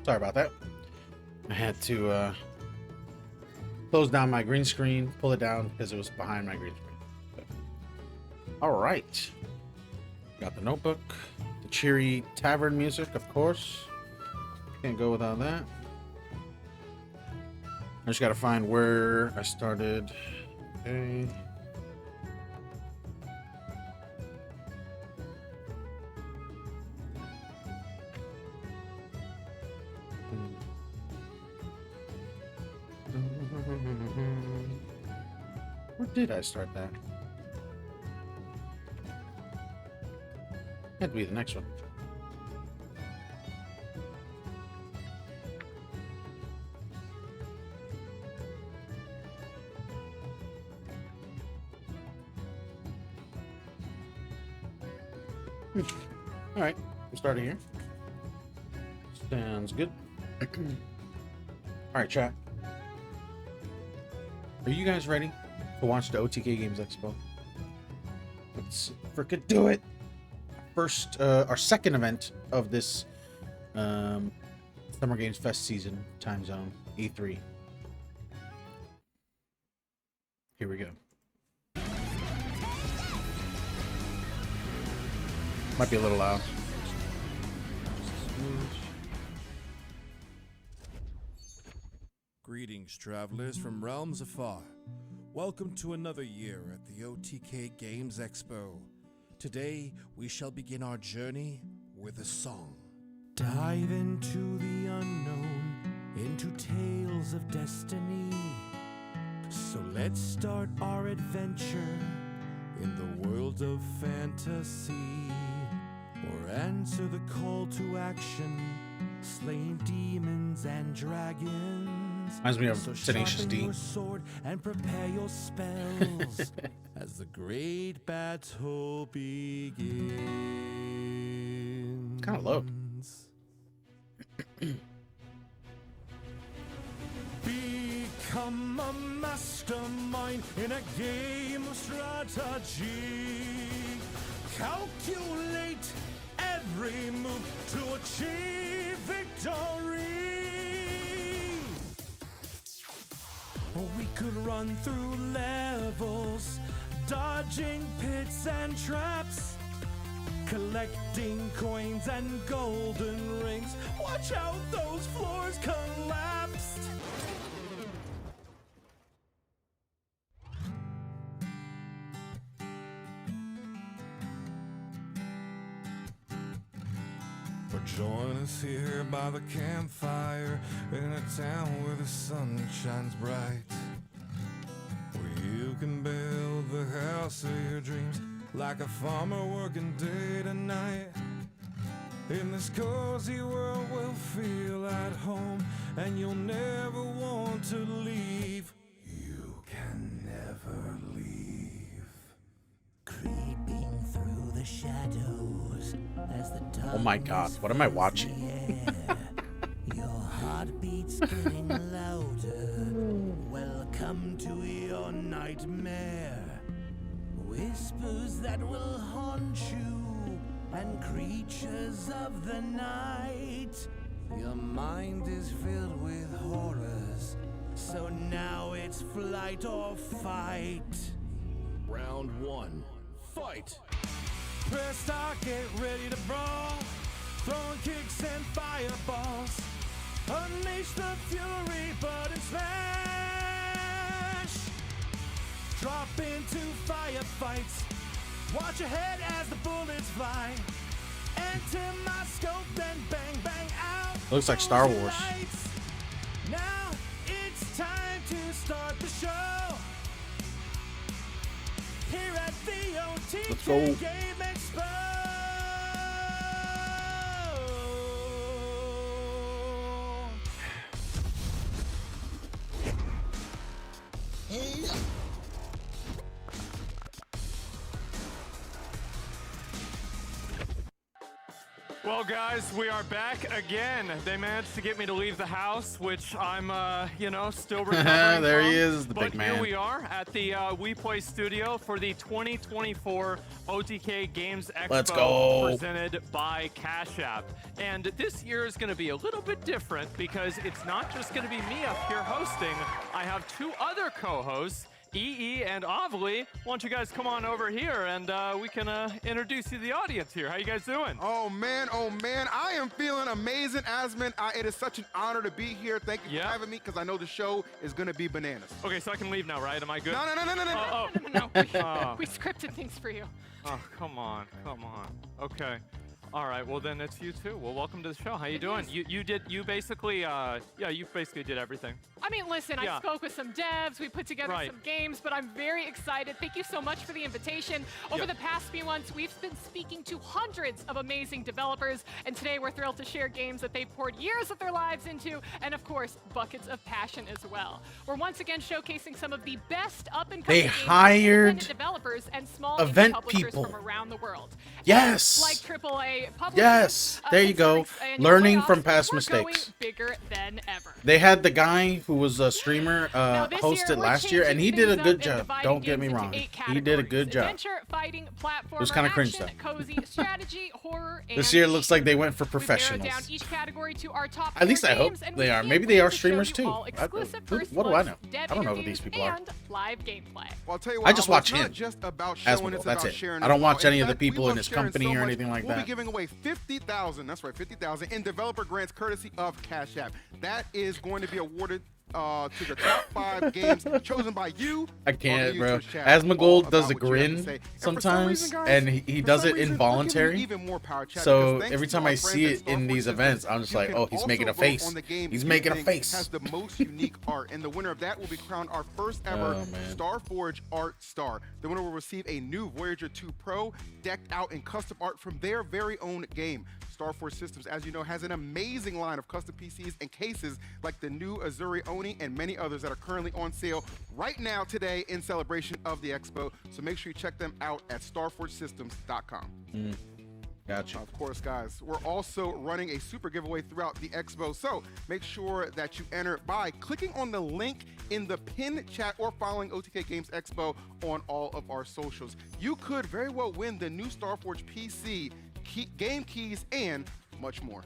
Sorry about that. I had to close down my green screen, pull it down because it was behind my green screen. So, all right. Got the notebook, the cheery tavern music, of course. Can't go without that. I just got to find where I started. Okay. Where did I start that? Had to be the next one. All right, we're starting here. Sounds good. All right, chat. Are you guys ready to watch the OTK Games Expo? Let's frickin' do it. First, our second event of this Summer Games Fest season, time zone, E3. Here we go. Might be a little loud. Greetings, travelers from realms afar. Welcome to another year at the OTK Games Expo. Today, we shall begin our journey with a song. Dive into the unknown, into tales of destiny. So let's start our adventure in the world of fantasy. Or answer the call to action, slaying demons and dragons. Reminds me of Tenacious D. Your sword and prepare your spells as the great battle begins. Kind of low. Become a mastermind in a game of strategy. Calculate every move to achieve victory. Or we could run through levels, dodging pits and traps, collecting coins and golden rings. Watch out, those floors collapsed. Or join us here by the campfire in a town where the sun shines bright, where you can build the house of your dreams like a farmer working day to night. In this cozy world we'll feel at home, and you'll never want to leave. You can never leave. Creeping through the shadows as the darkness. Oh my god, what am I watching? Your heartbeat's getting louder. Welcome to your nightmare. Whispers that will haunt you, and creatures of the night. Your mind is filled with horrors, so now it's flight or fight. Round one, fight! Press start, get ready to brawl, throwing kicks and fireballs. Unleash the fury, button smash! Drop into firefights. Watch ahead as the bullets fly. Enter my scope, then bang, bang out. Looks like Star Wars. Now it's time to start the show. Here at the Let's go. OTK Game Expo. Well, guys, we are back again. They managed to get me to leave the house, which I'm, you know, still recovering There from. he is, the but big man. Here we are at the We Play studio for the 2024 OTK Games Expo. Let's go. Presented by Cash App. And this year is going to be a little bit different because it's not just going to be me up here hosting. I have two other co-hosts, EE and Avli. Why don't you guys come on over here and we can introduce you to the audience here. How you guys doing? Oh man, I am feeling amazing, Asman. It is such an honor to be here. Thank you for having me, because I know the show is gonna be bananas. Okay, so I can leave now, right? Am I good? No. Oh. We scripted things for you. Oh, come on. Okay. All right, well then it's you too. Well, welcome to the show. How you doing? You basically did everything. I mean, listen, Yeah. I spoke with some devs, we put together Right. some games, but I'm very excited. Thank you so much for the invitation. Over the past few months, we've been speaking to hundreds of amazing developers, and today we're thrilled to share games that they've poured years of their lives into, and of course, buckets of passion as well. We're once again showcasing some of the best up-and-coming They games from hired independent developers and small event indie publishers people. from around the world. Yes. Like AAA publishers. Yes. There you go. and Learning playoffs, from past we're mistakes. Going bigger than ever. They had the guy who was a streamer Now, this hosted year, we're last year, and he changing did a things good up and job. dividing Don't get me games into wrong. 8 He did a categories. good job. Adventure, fighting, platformer, was kinda cringe, action, cozy, strategy, horror, and This year looks like they went for We've narrowed professionals. down each category to our top At least 4 I hope games, and they we are. can't Maybe wait they are to show streamers you too. all exclusive first What do I looks, know? dev I don't know who interviews, these people are. and live gameplay. Well, I'll tell you I what, just Alva, watch it's him not just about as showing, well. it's That's about it. sharing I don't as watch well. any In of the fact, we people in love his sharing company so or much, anything like we'll that. be giving away 50,000, that's right, 50,000 in developer grants courtesy of Cash App. That is going to be awarded to the top 5 games chosen by you. I on the can't, bro. YouTube chat, Asmongold all does a about what you have to grin say. And for some sometimes, reason, guys, and he for does some it reason, we're giving you involuntary. even more power chat, So because thanks every to time our I friends see at it in Star these Force events, Systems, I'm just you like, can oh, he's also making a vote face. on the game He's you making a think face. has the most unique art, and the winner of that will be crowned our first ever Oh, man. Starforge Art Star. The winner will receive a new Voyager 2 Pro decked out in custom art from their very own game. Starforge Systems, as you know, has an amazing line of custom PCs and cases like the new Azuri Oni and many others that are currently on sale right now today in celebration of the Expo. So make sure you check them out at starforgesystems.com. Gotcha. Of course, guys, we're also running a super giveaway throughout the Expo, so make sure that you enter by clicking on the link in the pinned chat or following OTK Games Expo on all of our socials. You could very well win the new Starforge PC, game keys, and much more.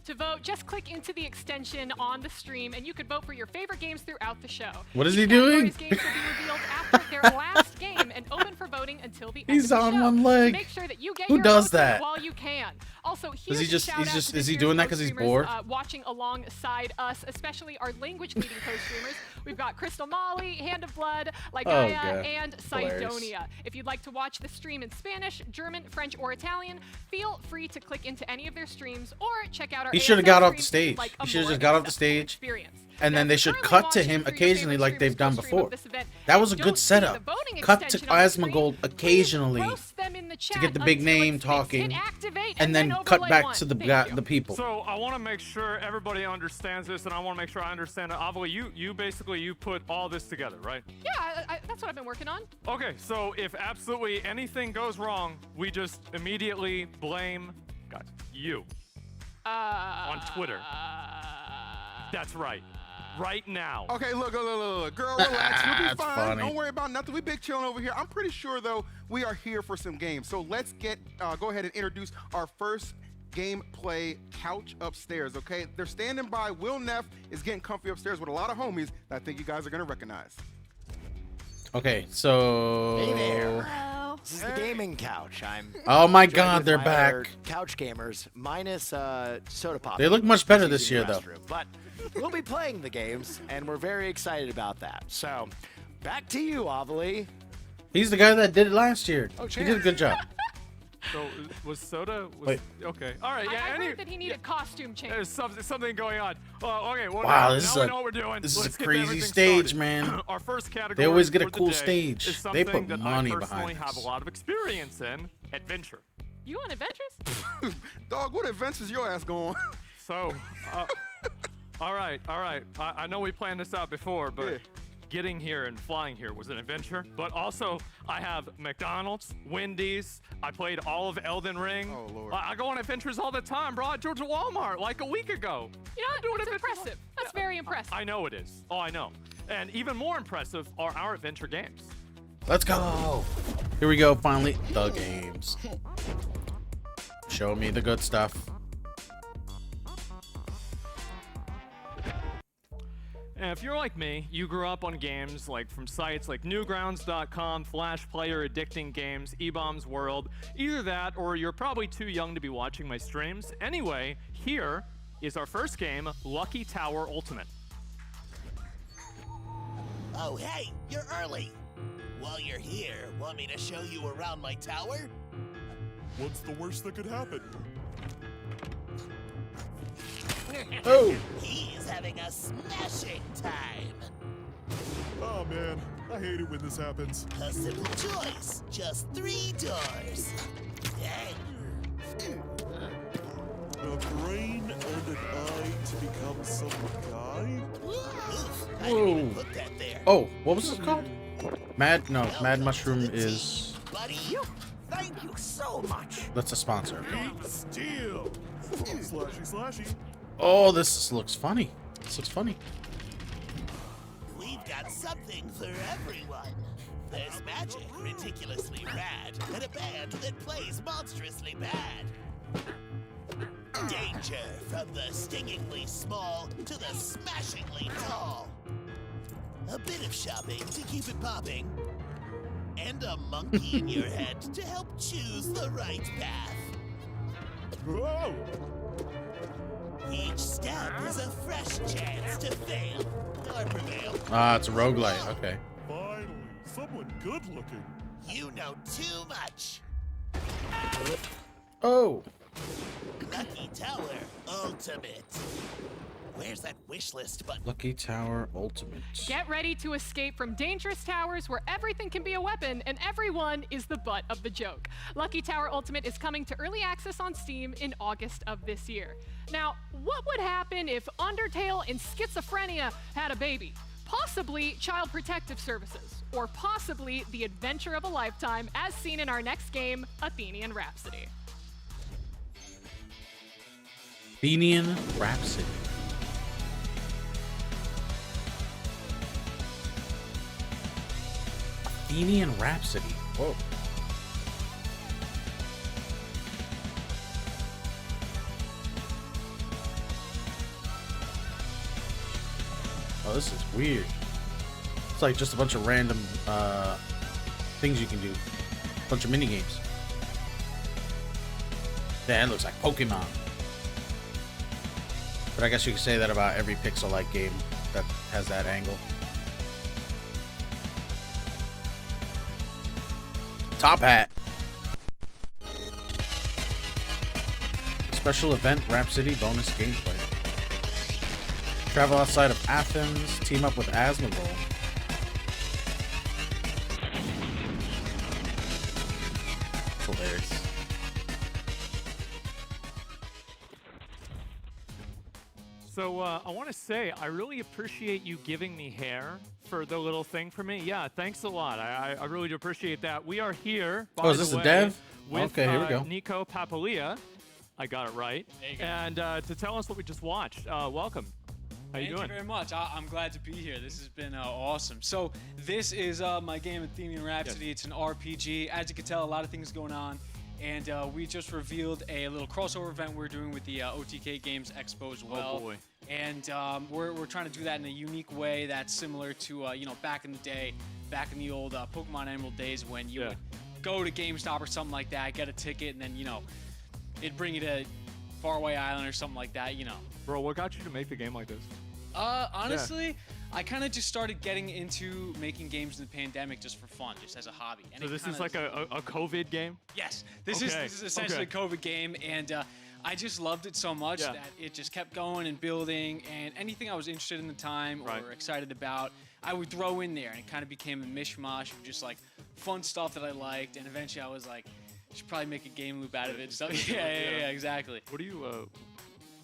To vote, just click into the extension on the stream, and you could vote for your favorite games throughout the show. What is Each he doing? category's games will be revealed after their last game and open for voting until the end He's of the on show. one leg. So make sure that you get Who your does votes in that? while you can. Also, huge he just- shout he's out just- to is he this doing year's that 'cause he's co-streamers, bored? watching alongside us, especially our language-leading co-streamers. We've got Crystal Molly, Hand of Blood, Ligaya, God. and Hilarious. Sidonia. If you'd like to watch the stream in Spanish, German, French, or Italian, feel free to click into any of their streams or check out our He should have ASL got off the streams if stage. you'd like a He should have more just got off the accessible stage. experience. And Now, then they if should you're cut currently to watching him through your occasionally favorite like they've streamers done co-stream of before. this event That was a and good don't see setup. the voting Cut to extension on the screen, Asmongold please occasionally roast them in the chat get the big until it name sticks. talking, Hit activate and then cut overlay back one. to the Thank you. the people. So I want to make sure everybody understands this, and I want to make sure I understand it. Avali, you basically put all this together, right? Yeah, that's what I've been working on. Okay, so if absolutely anything goes wrong, we just immediately blame you on Twitter. That's right. Right now. Okay, look, girl, relax. You'll be That's fine. funny. Don't worry about nothing. We big chilling over here. I'm pretty sure, though, we are here for some games. So let's go ahead and introduce our first gameplay couch upstairs, okay? They're standing by. Will Neff is getting comfy upstairs with a lot of homies that I think you guys are going to recognize. Okay, so Hey there. This is the gaming couch. I'm. Oh my joined God, with they're my back. other couch gamers, minus soda pop. They look much better He's this using year, the though. restroom. But we'll be playing the games, and we're very excited about that. So, back to you, Avali. He's the guy that did it last year. Oh, He did a good job. So was Soda? Wait. Okay. All right. Yeah. I heard that he needed costume change. There's something going on. Okay. Well, Wow, now, this now is we a- know what we're doing. this is a Let's get crazy everything stage, started. man. Our first category. They always get a for the cool day stage. is They put something that money I personally behind have this. a lot of experience in: adventure. You on adventures? Dog, what adventures your ass going? So, all right. I know we planned this out before, but Yeah. getting here and flying here was an adventure, but also I have McDonald's, Wendy's, I played all of Elden Ring. Oh, Lord. I go on adventures all the time, bro. I drove to Walmart like a week ago. You know, doing that's adventures all- impressive. That's very impressive. I know it is. Oh, I know. And even more impressive are our adventure games. Let's go. Here we go. Finally, the games. Show me the good stuff. And if you're like me, you grew up on games like from sites like Newgrounds.com, Flash Player, Addicting Games, eBombs World. Either that, or you're probably too young to be watching my streams. Anyway, here is our first game, Lucky Tower Ultimate. Oh, hey, you're early. While you're here, want me to show you around my tower? What's the worst that could happen? Oh. He's having a smashing time. Oh man, I hate it when this happens. A simple choice, just 3 doors. Dang. A brain and an eye to become some guy? Oof, I didn't even Whoa. put that there. Oh, what was this called? Mad Mushroom is. Buddy, Thank you so much. That's a sponsor. Steel! Slashy, slashy. Oh, this looks funny. This looks funny. we've got something for everyone. There's magic ridiculously rad, and a band that plays monstrously bad. Danger from the stingingly small to the smashingly tall. A bit of shopping to keep it popping. And a monkey in your head to help choose the right path. Whoa! Each step is a fresh chance to fail or prevail. Ah, it's a roguelite. Okay. Finally, someone good looking. You know too much. Oh. Lucky Tower Ultimate. Where's that wish list button? Lucky Tower Ultimate. Get ready to escape from dangerous towers where everything can be a weapon and everyone is the butt of the joke. Lucky Tower Ultimate is coming to early access on Steam in August of this year. Now, what would happen if Undertale and schizophrenia had a baby? Possibly Child Protective Services, or possibly the adventure of a lifetime as seen in our next game, Athenian Rhapsody. Athenian Rhapsody. Athenian Rhapsody. Whoa. Oh, this is weird. It's like just a bunch of random things you can do. A bunch of mini games. Yeah, it looks like Pokemon. But I guess you could say that about every pixel-like game that has that angle. Top Hat. Special event Rhapsody bonus gameplay. Travel outside of Athens, team up with Asmongold. Hilarious. So I want to say, I really appreciate you giving me hair for the little thing for me. Yeah, thanks a lot. I really do appreciate that. We are here, by Oh, is the this a way, dev? with Okay, here we go. Nico Papalia. I got it right. There you go. And to tell us what we just watched. Welcome. How you Thank doing? you very much. I'm glad to be here. This has been awesome. So this is my game, Athenian Rhapsody. Yes. It's an RPG. As you can tell, a lot of things going on. And we just revealed a little crossover event we're doing with the OTK Games Expo as well. Oh boy. And we're trying to do that in a unique way that's similar to, back in the day, back in the old Pokemon Emerald days when you would go to GameStop or something like that, get a ticket, and then, it'd bring you to Faraway Island or something like that, Bro, what got you to make the game like this? Honestly, I kind of just started getting into making games in the pandemic just for fun, just as a hobby. And So it this is kinda- like a COVID game? Yes, this Okay, is essentially okay. a COVID game, and I just loved it so much Yeah. that it just kept going and building, and anything I was interested in the time Right. or excited about, I would throw in there, and it kind of became a mishmash of just like fun stuff that I liked, and eventually I was like, I should probably make a game loop out of it. So yeah, exactly. What do you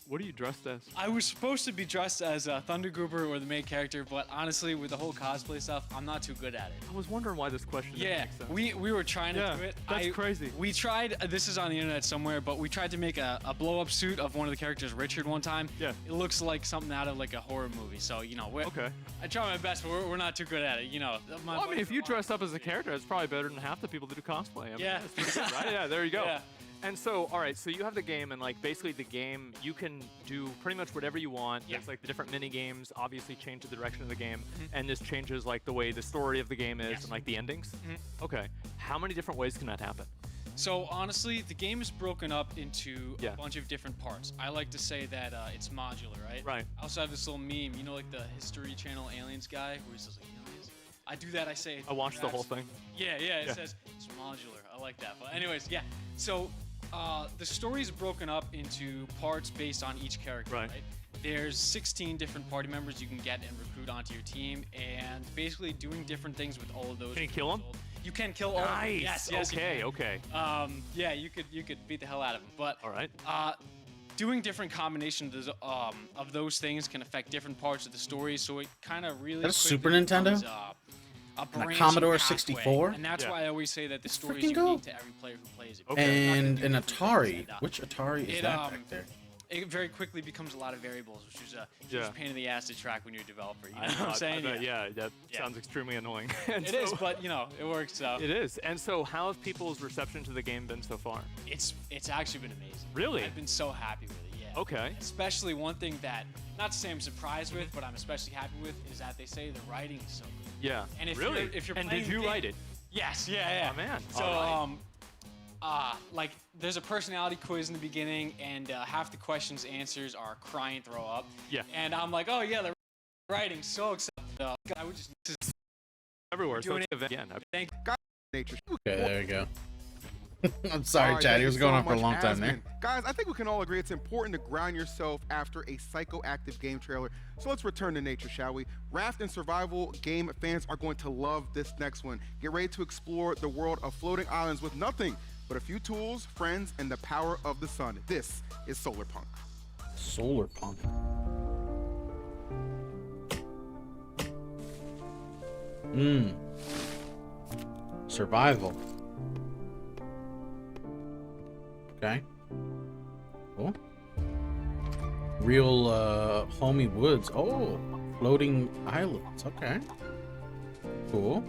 What are you dressed as? I was supposed to be dressed as a Thunder Grouper or the main character, but honestly, with the whole cosplay stuff, I'm not too good at it. I was wondering why this question didn't Yeah, make sense. we were trying to Yeah, do it. that's crazy. We tried, this is on the internet somewhere, but we tried to make a blow-up suit of one of the characters, Richard, one time. Yeah. It looks like something out of like a horror movie, so, you know, Okay. I try my best, but we're not too good at it, you know. Well, I mean, if you dress up as a character, it's probably better than half the people that do cosplay. I mean, Yeah. that's pretty good, right? Yeah, there you go. Yeah. And so, all right, so you have the game, and like basically the game, you can do pretty much whatever you want. Yeah. There's like the different mini games, obviously change the direction of the game, and this changes like the way the story of the game is and like the endings. Okay, how many different ways can that happen? So honestly, the game is broken up into Yeah. a bunch of different parts. I like to say that it's modular, right? Right. I also have this little meme, you know, like the History Channel Aliens guy, where he says like, aliens. I do that. I say. I watched the whole thing. Yeah, it Yeah. says it's modular. I like that. But anyways, yeah. So the story is broken up into parts based on each character. Right. There's 16 different party members you can get and recruit onto your team, and basically doing different things with all of those. Can you kill 'em? You can kill all of them. Nice. Yes, you Okay. can. Okay. Yeah, you could beat the hell out of them. But All right. doing different combinations of those things can affect different parts of the story. So it kind of really. That a quickly Super Nintendo? becomes, a branching Commodore pathway. 64? And that's Yeah. why I always say that the story is freaking unique cool. to every player who plays it. Okay. And an Not gonna do Atari. it. Which Atari is It, that back there? It very quickly becomes a lot of variables, which is a huge Yeah. pain in the ass to track when you're a developer. You know I what know, I'm saying? I bet, yeah, that Yeah. sounds extremely annoying. And It is, so- but you know, it works out. It is. And so, how have people's reception to the game been so far? It's actually been amazing. Really? I've been so happy with it. Yeah. Okay. Especially one thing that, not to say I'm surprised with, but I'm especially happy with, is that they say the writing is so good. Yeah. And if really? if you're and playing did the you game- write it? Yes. Yeah. Oh, man. So All right. like there's a personality quiz in the beginning, and half the questions answers are cry and throw up. Yeah. And I'm like, oh yeah, the writing so acceptable. I would just Everywhere. So doing it's again. thank. Nature. Okay, there we go. I'm sorry, All right, Chad. thank He was you going so on for a much, long time there. Asmon. Guys, I think we can all agree it's important to ground yourself after a psychoactive game trailer. So let's return to nature, shall we? Raft and survival game fans are going to love this next one. Get ready to explore the world of floating islands with nothing but a few tools, friends, and the power of the sun. This is Solar Punk. Solar Punk. Survival. Okay. Cool. Real homey woods. Oh, floating islands. Okay. Cool.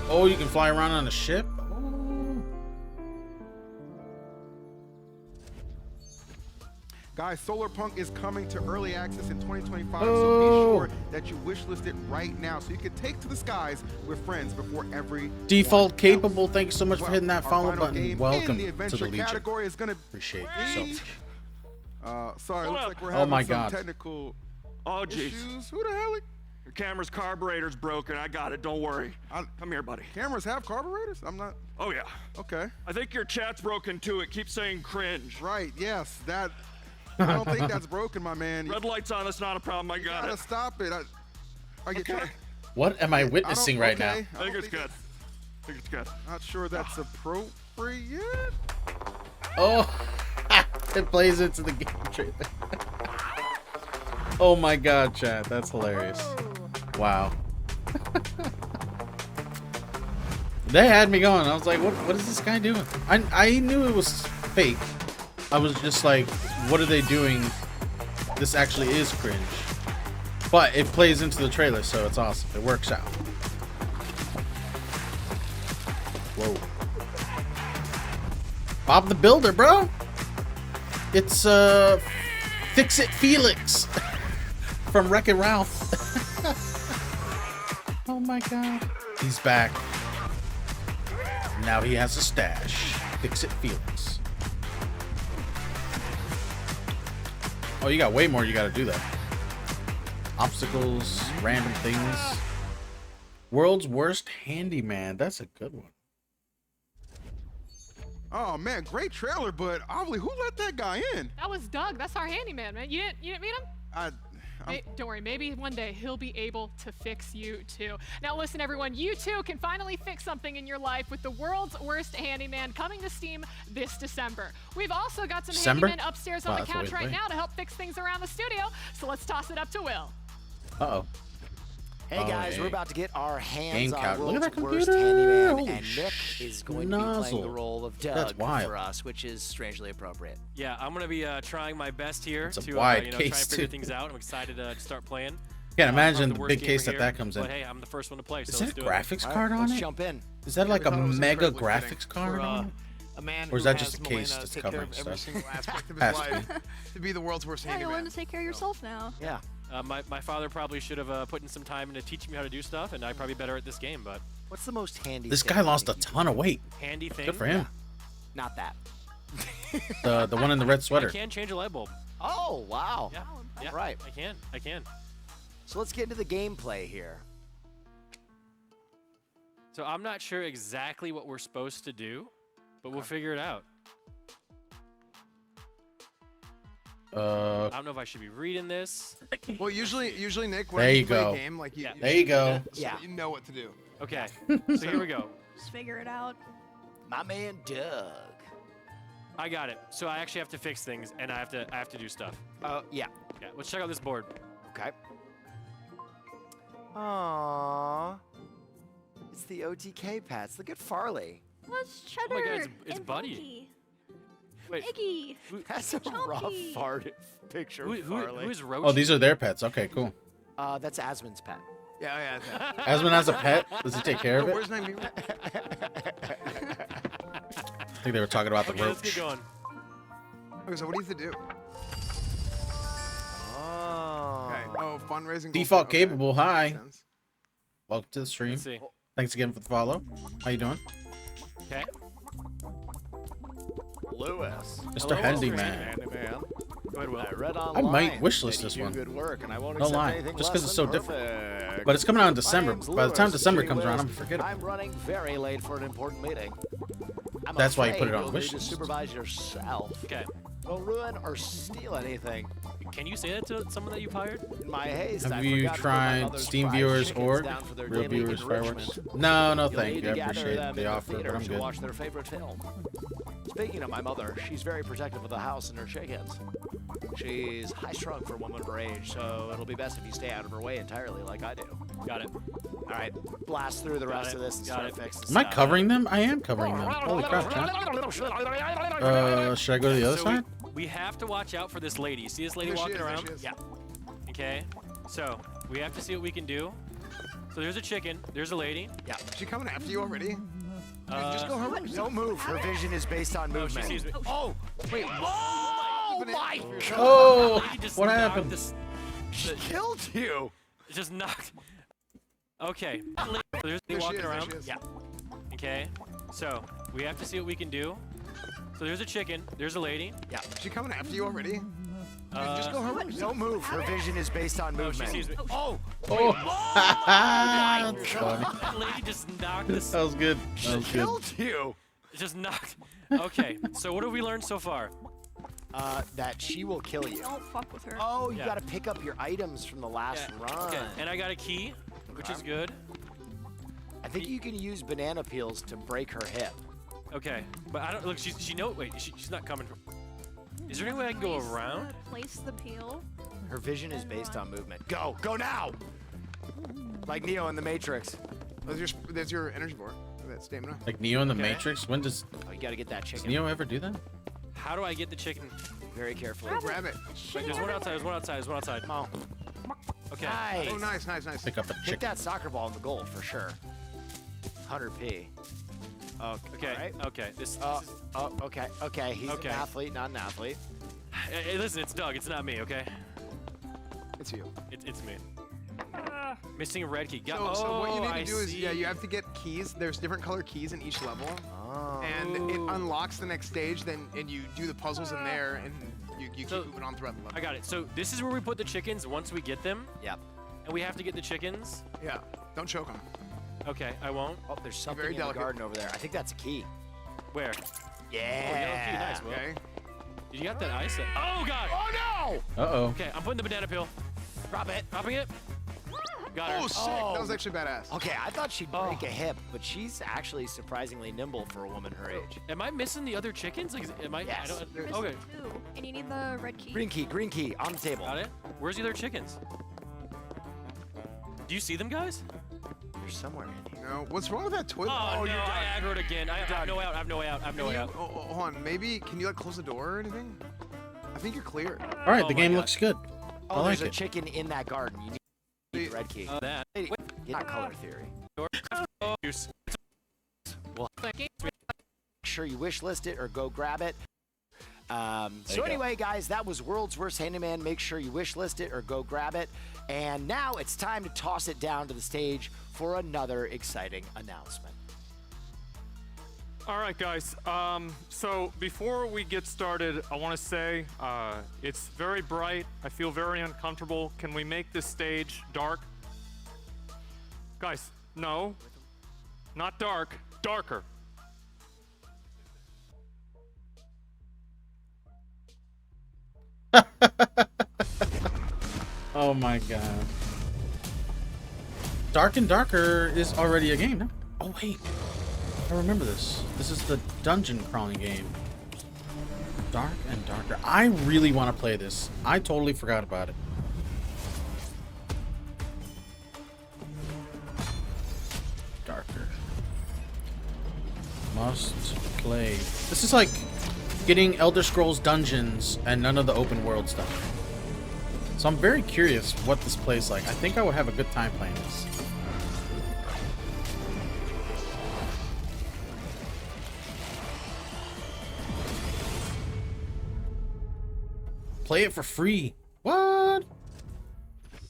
Oh, you can fly around on a ship? Oh. Guys, Solar Punk is coming to early access in 2025, so Oh. be sure that you wishlist it right now so you can take to the skies with friends before every Default one capable. else. Thank you so much for hitting that Our follow final button. game Welcome in the to adventure the Legion. category is gonna Appreciate you so be. much. Sorry, Hold looks up. like we're Oh having my some God. technical Oh, jeez. issues. Who the hell? Your camera's carburetor's broken. I got it. Don't worry. Come here, buddy. Cameras have carburetors? I'm not. Oh, yeah. Okay. I think your chat's broken, too. It keeps saying cringe. Right. Yes. That. I don't think that's broken, my man. Red light's on. That's not a problem. I You got gotta it. stop it. I get Okay. What am I witnessing right now? I think it's good. I think it's good. Not sure that's appropriate. Oh, it plays into the game trailer. Oh my God, chat. That's hilarious. Wow. They had me going. I was like, what is this guy doing? I knew it was fake. I was just like, what are they doing? This actually is cringe. But it plays into the trailer, so it's awesome. It works out. Whoa. Bob the Builder, bro. It's Fix It Felix from Wreck-It Ralph. Oh my god. He's back. Now he has a stash. Fix It Felix. Oh, you got way more you gotta do though. Obstacles, random things. World's Worst Handyman. That's a good one. Oh man, great trailer, but obviously, who let that guy in? That was Doug. That's our handyman, man. You didn't meet him? Don't worry, maybe one day he'll be able to fix you too. Now listen everyone, you too can finally fix something in your life with the World's Worst Handyman coming to Steam this December. We've also got some handymen upstairs on the couch right now to help fix things around the studio, so let's toss it up to Will. Uh-oh. Hey guys, we're about to get our hands Game on count. Look at World's that Worst computer. Handyman, Holy and Nick is going to be playing the role of Doug for us, which is strangely appropriate. Yeah, I'm gonna be trying my best here It's a to wide try case, and figure too. things out. I'm excited to start playing. Can't imagine I'm the worst big gamer case here, that comes in. But hey, I'm the first one to play, so Is let's that a do graphics All card right, on let's it? jump in. Is that like a thought it was mega incredibly graphics fitting card on it? A man Or is who that has just a case Milena that's take care covering of every stuff? single aspect of his Has to life to be the world's worst Yeah, you're handyman. learning to take care of yourself now. Yeah. My father probably should have put in some time into teaching me how to do stuff, and I'm probably better at this game, but What's the most handy This thing guy you lost a think you ton of weight. handy thing. Good for him. Not that. The one in the red I sweater. can change a light bulb. Oh, wow. Yeah, yeah, Right. I can. So let's get into the gameplay here. So I'm not sure exactly what we're supposed to do, but we'll figure it out. I don't know if I should be reading this. Well, usually, Nick, There when you you play go. a game, like you, Yeah. you There you should go. read it so Yeah. you know what to do. Okay, so here we go. Just figure it out. My man, Doug. I got it. So I actually have to fix things, and I have to do stuff. Yeah. Okay, let's check out this board. Okay. Aww. It's the OTK pets. Look at Farley. What's Oh Cheddar? my God, it's and Buddy. Punky? Wait, Iggy. That's a rough Chunky. farted picture of Farley. who is Roach? Oh, these are their pets. Okay, cool. That's Asmon's pet. Yeah. Asmon has a pet. Does he take care of it? Where's name? I think they were talking about the Okay, let's get roach. going. Okay, so what do you have to do? Oh. Okay. Oh, fundraising. goal Default for- okay. capable. Hi. Makes sense. Welcome to the stream. Let's see. Thanks again for the follow. How you doing? Okay. Lewis. Mr. Hello, Handyman. Handyman. Go ahead, Will. I read I online might wishlist that you this do one. good work, and I won't No accept lie, anything just less 'cause it's than so different. perfect. But it's coming out in My December. name's By the time Lewis, December G. comes around, I'm Wills. forgettable. I'm running very late for an important meeting. I'm That's why you put afraid it on you'll wish need to list. supervise yourself. Okay. Don't ruin or steal anything. Can you say that to someone that you've hired? In my haste, I Have you forgot to put my tried mother's Steam fried viewers chickens or down for their real daily viewers enrichment. fireworks? No, You'll thank need you. I to gather appreciate them the in offer, but theater I'm to good. watch their favorite film. Speaking of my mother, she's very protective of the house and her chickens. She's high-strung for a woman of her age, so it'll be best if you stay out of her way entirely like I do. Got it. All right, blast through the rest it, of this and got start it. fixing Am I stuff. covering them? I am covering them. Holy crap, chat. Should I go to the other So side? we have to watch out for this lady. See this lady There she walking is, there around? she is. Yeah. Okay. So we have to see what we can do. So there's a chicken. There's a lady. Yeah. Is she coming after you already? Just go her way. Don't move. Her vision is based on Oh, she movement. sees me. Oh, Wait. oh my God! Oh, Lady just what knocked happened? this- She killed you. just knocked. Okay. So there's a lady There she walking is, there around. she is. Yeah. Okay. So we have to see what we can do. So there's a chicken. There's a lady. Yeah. Is she coming after you already? Just go her way. Don't move. Her vision is based on Oh, she movement. sees me. Oh, Oh, that's funny. That lady just knocked this. That was good. That she was good. killed you. Just knocked. Okay. So what have we learned so far? That she will kill you. Don't fuck with her. Oh, you Yeah. gotta pick up your items from the last Yeah, run. Okay. And I got a key, which is good. I think you can use banana peels to break her hip. Okay. But I don't look. She know. Wait. She's not coming. Is there any way I can go around? Place the peel. Her vision is based on movement. Go, go now! Like Neo in the Matrix. There's your energy bar. That stamina. Like Neo in the Okay. Matrix? When does Oh, you gotta get that does chicken Neo ever do that? How do I get the chicken? very carefully. Grab it. Wait, there's one outside. There's one outside. There's one outside. Come on. Okay. Nice. Oh, nice, nice, nice. Pick up the Hit chicken. that soccer ball in the goal for sure. 100p. Okay. Alright. Okay. This is Okay, okay. He's Okay. an athlete, not an athlete. Hey, listen, it's Doug. It's not me, okay? It's you. It's me. Missing a red key. So what you need to I do is, yeah, see. you have to get keys. There's different color keys in each level, Oh. and it unlocks the next stage. Then and you do the puzzles in there, and you keep So- moving on throughout the level. I got it. So this is where we put the chickens once we get them, Yep. and we have to get the chickens. Yeah, don't choke them. Okay, I won't. Oh, there's something very in the delicate. garden over there. I think that's a key. Where? Yeah. Oh, yellow key. Nice, Will. Okay. Did you got that ice? Oh, God. Oh Uh-oh. Okay, I'm putting the banana peel. Drop it. Dropping it. Got her. no! Oh, sick! That was actually badass. Okay, I thought she'd break a hip, but she's actually surprisingly nimble for a woman her age. Am I missing the other chickens? Like, am I? Yes. I don't, You're okay. missing 2, and you need the red key. Green key on the table. Got it. Where's the other chickens? Do you see them, guys? They're somewhere in here. No, what's wrong with that toilet? Oh, no, you're I done. aggroed again. I have no out. I have no out. I have no Can you, out. hold on, maybe can you like close the door or anything? I think you're clear. All right, Oh the my game God. looks good. I Oh, like there's a it. chicken in that garden. You need the red key. That. Lady, get that color theory. Juice. Make sure you wish list it or go grab it. So you go. anyway, guys, that was World's Worst Handyman. Make sure you wish list it or go grab it. And now it's time to toss it down to the stage for another exciting announcement. All right, guys. So before we get started, I want to say it's very bright. I feel very uncomfortable. Can we make this stage dark? Guys, no. Not dark. Darker. Oh my god. Dark and Darker is already a game, no? Oh wait. I remember this. This is the dungeon crawling game. Dark and Darker. I really want to play this. I totally forgot about it. Darker. Must play. This is like getting Elder Scrolls Dungeons and none of the open world stuff. So I'm very curious what this plays like. I think I would have a good time playing this. Play it for free. What?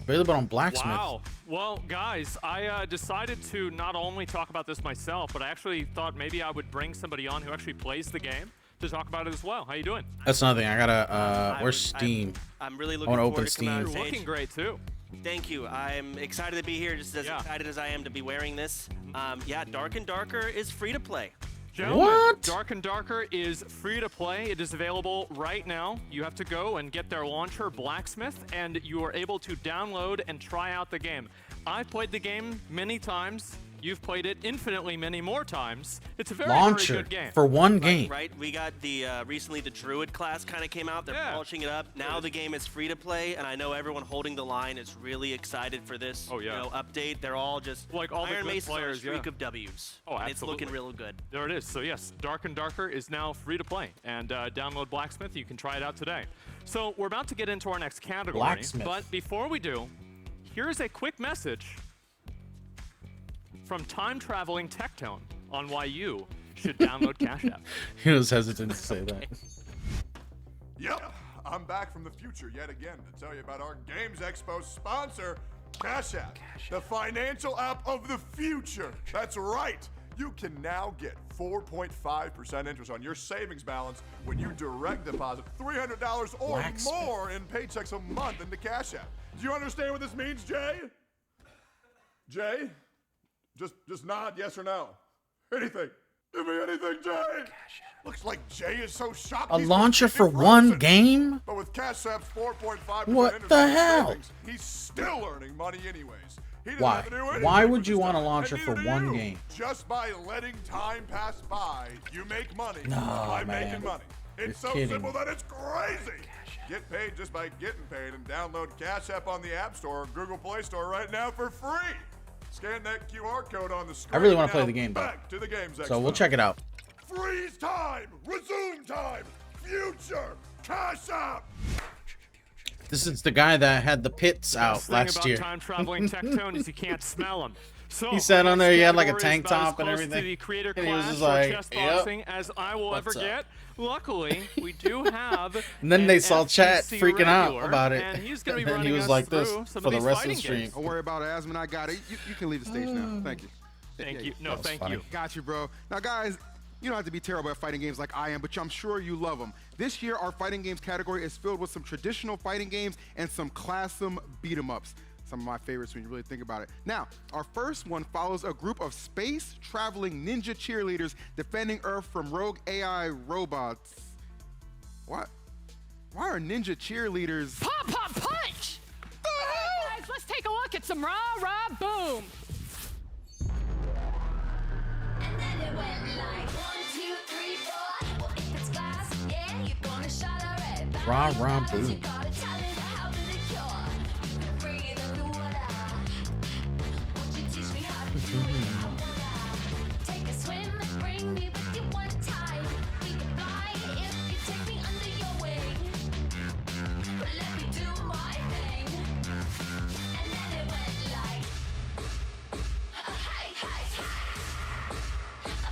Available on Blacksmith. Wow. Well, guys, I decided to not only talk about this myself, but I actually thought maybe I would bring somebody on who actually plays the game to talk about it as well. How you doing? That's another thing. I gotta. Where's Steam? I'm really I looking wanna forward open to coming on Steam. You're stage. looking great too. Thank you. I'm excited to be here, just as excited as I am to be wearing this. Yeah, Dark and Darker is free to play. Gentlemen, What? Dark and Darker is free to play. It is available right now. You have to go and get their launcher, Blacksmith, and you are able to download and try out the game. I've played the game many times. You've played it infinitely many more times. It's a very, Launcher very good game. for one game. Right? We got the recently the Druid class kind of came out. They're Yeah. polishing it up. Now the game is free to play, and I know everyone holding the line is really excited for this update. They're all just Like all the Iron good Mason's on a players, streak yeah. of W's. Oh, and it's looking absolutely. real good. There it is. So yes, Dark and Darker is now free to play. And download Blacksmith. You can try it out today. So we're about to get into our next category. Blacksmith. But before we do, here's a quick message from time-traveling Tectone on why you should download Cash App. He was hesitant to say that. Yep, I'm back from the future yet again to tell you about our Games Expo sponsor, Cash App, the financial app of the future. That's right. You can now get 4.5% interest on your savings balance when you direct deposit $300 or Blacksmith. more in paychecks a month into Cash App. Do you understand what this means, Jay? Jay? Just nod yes or no. Anything. Give me anything, Jay. Looks like Jay is so shocked. A he's launcher for completely one frozen. game? But with Cash App's 4.5% What interest the on his hell? savings, he's still earning money anyways. He doesn't Why? have to do anything Why with would you his want a time, launcher and for neither do one you. game? Just by letting time pass by, you make money No, by man. making money. You're It's so kidding. simple that it's crazy. Get paid just by getting paid and download Cash App on the App Store or Google Play Store right now for free. Scan that QR code on the screen. I really want to play Now the game, though. Back to the Games So we'll Expo. check it out. Freeze time! Resume time! Future! Cash App! This is the guy that had the pits out Best thing last about year. time-traveling Tectone is you can't smell them. So, He sat our on next there, he had like a category is tank about as top and close everything. To the creator And he was class just for like, chess "Yep, boxing as I will ever what's up?" get. Luckily, we do have. And then an they saw chat FGC freaking out regular, about it. And he's going to And be then he running was us like this through some for of the these rest of the fighting stream. games. Don't worry about it, Asmon. I got it. You can leave the stage now. Thank you. Thank you. No, That was thank funny. you. Got you, bro. Now, guys, you don't have to be terrible at fighting games like I am, but I'm sure you love them. This year, our fighting games category is filled with some traditional fighting games and some classum beat 'em ups. Some of my favorites when you really think about it. Now, our first one follows a group of space-traveling ninja cheerleaders defending Earth from rogue AI robots. What? Why are ninja cheerleaders? Pop, pop, punch! Guys, let's take a look at some rah, rah, boom. And then it went like 1, 2, 3, 4. Well, if it's glass, yeah, you're gonna shatter it. Rah, rah, boom. You got a talent, how did it cure? You can breathe underwater. Won't you teach me how to do it? I wanna take a swim and bring me with you one time. We can fly if you take me under your wing. But let me do my thing. And then it went like, hey, hey, hey.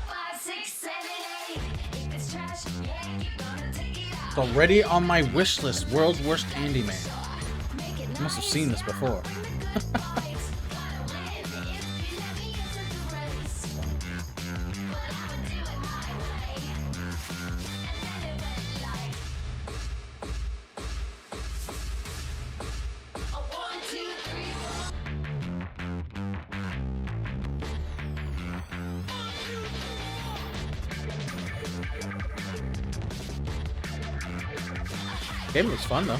5, 6, 7, 8. If it's trash, yeah, you're gonna take it out. It's already on my wish list. World's worst handyman. I must have seen this before. Game looks fun though.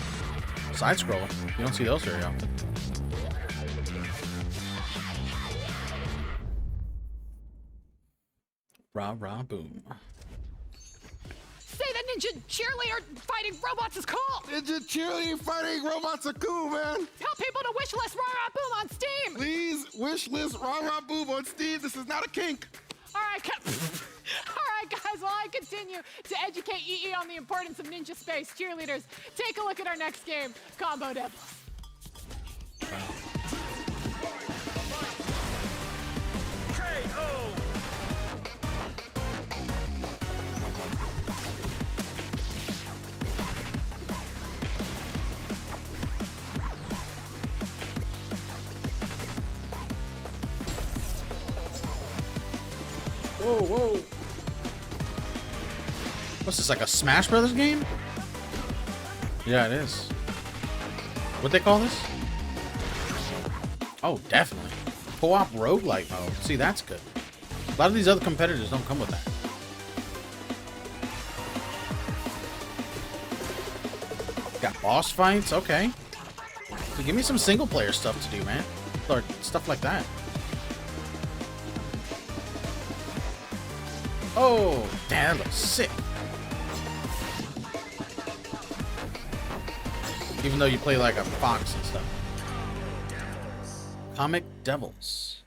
Side scrolling. You don't see those very often. Rah rah boom. Say that ninja cheerleader fighting robots is cool. Ninja cheerleading fighting robots are cool, man. Tell people to wish list rah, rah, boom on Steam. Please wish list rah rah boom on Steve. This is not a kink. All right, all right, guys, while I continue to educate EE on the importance of ninja space cheerleaders, take a look at our next game, Combo Devils. Whoa, whoa. What's this, like a Smash Brothers game? Yeah, it is. What they call this? Oh, definitely. Co-op roguelike mode. See, that's good. A lot of these other competitors don't come with that. Got boss fights? Okay. So give me some single player stuff to do, man. Or stuff like that. Oh, damn, that looks sick. Even though you play like a fox and stuff. Comic Devils.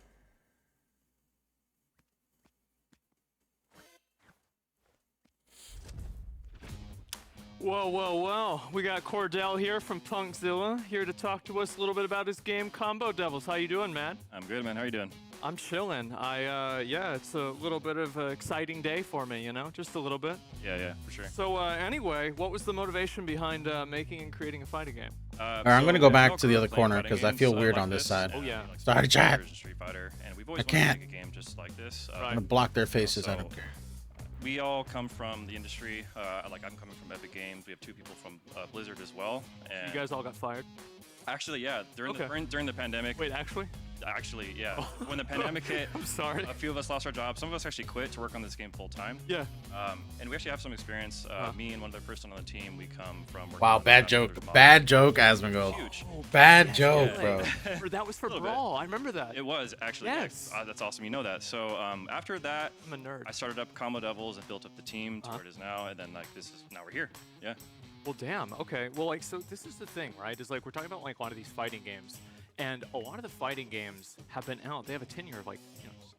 Whoa, whoa, whoa. We got Cordell here from Punkzilla here to talk to us a little bit about his game Combo Devils. How you doing, man? I'm good, man. How you doing? I'm chilling. Yeah, it's a little bit of an exciting day for me, you know, just a little bit. Yeah, for sure. So anyway, what was the motivation behind making and creating a fighting game? Alright, I'm gonna go back to the other corner because I feel weird on this side. Oh, yeah. Sorry, chat. Street Fighter, and we've always I wanted to can't. make a game just like this. I'm gonna block their faces. I so- don't care. We all come from the industry. Like I'm coming from Epic Games. We have 2 people from Blizzard as well. And You guys all got fired? actually, yeah, during Okay. the pandemic. Wait, actually? Actually, yeah. When the pandemic hit, I'm sorry. a few of us lost our jobs. Some of us actually quit to work on this game full time. Yeah. And we actually have some experience. Me and one other person on the team, we come from. working Wow, on the bad Smash joke. Brothers model. Bad joke, Asmongold. Huge. Bad joke, bro. That was for Little bit. Brawl. I remember that. It was actually. Yes. That's awesome. You know that. So after that, I'm a nerd. I started up Combo Devils and built up the team to where it is now, and then like now we're here. Yeah. Well, damn. Okay. Well, like, so this is the thing, right? Is like we're talking about like a lot of these fighting games, and a lot of the fighting games have been out. They have a tenure of like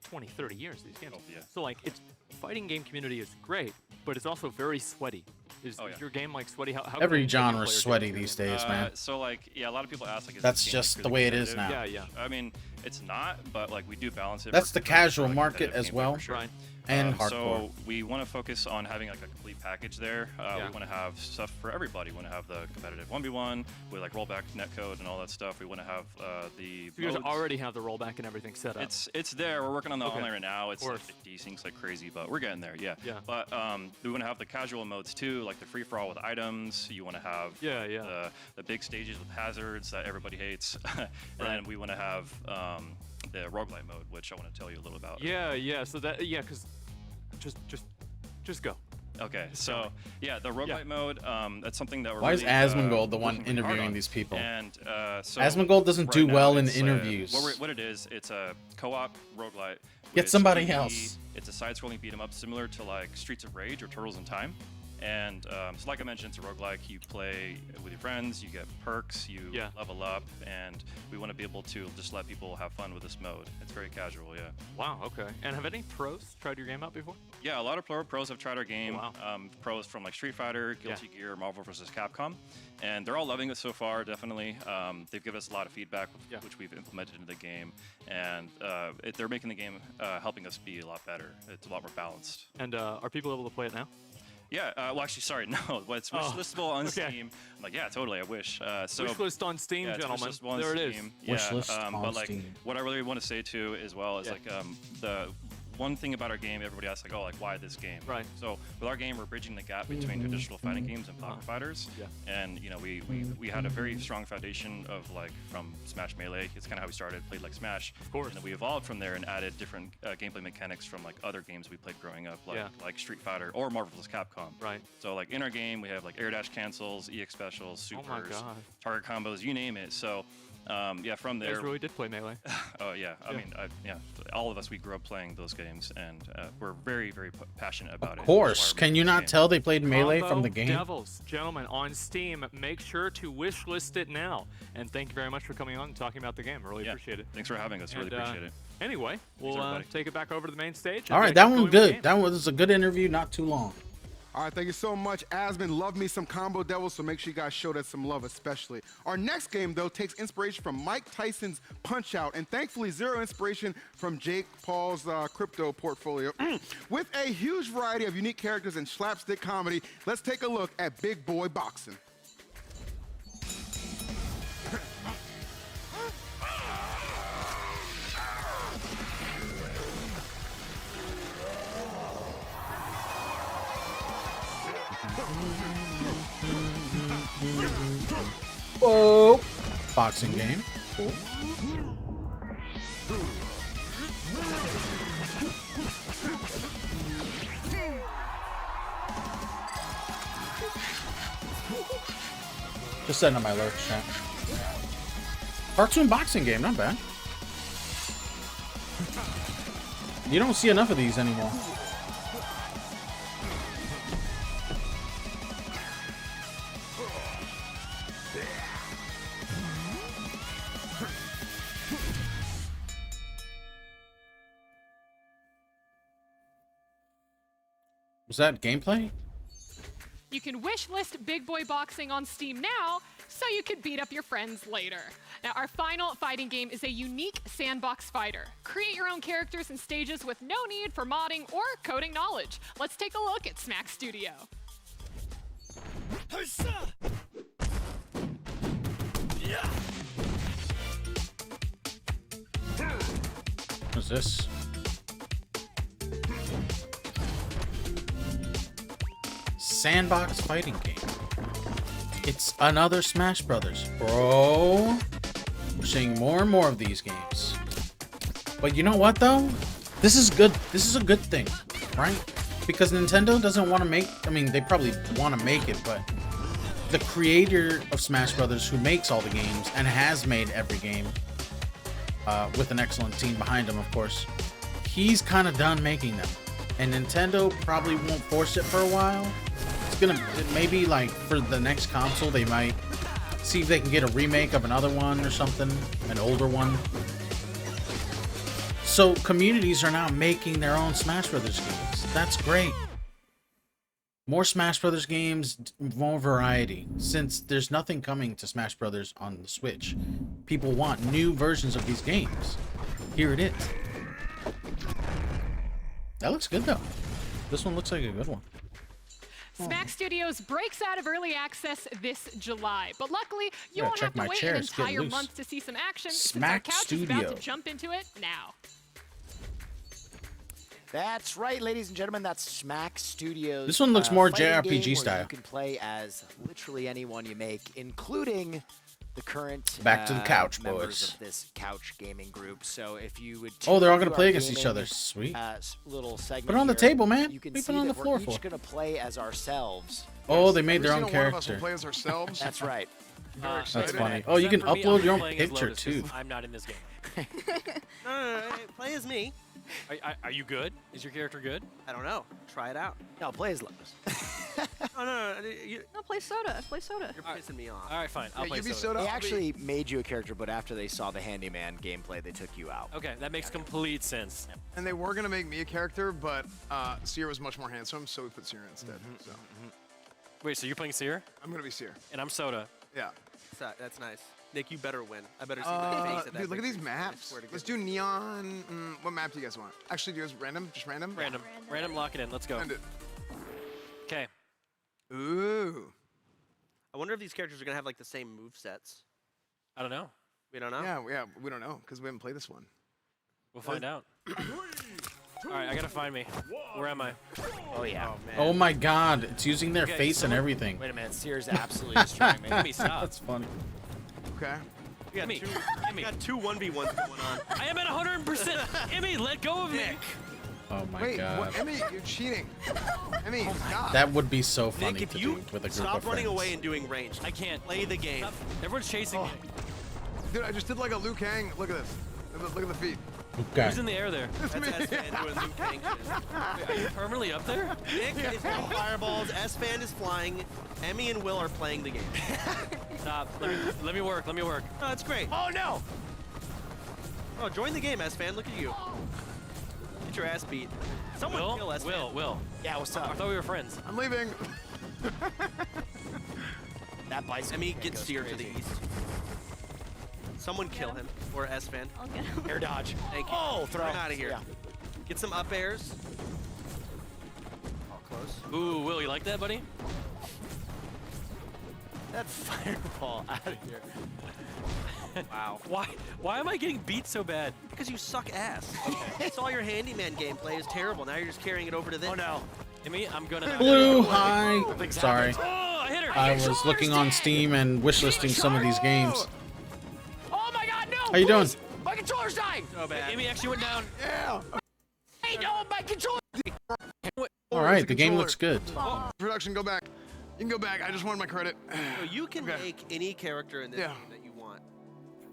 20, 30 years. These games. Oh, yeah. So like, it's fighting game community is great, but it's also very sweaty. Is your game like sweaty? How Every can a genre player is get sweaty into it? these days, man. So like, yeah, a lot of people ask like, is That's this game, just like, the really way it is competitive? now. Yeah. I mean, It's not, but like we do balance it. That's for the casual like, market competitive as gameplay well. for sure. Right. And hardcore. So we want to focus on having like a complete package there. Yeah. We want to have stuff for everybody. We want to have the competitive 1v1 with like rollback netcode and all that stuff. We want to have the You guys modes. already have the rollback and everything set up. It's there. We're working on the Okay. online right now. It's like course. desyncs like crazy, but we're getting there. Yeah. Yeah. But we want to have the casual modes too, like the free for all with items. You want to have the big stages with hazards that everybody hates, and then we want to have the roguelite mode, which I want to tell you a little about. Yeah. So that because just go. Okay, so yeah, the roguelite mode, that's something that we're Why really, is Asmongold the one working really hard interviewing on. these people? And so Asmongold doesn't do now well in it's, interviews. What it is, it's a co-op roguelite. Get with somebody 2D. else. It's a side-scrolling beat 'em up similar to like Streets of Rage or Turtles in Time. And so like I mentioned, it's a roguelike. You play with your friends, you get perks, you level up, and we want to be able to just let people have fun with this mode. It's very casual, yeah. Wow, okay. And have any pros tried your game out before? Yeah, a lot of pros have tried our game. Wow. Pros from like Street Fighter, Guilty Gear, Marvel vs. Capcom, and they're all loving it so far. Definitely, they've given us a lot of feedback, which we've implemented into the game, and they're making the game, helping us be a lot better. It's a lot more balanced. And are people able to play it now? Yeah, well, actually, sorry, no. Well, it's wishlistable on Steam. I'm like, yeah, totally, I wish. So Wishlist on Steam, yeah, it's gentlemen. wishlistable on There it is. Steam. Wishlist on but like, Steam. what I really want to say too, as well, is like the one thing about our game, everybody asks like, oh, like why this game? Right. So with our game, we're bridging the gap between traditional fighting games and power fighters. Yeah. And you know, we had a very strong foundation of like from Smash Melee. It's kind of how we started, played like Smash. Of course. And then we evolved from there and added different gameplay mechanics from like other games we played growing up, like Street Fighter or Marvel vs. Capcom. Right. So like in our game, we have like air dash cancels, EX specials, supers, Oh my God. target combos, you name it. So yeah, from You there. guys really did play Melee. Oh yeah, I mean, all of us, we grew up playing those games, and we're very, very passionate about it. Of course. Can you not tell they played Melee from the game? Devils, gentlemen, on Steam, make sure to wishlist it now. And thank you very much for coming on and talking about the game. I really appreciate it. Thanks for having us. Really appreciate it. Anyway, we'll everybody. take it back over to the main stage. All right, that one good. That was a good interview, not too long. All right, thank you so much, Asmon. Love me some Combo Devils, so make sure you guys show that some love, especially. Our next game, though, takes inspiration from Mike Tyson's Punch-Out, and thankfully zero inspiration from Jake Paul's crypto portfolio. With a huge variety of unique characters and slapstick comedy, let's take a look at Big Boy Boxing. Whoa. Boxing game. Cool. Just setting up my lurch chat. Cartoon boxing game, not bad. You don't see enough of these anymore. Was that gameplay? You can wish list Big Boy Boxing on Steam now, so you can beat up your friends later. Now, our final fighting game is a unique sandbox fighter. Create your own characters and stages with no need for modding or coding knowledge. Let's take a look at Smack Studio. What's this? Sandbox fighting game. It's another Smash Brothers, bro. We're seeing more and more of these games. But you know what though? This is good. This is a good thing, right? Because Nintendo doesn't want to make, I mean, they probably want to make it, but the creator of Smash Brothers, who makes all the games and has made every game, with an excellent team behind him, of course, he's kind of done making them. And Nintendo probably won't force it for a while. It's gonna, maybe like for the next console, they might see if they can get a remake of another one or something, an older one. So communities are now making their own Smash Brothers games. That's great. More Smash Brothers games, more variety. Since there's nothing coming to Smash Brothers on the Switch, people want new versions of these games. Here it is. That looks good though. This one looks like a good one. Smack Studios breaks out of early access this July, but luckily you Yeah, won't check have to my wait chair, an it's getting entire loose. month to see some action. Smack since our couch is about Studio. to jump into it now. That's right, ladies and gentlemen. That's Smack Studios. This one looks more fighting JRPG game where style. You can play as literally anyone you make, including the current Back to the couch, members boys. of this couch gaming group. So if you would, Oh, they're all tune gonna into play our against each gaming, other. Sweet. Little segment Put it on the here, table, man. You can Leave it see on that the floor we're for. each gonna play as ourselves. Oh, they made Every their own single one of us will character. play as ourselves. That's right. Very That's excited. funny. Oh, you can Except for me, upload I'm your own playing as picture Lotus 'cause too. I'm not in this game. No, play as me. Are you good? Is your character good? I don't know. Try it out. No, play as Lotus. No. No, play Soda. Play Soda. You're pissing me off. All right, fine. I'll Yeah, play you be Soda. Soda. They I'll be- actually made you a character, but after they saw the handyman gameplay, they took you out. Okay, that makes complete sense. And they were gonna make me a character, but Seer was much more handsome, so we put Seer instead. So Wait, so you're playing Seer? I'm gonna be Seer. And I'm Soda. Yeah. That's nice. Nick, you better win. I better see my face at that Dude, look at these picture. I maps. swear to Let's goodness. do neon. What map do you guys want? Actually, do you guys random? Just random? Random. Random, lock it in. Let's go. Send it. Okay. Ooh. I wonder if these characters are gonna have like the same move sets. I don't know. We don't know. Yeah, we don't know because we haven't played this one. We'll find out. All right, I gotta find me. Where am I? Oh yeah. man. Oh my God! It's using their Okay, face and someone- everything. Wait a minute, Seer's absolutely destroying me. Gimme, stop. That's funny. Okay. We got Gimme. two. Gimme. We got two 1v1s going on. I am at 100%. Emmy, let go of me. Oh my Wait, God. what, Emmy, you're cheating. Emmy, stop. That would be so funny Nick, if to you do with a group stop of running friends. away and doing range, I can't. play the game. Stop. Everyone's chasing me. Dude, I just did like a Liu Kang. Look at this. Look at the feet. Okay. Who's in the air there? That's S-Fan doing Liu Kang shit. Wait, are you permanently up there? Nick is hitting fireballs. S-Fan is flying. Emmy and Will are playing the game. Stop. Let me work. Let me work. Oh, that's great. Oh no! Oh, join the game, S-Fan. Look at you. Get your ass beat. Someone kill S-Fan. Will. Yeah, what's I up? thought we were friends. I'm leaving. That bicycle Emmy thing gets goes steered to the crazy. east. Someone kill him. Or S-Fan. I'll get him. Air dodge. Thank you. Oh, throw. Get out of here. Yeah. Get some up airs. Oh, close. Ooh, Will, you like that, buddy? That fireball out of here. Wow. Why am I getting beat so bad? Because you suck ass. I saw your handyman gameplay is terrible. Now you're just carrying it over to this. Oh no. Emmy, I'm gonna. Blue, hi. Sorry. Oh, I hit her. I was looking on Steam and wishlisting some of these games. Oh my God, no! How you doing? please! My controller's dying! So bad. Emmy actually went down. Yeah. Hey, no, my controller! All right, the game controller. looks good. Production, go back. You can go back. I just wanted my credit. So you can Okay. make any character in this Yeah. game that you want.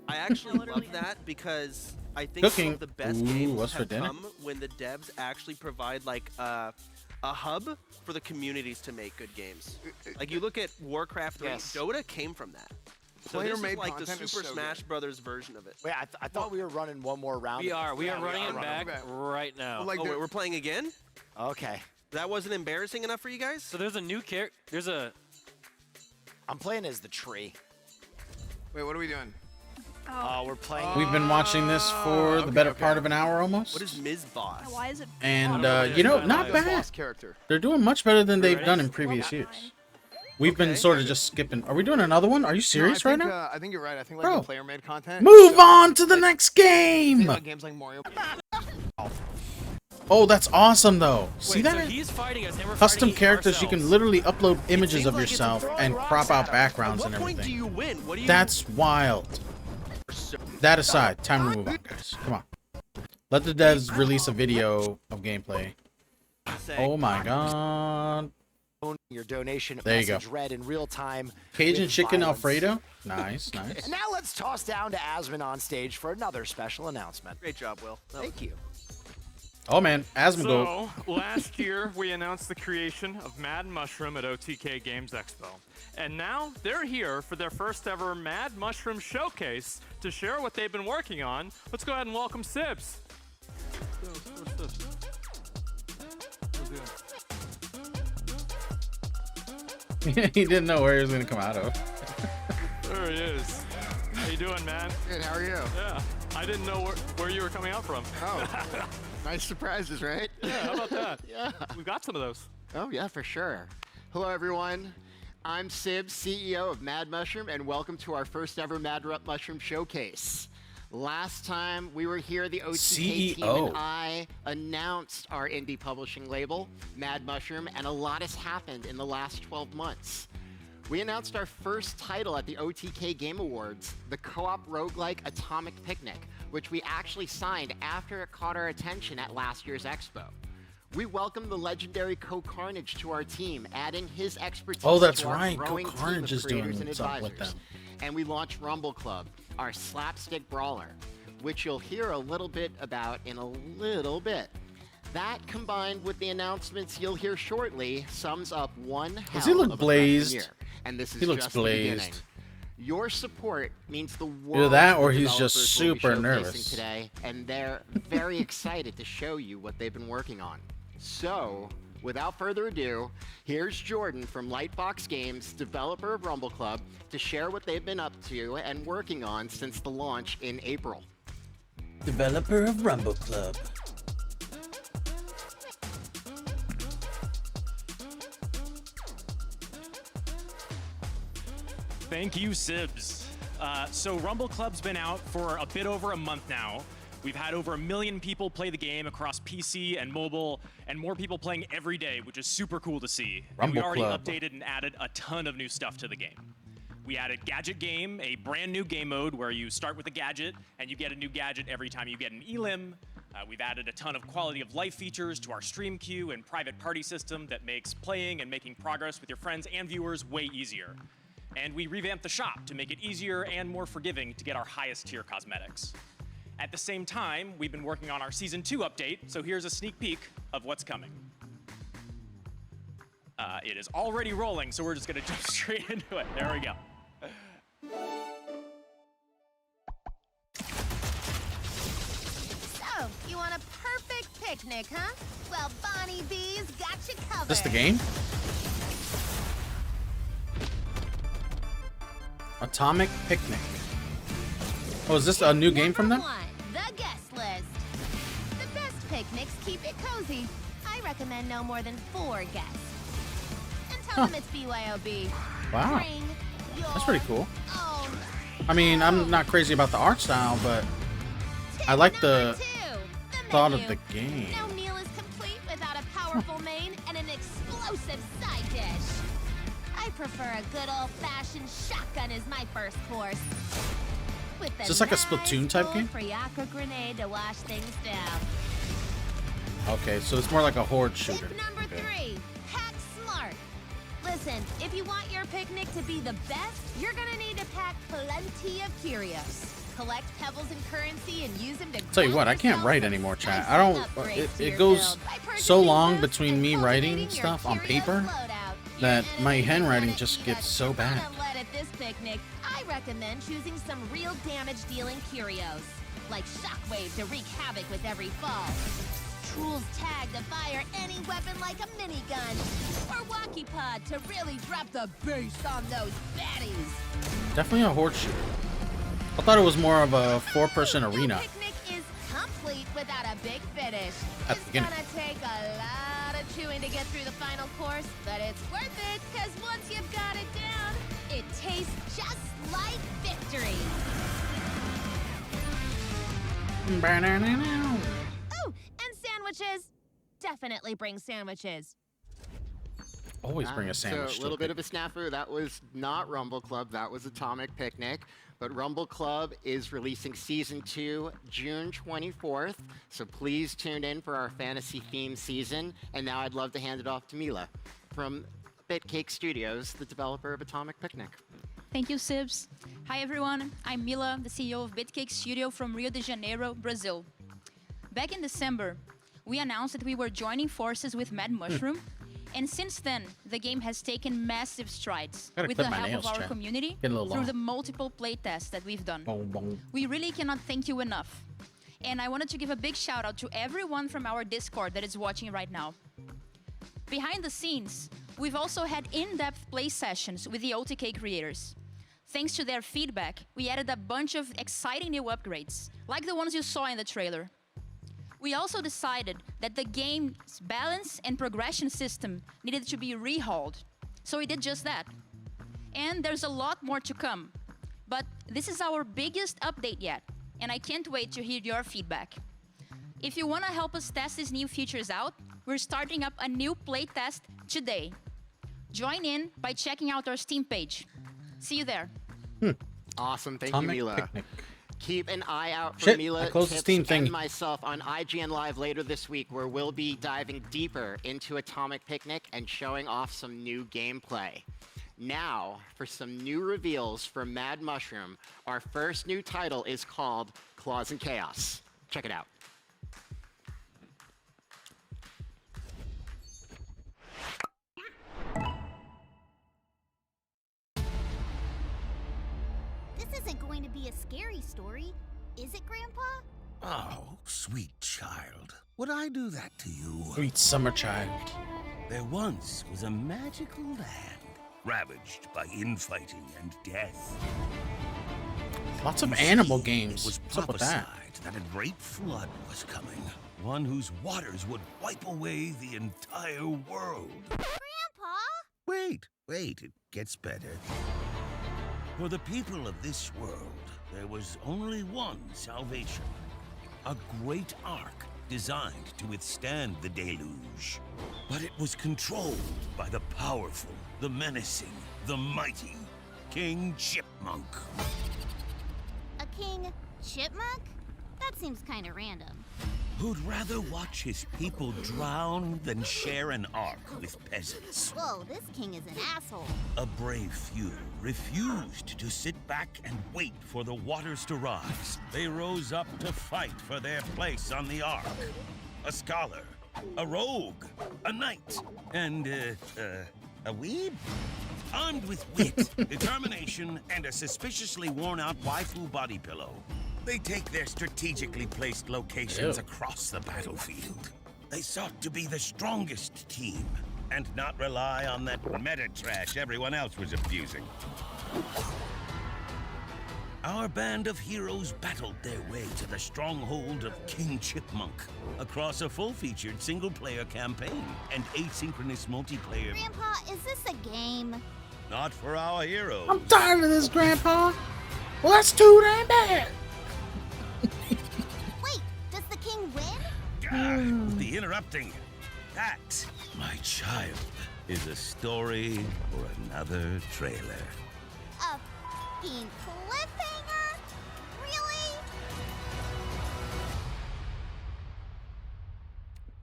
I actually love that because I think some Cooking. of the best Ooh, games what's for have dinner? come when the devs actually provide like a hub for the communities to make good games. Like you look at Warcraft 3, Yes. Dota came from that. So this Player-made is like the content is Super so Smash good. Brothers version of it. Wait, I thought we were running one more round. We are running it running back back. right now. Well, like Oh, the- wait, we're playing again? Okay. That wasn't embarrassing enough for you guys? So there's a new character. There's a. I'm playing as the tree. Wait, what are we doing? Oh, we're playing. We've been watching this for the better part of an hour almost. What is Ms. Boss? Why is it? And know. you know, Yeah, not yeah. bad. Boss character. They're doing much better than they've Ready? done in previous Well, years. We've been Okay. sort of just skipping. Are we doing another one? Are you serious No, I right think, now? I think you're right. I think like Bro. the player-made content. Move so, on to the next game. like games like Mario. Oh, that's awesome though. See Wait, so that? he's fighting us, and we're Custom fighting characters, you can ourselves. literally upload images Seems of like it's a yourself throwing and rocks crop out at us. backgrounds At and what point do everything. you win? What do you That's wild. That aside, time to move on, guys. Come on. Let the devs release a video of gameplay. say? Oh my god. Your donation There you go. message read in real time. Cajun with chicken violence. Alfredo. Nice, nice. And now let's toss down to Asmon on stage for another special announcement. Great job, Will. Thank you. Oh man, Asmongold. So, last year we announced the creation of Mad Mushroom at OTK Games Expo. And now they're here for their first ever Mad Mushroom showcase to share what they've been working on. Let's go ahead and welcome Sibs. He didn't know where he was gonna come out of. There he is. How you doing, man? Good, how are you? Yeah. I didn't know where you were coming out from. Oh, nice surprises, right? Yeah, how about that? Yeah. We've got some of those. Oh, yeah, for sure. Hello, everyone. I'm Sib, CEO of Mad Mushroom, and welcome to our first ever Mad Mushroom Showcase. Last time we were here, the OTK team and I announced our indie publishing label, Mad Mushroom, and a lot has happened in the last 12 months. We announced our first title at the OTK Game Awards, the co-op roguelike Atomic Picnic, which we actually signed after it caught our attention at last year's Expo. We welcomed the legendary Co-Carnage to our team, adding his expertise that's to our right. growing team Co-Carnage of is doing creators and something with advisors. them. And we launched Rumble Club, our slapstick brawler, which you'll hear a little bit about in a little bit. That, combined with the announcements you'll hear shortly, sums up one hell Does he look of a freshman blazed? year. And this is He looks just the beginning. blazed. Your support means the world. Either that or to he's just developers we'll be super showcasing nervous. today, and they're very excited to show you what they've been working on. So, without further ado, here's Jordan from Lightbox Games, developer of Rumble Club, to share what they've been up to and working on since the launch in April. Developer of Rumble Club. Thank you, Sibs. So Rumble Club's been out for a bit over a month now. We've had over 1 million people play the game across PC and mobile, and more people playing every day, which is super cool to see. And we Rumble already Club. updated and added a ton of new stuff to the game. We added Gadget Game, a brand new game mode where you start with a gadget and you get a new gadget every time you get an elim. We've added a ton of quality of life features to our stream queue and private party system that makes playing and making progress with your friends and viewers way easier. And we revamped the shop to make it easier and more forgiving to get our highest tier cosmetics. At the same time, we've been working on our Season 2 update, so here's a sneak peek of what's coming. It is already rolling, so we're just gonna jump straight into it. There we go. So, you want a perfect picnic, huh? Well, Bonnie B's got you covered. Is this the game? Atomic Picnic. Oh, is this a new game from them? One, the guest list. The best picnics keep it cozy. I recommend no more than 4 guests. And tell them it's BYOB. Wow. Bring That's pretty cool. own. I mean, I'm not crazy about the art style, but I like the thought of the game. No meal is complete without a powerful main and an explosive side dish. I prefer a good old-fashioned shotgun as my first course. With Is this like a Splatoon type game? Friaka grenade to wash things down. Okay, so it's more like a horde shooter. Number Okay. 3, hack smart. Listen, if you want your picnic to be the best, you're gonna need to pack plenty of curios. Collect pebbles and currency and use them to Tell you what, I can't write anymore, chat. I don't. It goes so long between me writing stuff on paper that my handwriting just gets so bad. Let at this picnic, I recommend choosing some real damage-dealing curios, like Shockwave to wreak havoc with every fall, Trool's Tag to fire any weapon like a minigun, or Walkie Pod to really drop the bass on those baddies. Definitely a horde shooter. I thought it was more of a 4-person arena. Picnic is complete without a big finish. At the beginning. It's gonna take a lot of chewing to get through the final course, but it's worth it, because once you've got it down, it tastes just like victory. Oh, and sandwiches. Definitely bring sandwiches. Always bring a So sandwich. a little bit of a snafu. That was not Rumble Club. That was Atomic Picnic. But Rumble Club is releasing Season 2 June 24th. So please tune in for our fantasy-themed season. And now I'd love to hand it off to Mila from Bitcake Studios, the developer of Atomic Picnic. Thank you, Sibs. Hi, everyone. I'm Mila, the CEO of Bitcake Studio from Rio de Janeiro, Brazil. Back in December, we announced that we were joining forces with Mad Mushroom. And since then, the game has taken massive strides Gotta with clip the my help nails, of our chat. community Getting a little through long. the multiple playtests that we've done. Boom, boom. We really cannot thank you enough. And I wanted to give a big shout out to everyone from our Discord that is watching right now. Behind the scenes, We've also had in-depth play sessions with the OTK creators. Thanks to their feedback, we added a bunch of exciting new upgrades, like the ones you saw in the trailer. We also decided that the game's balance and progression system needed to be rehauled, so we did just that. And there's a lot more to come, but this is our biggest update yet, and I can't wait to hear your feedback. If you want to help us test these new features out, we're starting up a new playtest today. Join in by checking out our Steam page. See you there. Awesome, thank Atomic you, Mila. Picnic. Keep an eye out for Shit, Mila, I closed the Tips, Steam thing. and myself on IGN Live later this week, where we'll be diving deeper into Atomic Picnic and showing off some new gameplay. Now, for some new reveals from Mad Mushroom, our first new title is called Claws and Chaos. Check it out. This isn't going to be a scary story, is it, Grandpa? Oh, sweet child. Would I do that to you? Sweet summer child. There once was a magical land, ravaged by infighting and death. Lots of You animal see, games. It was What's up with that? prophesied that a great flood was coming, one whose waters would wipe away the entire world. Grandpa? Wait, it gets better. For the people of this world, there was only one salvation. A great ark designed to withstand the deluge. But it was controlled by the powerful, the menacing, the mighty King Chipmunk. A king chipmunk? That seems kind of random. Who'd rather watch his people drown than share an ark with peasants. Whoa, this king is an asshole. A brave few refused to sit back and wait for the waters to rise. They rose up to fight for their place on the ark. A scholar, a rogue, a knight, and a weeb? Armed with wit, determination, and a suspiciously worn-out waifu body pillow, they take their strategically placed locations across the battlefield. They sought to be the strongest team and not rely on that meta trash everyone else was abusing. Our band of heroes battled their way to the stronghold of King Chipmunk across a full-featured single-player campaign and asynchronous multiplayer. Grandpa, is this a game? Not for our heroes. I'm tired of this, Grandpa. Well, that's too damn bad. Wait, does the king win? The interrupting. That, my child, is a story for another trailer. A fucking cliffhanger? Really?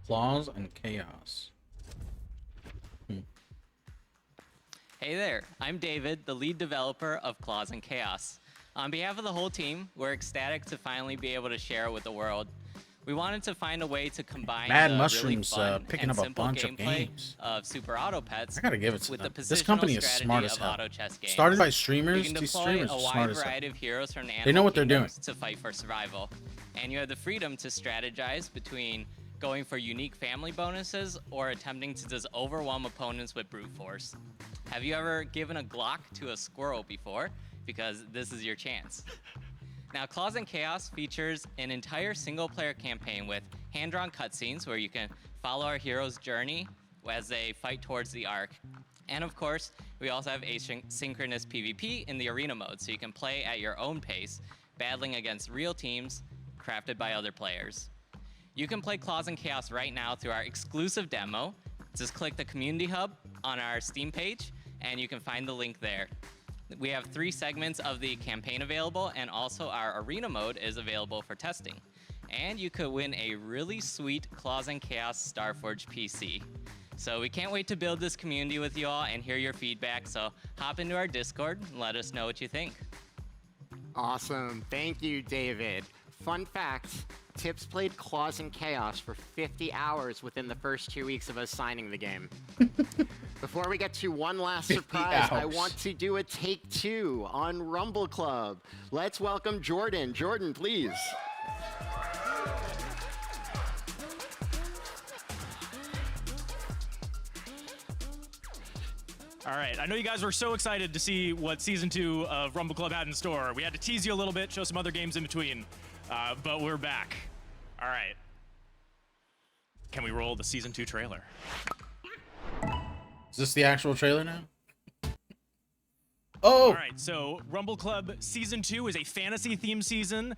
Claws and Chaos. Hey there, I'm David, the lead developer of Claws and Chaos. On behalf of the whole team, we're ecstatic to finally be able to share it with the world. We wanted to find a way to combine Mad the Mushrooms, really fun picking and up a simple bunch of gameplay games. of Super Auto Pets I gotta give it to with them. the This positional company is strategy smart as of hell. auto chess games. Started by streamers, You can these deploy streamers a are wide smart as hell. variety of heroes from They know what they're doing. to fight for survival, and you have the freedom to strategize between going for unique family bonuses or attempting to just overwhelm opponents with brute force. Have you ever given a Glock to a squirrel before? Because this is your chance. Now, Claws and Chaos features an entire single-player campaign with hand-drawn cutscenes where you can follow our hero's journey as they fight towards the arc. And of course, we also have asynchronous PvP in the arena mode, so you can play at your own pace, battling against real teams crafted by other players. You can play Claws and Chaos right now through our exclusive demo. Just click the Community Hub on our Steam page, and you can find the link there. We have 3 segments of the campaign available, and also our arena mode is available for testing. And you could win a really sweet Claws and Chaos Starforge PC. So we can't wait to build this community with you all and hear your feedback, so hop into our Discord and let us know what you think. Awesome. Thank you, David. Fun fact, Tips played Claws and Chaos for 50 hours within the first 2 weeks of us signing the game. Before we get to one last surprise, I want to do a take 2 on Rumble Club. Let's welcome Jordan. Jordan, please. All right, I know you guys were so excited to see what Season 2 of Rumble Club had in store. We had to tease you a little bit, show some other games in between, but we're back. All right. Can we roll the Season 2 trailer? Is this the actual trailer now? Oh! All right, so Rumble Club Season 2 is a fantasy-themed season.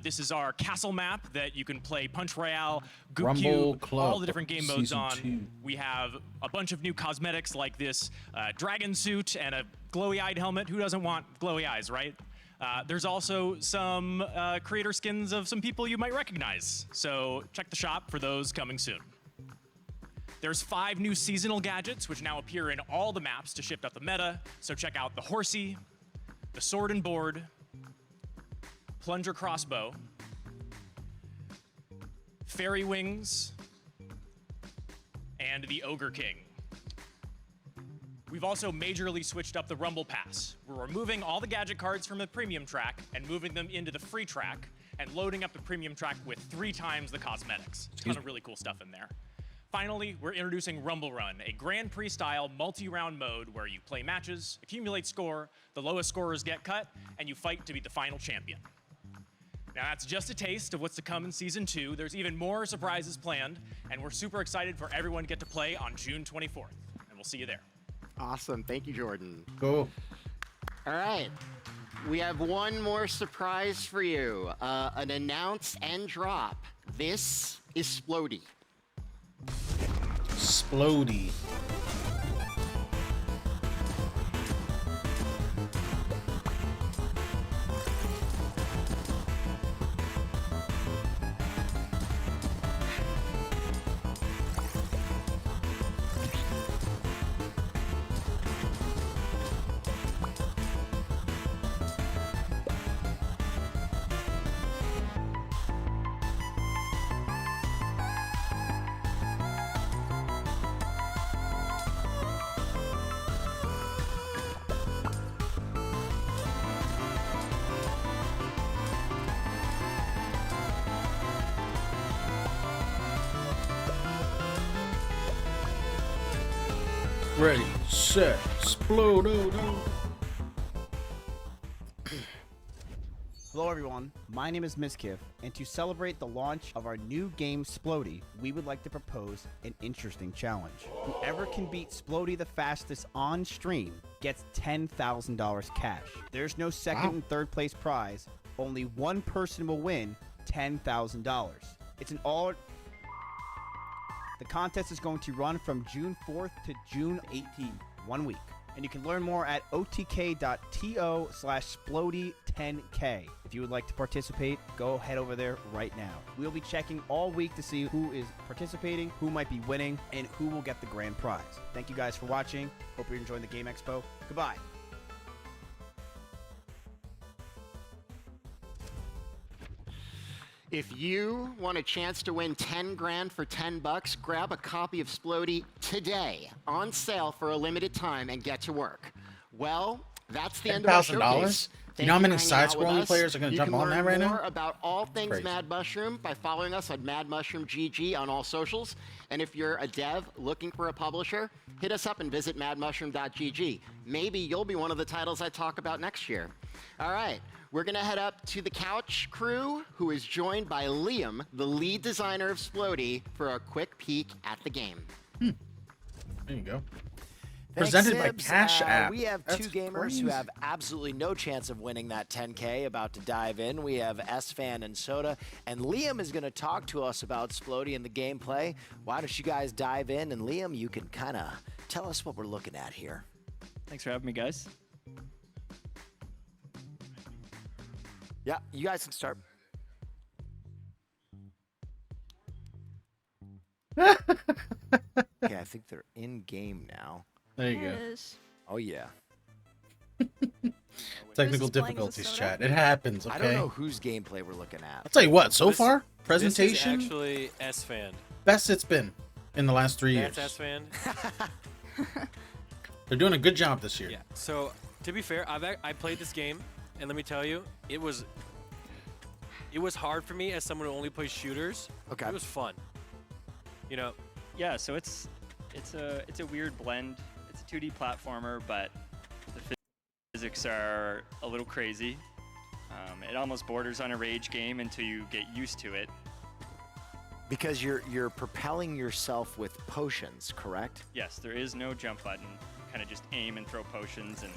This is our castle map that you can play Punch Royale, Goop Rumble Cube, Club all the different game modes Season on. 2. We have a bunch of new cosmetics like this dragon suit and a glowy-eyed helmet. Who doesn't want glowy eyes, right? There's also some creator skins of some people you might recognize. So check the shop for those coming soon. There's 5 new seasonal gadgets, which now appear in all the maps to shift up the meta. So check out the Horsey, the Sword and Board, Plunger Crossbow, Fairy Wings, and the Ogre King. We've also majorly switched up the Rumble Pass. We're removing all the gadget cards from the premium track and moving them into the free track and loading up the premium track with 3 times the cosmetics. A ton of really cool stuff in there. Finally, we're introducing Rumble Run, a Grand Prix-style multi-round mode where you play matches, accumulate score, the lowest scorers get cut, and you fight to be the final champion. Now that's just a taste of what's to come in Season 2. There's even more surprises planned, and we're super excited for everyone to get to play on June 24th. And we'll see you there. Awesome. Thank you, Jordan. Cool. All right. We have one more surprise for you. An announce and drop. This is Splody. Splody. Ready, set, explode. Hello everyone, my name is Miskiff, and to celebrate the launch of our new game Splody, we would like to propose an interesting challenge. Whoever can beat Splody the fastest on stream gets $10,000 cash. There's no second and third place prize, only one person will win $10,000. It's an all... The contest is going to run from June 4th to June 18th, 1 week. And you can learn more at otk.to/splody10k. If you would like to participate, go head over there right now. We'll be checking all week to see who is participating, who might be winning, and who will get the grand prize. Thank you guys for watching. Hope you're enjoying the Game Expo. Goodbye. If you want a chance to win 10 grand for 10 bucks, grab a copy of Splody today, on sale for a limited time, and get to work. Well, that's the end of our showcase. You know how many Thank you for hanging out with side-scrolling us. players are going to jump on that right You can learn now? more about all things Crazy. Mad Mushroom by following us on Mad Mushroom GG on all socials. And if you're a dev looking for a publisher, hit us up and visit madmushroom.gg. Maybe you'll be one of the titles I talk about next year. All right, we're going to head up to the couch crew, who is joined by Liam, the lead designer of Splody, for a quick peek at the game. There you go. Thanks, Presented by Sibs. Cash App. We have That's 2 gamers crazy. who have absolutely no chance of winning that 10K about to dive in. We have S-Fan and Soda, and Liam is going to talk to us about Splody and the gameplay. Why don't you guys dive in? And Liam, you can kind of tell us what we're looking at here. Thanks for having me, guys. Yeah, you guys can start. Okay, I think they're in game now. There you go. Oh yeah. Technical difficulties, chat. It happens, okay? I don't know whose gameplay we're looking at. I'll tell you what, so This- far, presentation, This is actually S-Fan. best it's been in the last 3 years. That's S-Fan. They're doing a good job this year. Yeah. So, to be fair, I played this game, and let me tell you, it was hard for me as someone who only plays shooters. Okay. It was fun. You know. Yeah, so it's a weird blend. It's a 2D platformer, but the physics are a little crazy. It almost borders on a rage game until you get used to it. Because you're propelling yourself with potions, correct? Yes, there is no jump button. You kind of just aim and throw potions, and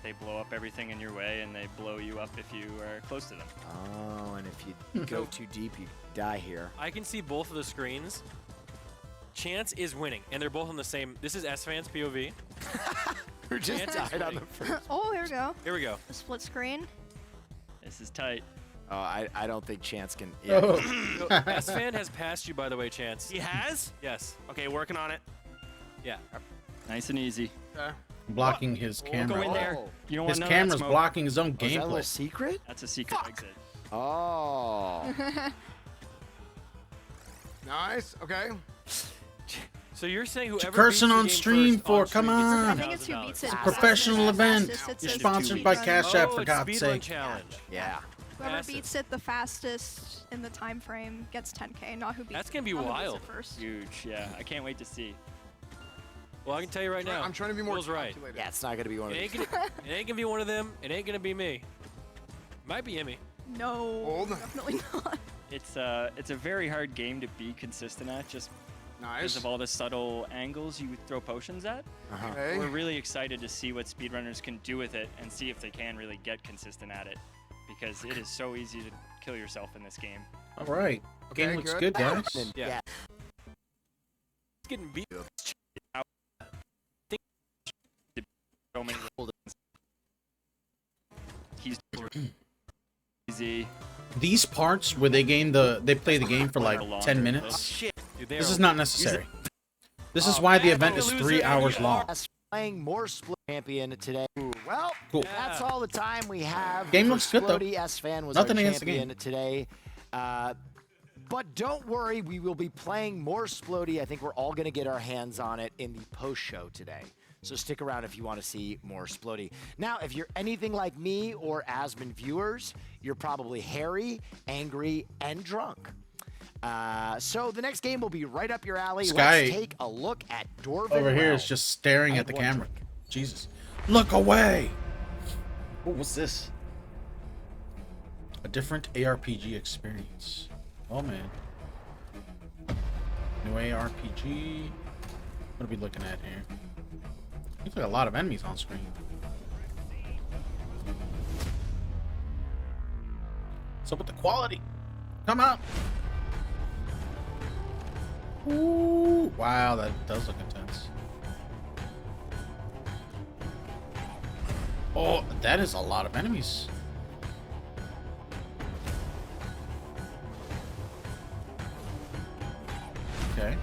they blow up everything in your way, and they blow you up if you are close to them. Oh, and if you go too deep, you die here. I can see both of the screens. Chance is winning, and they're both on the same. This is S-Fan's POV. Who just died on the first. Oh, here we go. Here we go. A split screen. This is tight. Oh, I don't think Chance can. So, S-Fan has passed you, by the way, Chance. He has? Yes. Okay, working on it. Yeah. Nice and easy. Blocking his camera. Go in there. You don't want His to know camera's that smoke. blocking his own Was that a gameplay. little secret? That's a secret exit. Oh. Nice. Okay. So you're saying whoever Cursing beats the on game stream first for, on come stream gets on. I think it's who beats it. It's a professional event. You're sponsored by Cash App, for it's God's speedrun sake. challenge. Yeah. Whoever Massive. beats it the fastest in the time frame gets 10K. Not who beats. That's gonna be not who beats it wild. first. Huge, yeah. I can't wait to see. Well, I can tell you right now. I'm trying to be more Will's right. calculated. Yeah, it's not gonna be one of It these. ain't gonna, it ain't gonna be one of them. It ain't gonna be me. Might be Emmy. No, definitely not. It's a very hard game to be consistent at, just because of all the subtle angles you throw potions at. Okay. We're really excited to see what speedrunners can do with it and see if they can really get consistent at it, because it is so easy to kill yourself in this game. All right. Okay, Game looks good. good, guys. Yeah. It's getting beat. So many He's easy. These parts where they play the game for like 10 minutes. Dude, This is not necessary. This is why the event is 3 hours long. Playing more Split Champion today. Well, Cool. that's all the time we have. Game for looks good, though. Splody. S-Fan was Nothing our against the champion game. today. But don't worry, we will be playing more Splody. I think we're all going to get our hands on it in the post-show today. So stick around if you want to see more Splody. Now, if you're anything like me or Asmon viewers, you're probably hairy, angry, and drunk. So the next game will be right up your alley. Sky Let's take a look at Dwarven Over here Realm. is just staring I at the have one camera. drink. Jesus. Look away! Oh, what's this? A different ARPG experience. Oh, man. New ARPG. What are we looking at here? Looks like a lot of enemies on screen. What's up with the quality? Come out! Ooh, wow, that does look intense. Oh, that is a lot of enemies. Okay.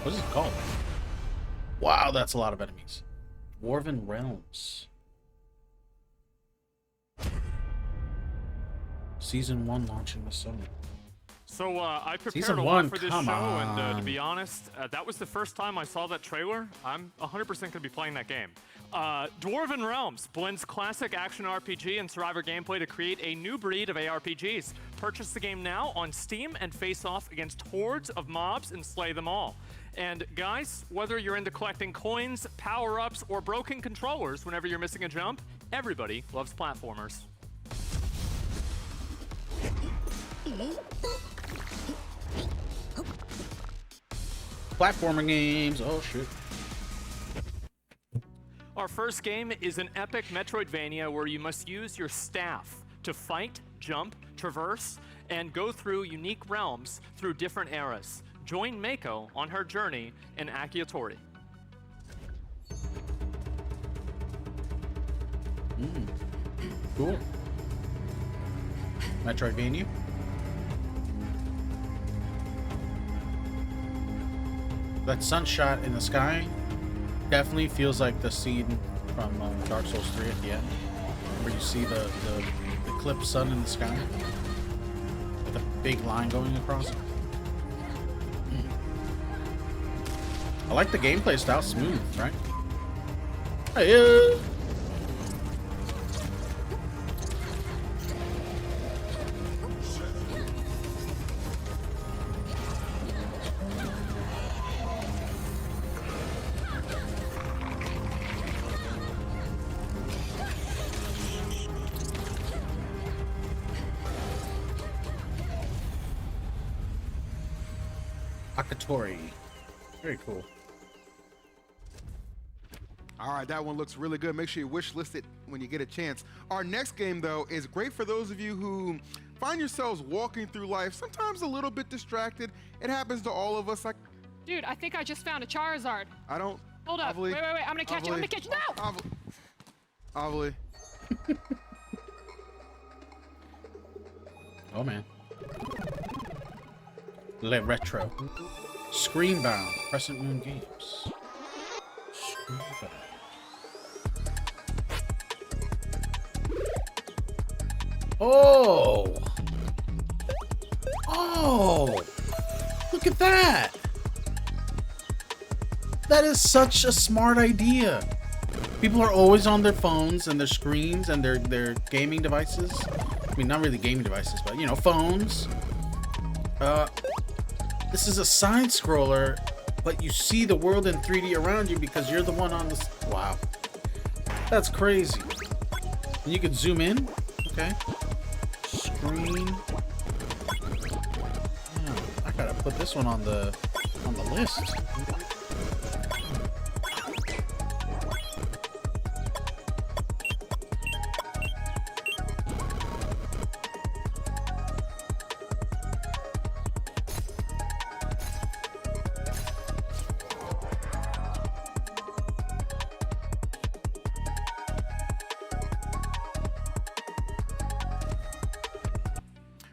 What is it called? Wow, that's a lot of enemies. Dwarven Realms. Season 1 launching this summer. So I prepared Season a one, lot for this come show, and to on. be honest, that was the first time I saw that trailer. I'm 100% going to be playing that game. Dwarven Realms blends classic action RPG and survivor gameplay to create a new breed of ARPGs. Purchase the game now on Steam and face off against hordes of mobs and slay them all. And guys, whether you're into collecting coins, power-ups, or broken controllers whenever you're missing a jump, everybody loves platformers. Platforming games. Oh, shit. Our first game is an epic Metroidvania where you must use your staff to fight, jump, traverse, and go through unique realms through different eras. Join Mako on her journey in Akiatori. Cool. Metroidvania. That sunshot in the sky definitely feels like the scene from Dark Souls 3 at the end, where you see the eclipsed sun in the sky with a big line going across it. I like the gameplay style, smooth, right? Hey, Akatori. Very cool. All right, that one looks really good. Make sure you wish list it when you get a chance. Our next game, though, is great for those of you who find yourselves walking through life, sometimes a little bit distracted. It happens to all of us. Dude, I think I just found a Charizard. I don't. Hold up. Ovally, Wait. I'm gonna catch you. I'm gonna catch you. No! Ovally. Oh man. Le Retro. Screenbound. Crescent Moon Games. Screenbound. Oh! Oh! Look at that! That is such a smart idea. People are always on their phones and their screens and their gaming devices. I mean, not really gaming devices, but you know, phones. This is a side scroller, but you see the world in 3D around you because you're the one on the. Wow, that's crazy. And you can zoom in. Okay. Screen. Yeah, I gotta put this one on the list.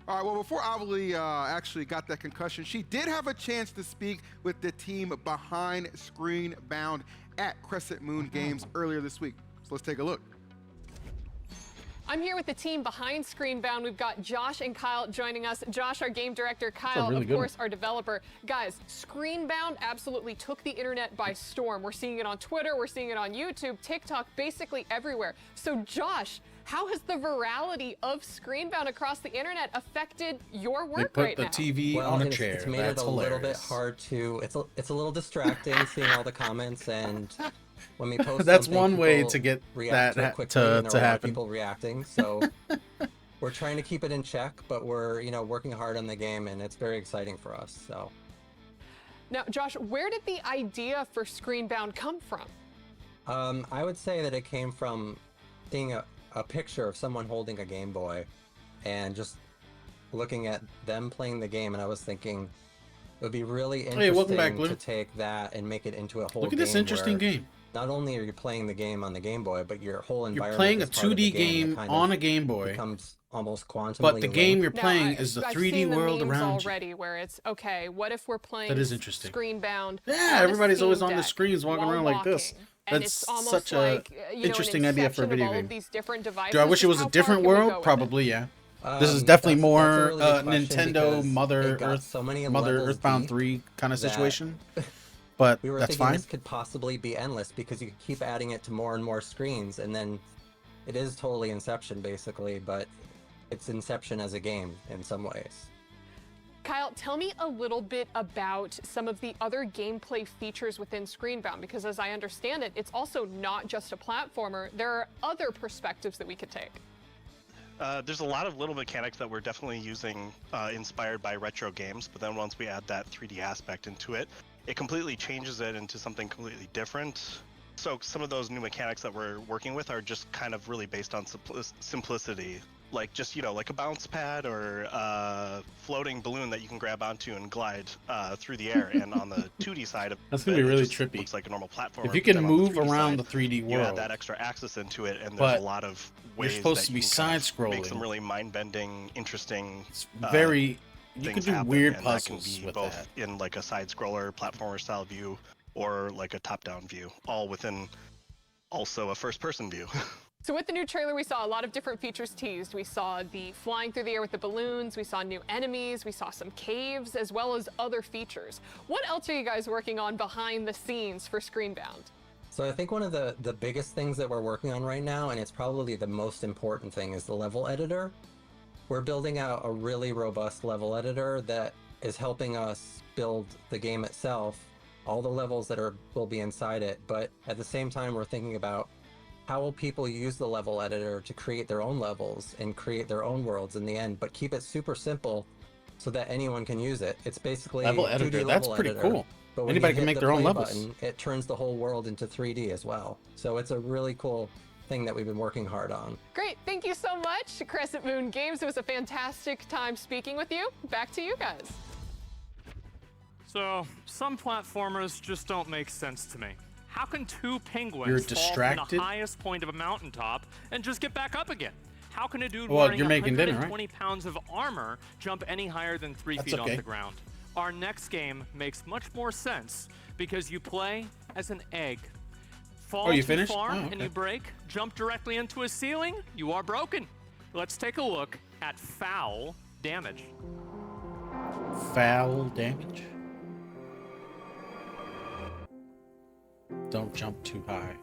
All right, well, before Ovally actually got that concussion, she did have a chance to speak with the team behind Screenbound at Crescent Moon Games earlier this week. So let's take a look. I'm here with the team behind Screenbound. We've got Josh and Kyle joining us. Josh, our game director, Kyle, really of good course, our developer. Guys, Screenbound absolutely took the internet by storm. We're seeing it on Twitter, we're seeing it on YouTube, TikTok, basically everywhere. So Josh, how has the virality of Screenbound across the internet affected your work right now? They put the TV on a chair. It's made That's it a hilarious. little bit hard to. It's a little distracting seeing all the comments, and when we post That's something, one way people to get react that to it quickly, to and there are a lot of happen. people reacting, so we're trying to keep it in check, but we're working hard on the game, and it's very exciting for us. So Now, Josh, where did the idea for Screenbound come from? I would say that it came from seeing a picture of someone holding a Game Boy and just looking at them playing the game, and I was thinking it would be really interesting Hey, welcome back, Blue. to take that and make it into a whole Look at game this interesting where game. not only are you playing the game on the Game Boy, but your whole environment You're playing a is part of the 2D game. game on a Game Boy, becomes almost quantumly but the game you're linked. playing is the I've 3D seen the world memes around you. already where it's, okay, what if we're playing That is interesting. Screenbound? Yeah, on a everybody's always Steam on the Deck screens walking while around like this. walking, and That's it's almost such a like, interesting idea for a inception of video all of game. these different devices. Do I wish it was How a far different can we go world? with Probably, yeah. This is definitely That's a more really good question Nintendo because Mother it got Earth, so many Mother levels Earthbound deep 3 kind of that situation. But we were that's thinking fine. this could possibly be endless because you could keep adding it to more and more screens, and then it is totally Inception basically, but it's Inception as a game in some ways. Kyle, tell me a little bit about some of the other gameplay features within Screenbound, because as I understand it, it's also not just a platformer. There are other perspectives that we could take. There's a lot of little mechanics that we're definitely using inspired by retro games, but then once we add that 3D aspect into it, it completely changes it into something completely different. So some of those new mechanics that we're working with are just kind of really based on simplicity. like just like a bounce pad or a floating balloon that you can grab onto and glide through the air. And on the 2D side of That's gonna be really it just trippy. looks like a normal platform. If you can move around the 3D you add world, that extra access into it, and there's but a lot of you're ways supposed that to you be can kind of side-scrolling. make some really mind-bending, interesting. very. You things can do happen, weird and that can puzzles be with both that. in like a side-scroller platformer style view or like a top-down view, all within also a first-person view. So with the new trailer, we saw a lot of different features teased. We saw the flying through the air with the balloons, we saw new enemies, we saw some caves, as well as other features. What else are you guys working on behind the scenes for Screenbound? So I think one of the biggest things that we're working on right now, and it's probably the most important thing, is the level editor. We're building out a really robust level editor that is helping us build the game itself, all the levels that will be inside it, but at the same time we're thinking about how will people use the level editor to create their own levels and create their own worlds in the end, but keep it super simple so that anyone can use it. It's basically Level 2D editor, level that's pretty editor, cool. but when Anybody you can hit make the their own play levels. button, it turns the whole world into 3D as well. So it's a really cool thing that we've been working hard on. Great, thank you so much, Crescent Moon Games. It was a fantastic time speaking with you. Back to you guys. So, some platformers just don't make sense to me. How can two penguins You're fall from distracted? the highest point of a mountaintop and just get back up again? How can a dude Well, wearing you're making dinner, 120 pounds of armor jump any higher than 3 That's feet off okay. the ground? Our next game makes much more sense because you play as an egg. Fall Oh, you too finished? far Oh, and okay. you break, jump directly into a ceiling, you are broken. Let's take a look at foul damage. Foul damage. Don't jump too high.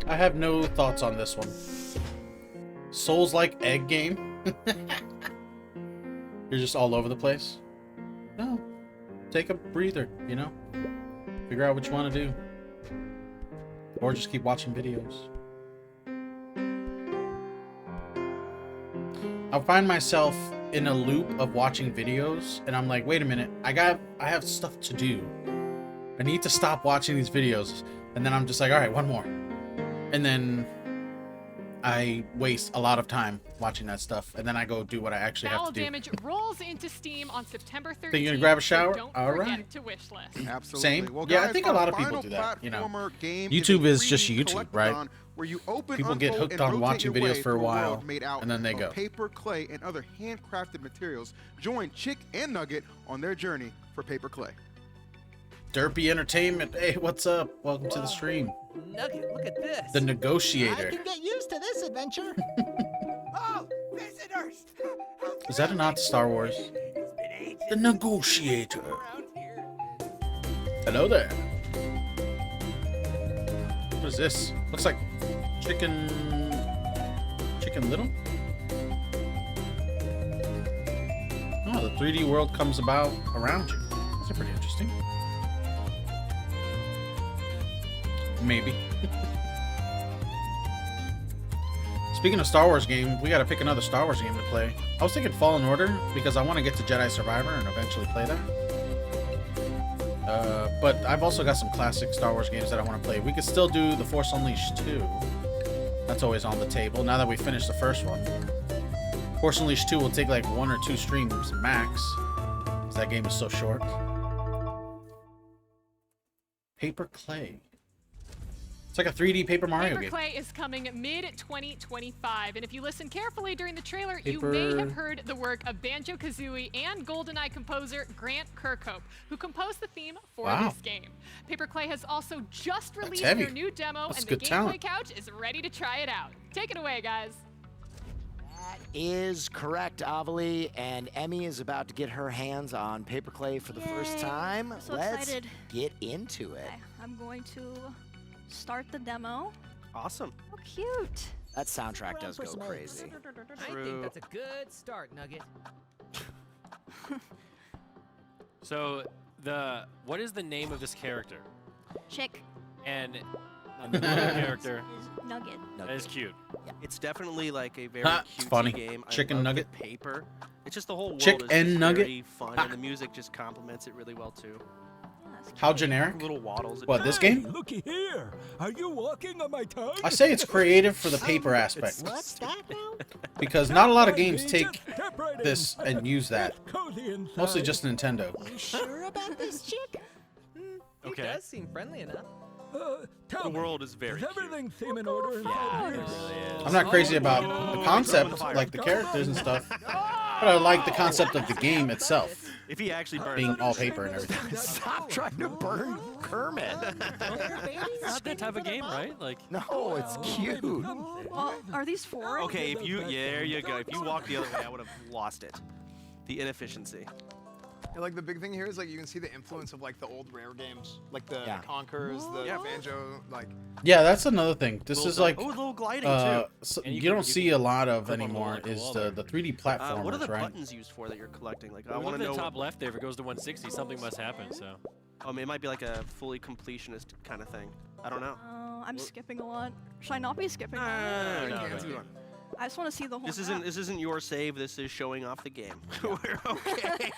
I have no thoughts on this one. Souls-like egg game? You're just all over the place? No. Take a breather, you know? Figure out what you want to do. Or just keep watching videos. I'll find myself in a loop of watching videos, and I'm like, wait a minute, I have stuff to do. I need to stop watching these videos. And then I'm just like, all right, one more. And then I waste a lot of time watching that stuff, and then I go do what I actually Foul have to do. Damage rolls into Steam on September 13th. Think you're gonna grab a shower? So don't All forget right. to wish list. Absolutely. Same. Well, Yeah, I guys, think a our lot of people final do that, you know. platformer game YouTube a is just 3D YouTube, right? collectathon Where you open, People get unfold, hooked and on rotate watching your way videos for a through while, world made out and then they of go. paper, clay, and other handcrafted materials. Join Chick and Nugget on their journey for paper clay. Derpy Entertainment. Hey, what's up? Welcome to the stream. Nugget, look at this. The Negotiator. I can get used to this adventure. Oh, visitors! Is that a nod to Star Wars? The Negotiator. Hello there. What is this? Looks like Chicken Little? Oh, the 3D world comes about around you. That's pretty interesting. Maybe. Speaking of Star Wars game, we gotta pick another Star Wars game to play. I was thinking Fallen Order because I want to get to Jedi Survivor and eventually play that. But I've also got some classic Star Wars games that I want to play. We could still do The Force Unleashed 2. That's always on the table now that we finished the first one. Force Unleashed 2 will take like 1 or 2 streams max, because that game is so short. Paper Clay. It's like a 3D Paper Mario Paper game. Clay is coming mid-2025, and if you listen carefully during the trailer, you Paper- may have heard the work of Banjo-Kazooie and GoldenEye composer Grant Kirkhope, who composed the theme for Wow. this game. Paper Clay has also just released heavy. their new demo, That's and the good Gameplay talent. Couch is ready to try it out. Take it away, guys. That is correct, Avali, and Emmy is about to get her hands on paper clay for the first time. I'm so Let's excited. get into it. Okay, I'm going to start the demo. Awesome. How cute. That soundtrack does go crazy. I think that's a good start, Nugget. So what is the name of this character? Chick. And the character Is Nugget. that is cute. It's definitely like a very Ha, cutesy it's funny. game. Chicken I love nugget. The paper. It's just the whole world Chick is and just nugget. very fun, Ha. and the music just complements it really well too. How generic? Little waddles. What, this game? Looky here. Are you walking on my tongue? I say it's creative for the paper aspect. What's that now? Because not a lot of games take this and use that. Mostly just Nintendo. You sure about this, chick? He does seem friendly enough. The world is very Is everything seem in order inside here? I'm not crazy about the concept, like the characters and stuff, but I like the concept of the game itself. If he actually burns being all paper and everything. Stop trying to burn Kermit. It's not that type of game, right? Like No, it's cute. Well, are these four? Okay, there you go. If you walked the other way, I would have lost it. The inefficiency. Yeah, like the big thing here is like you can see the influence of like the old Rare games, like the Yeah. Conquers, the Banjo, like. Yeah, that's another thing. This Little is like little gliding too. you don't see a lot of anymore like a is wall the 3D platformers, What are the right? buttons used for that you're collecting? Like I Look want at to the know. top left there. If it goes to 160, something must happen. So. It might be like a fully completionist kind of thing. I don't know. I'm skipping a lot. Should I not be skipping? No, I it's good. just want to see the whole. This map. isn't your save. This is showing off the game. We're okay.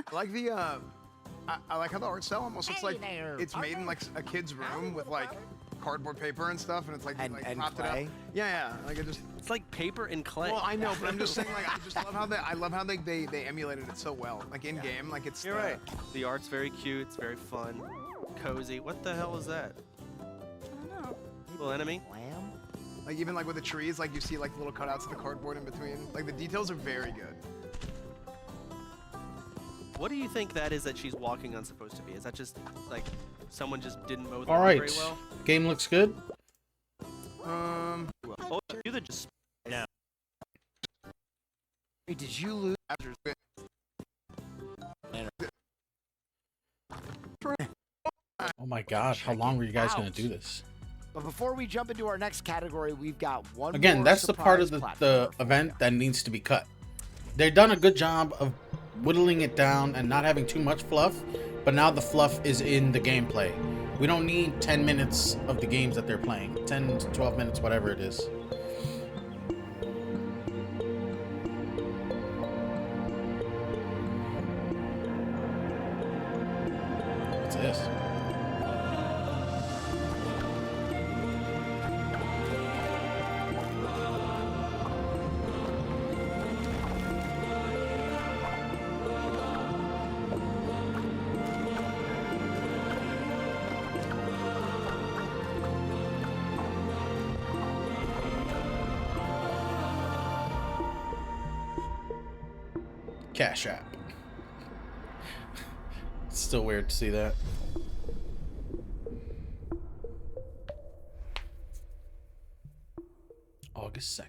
I like the I like how the art style almost looks like it's made in like a kid's room with like cardboard paper and stuff, and it's like And propped it up. clay? Yeah, like it just. It's like paper and clay. Well, I know, but I'm just saying like I just love how they emulated it so well, like in game, like it's. You're right. The art's very cute. It's very fun, cozy. What the hell is that? I don't know. Little enemy? Lamb? Like even like with the trees, like you see like little cutouts of the cardboard in between. Like the details are very good. What do you think that is that she's walking on supposed to be? Is that just like someone just didn't mow the All lawn right, very well? game looks good. Oh, you that just now. Hey, did you lose? Oh my gosh, how long were you guys gonna do this? But before we jump into our next category, we've got one Again, more that's the part of surprise the platformer. event that needs to be cut. They've done a good job of whittling it down and not having too much fluff, but now the fluff is in the gameplay. We don't need 10 minutes of the games that they're playing. 10 to 12 minutes, whatever it is. What's this? Cash App. It's still weird to see that. August 2nd.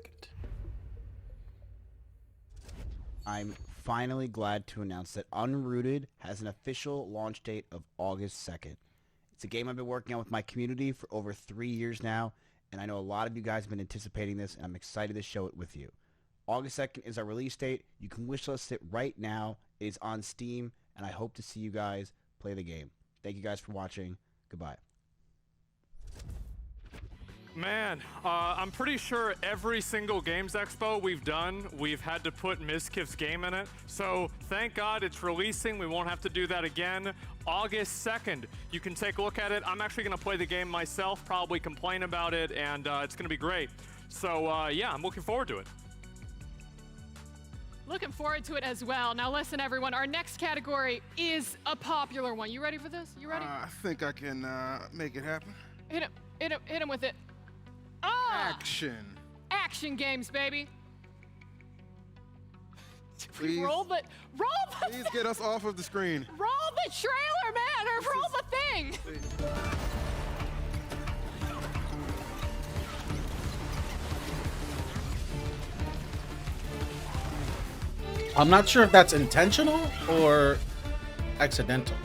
I'm finally glad to announce that Unrooted has an official launch date of August 2nd. It's a game I've been working on with my community for over 3 years now, and I know a lot of you guys have been anticipating this, and I'm excited to show it with you. August 2nd is our release date. You can wishlist it right now. It is on Steam, and I hope to see you guys play the game. Thank you guys for watching. Goodbye. Man, I'm pretty sure every single Games Expo we've done, we've had to put Mizkif's game in it. So thank God it's releasing. We won't have to do that again. August 2nd, you can take a look at it. I'm actually going to play the game myself, probably complain about it, and it's going to be great. So yeah, I'm looking forward to it. Looking forward to it as well. Now listen, everyone, our next category is a popular one. You ready for this? You ready? I think I can make it happen. Hit him with it. Ah! Action. Action games, baby. Please, please get us off of the screen. Roll the trailer, man, or roll the thing. I'm not sure if that's intentional or accidental.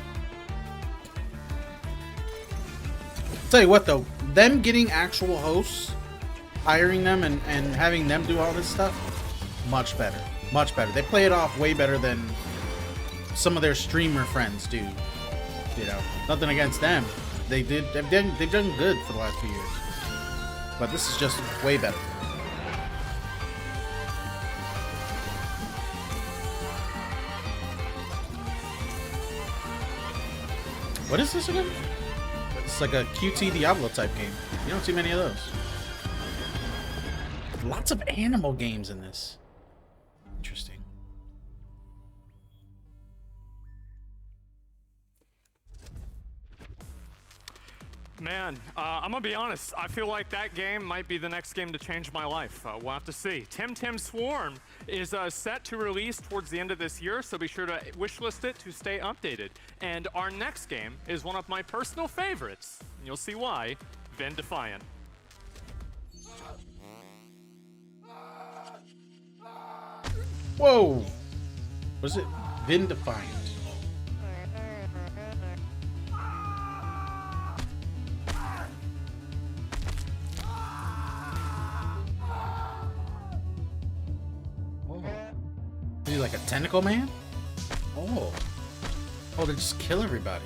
Tell you what though, them getting actual hosts, hiring them and having them do all this stuff, much better. Much better. They play it off way better than some of their streamer friends do. You know, nothing against them. They've done good for the last few years. But this is just way better. What is this again? It's like a QT Diablo type game. You don't see many of those. Lots of animal games in this. Interesting. Man, I'm gonna be honest. I feel like that game might be the next game to change my life. We'll have to see. Tim Swarm is set to release towards the end of this year, so be sure to wishlist it to stay updated. And our next game is one of my personal favorites. You'll see why. Vin Defiant. Whoa! Was it Vin Defiant? Is he like a tentacle man? Oh. Oh, they just kill everybody.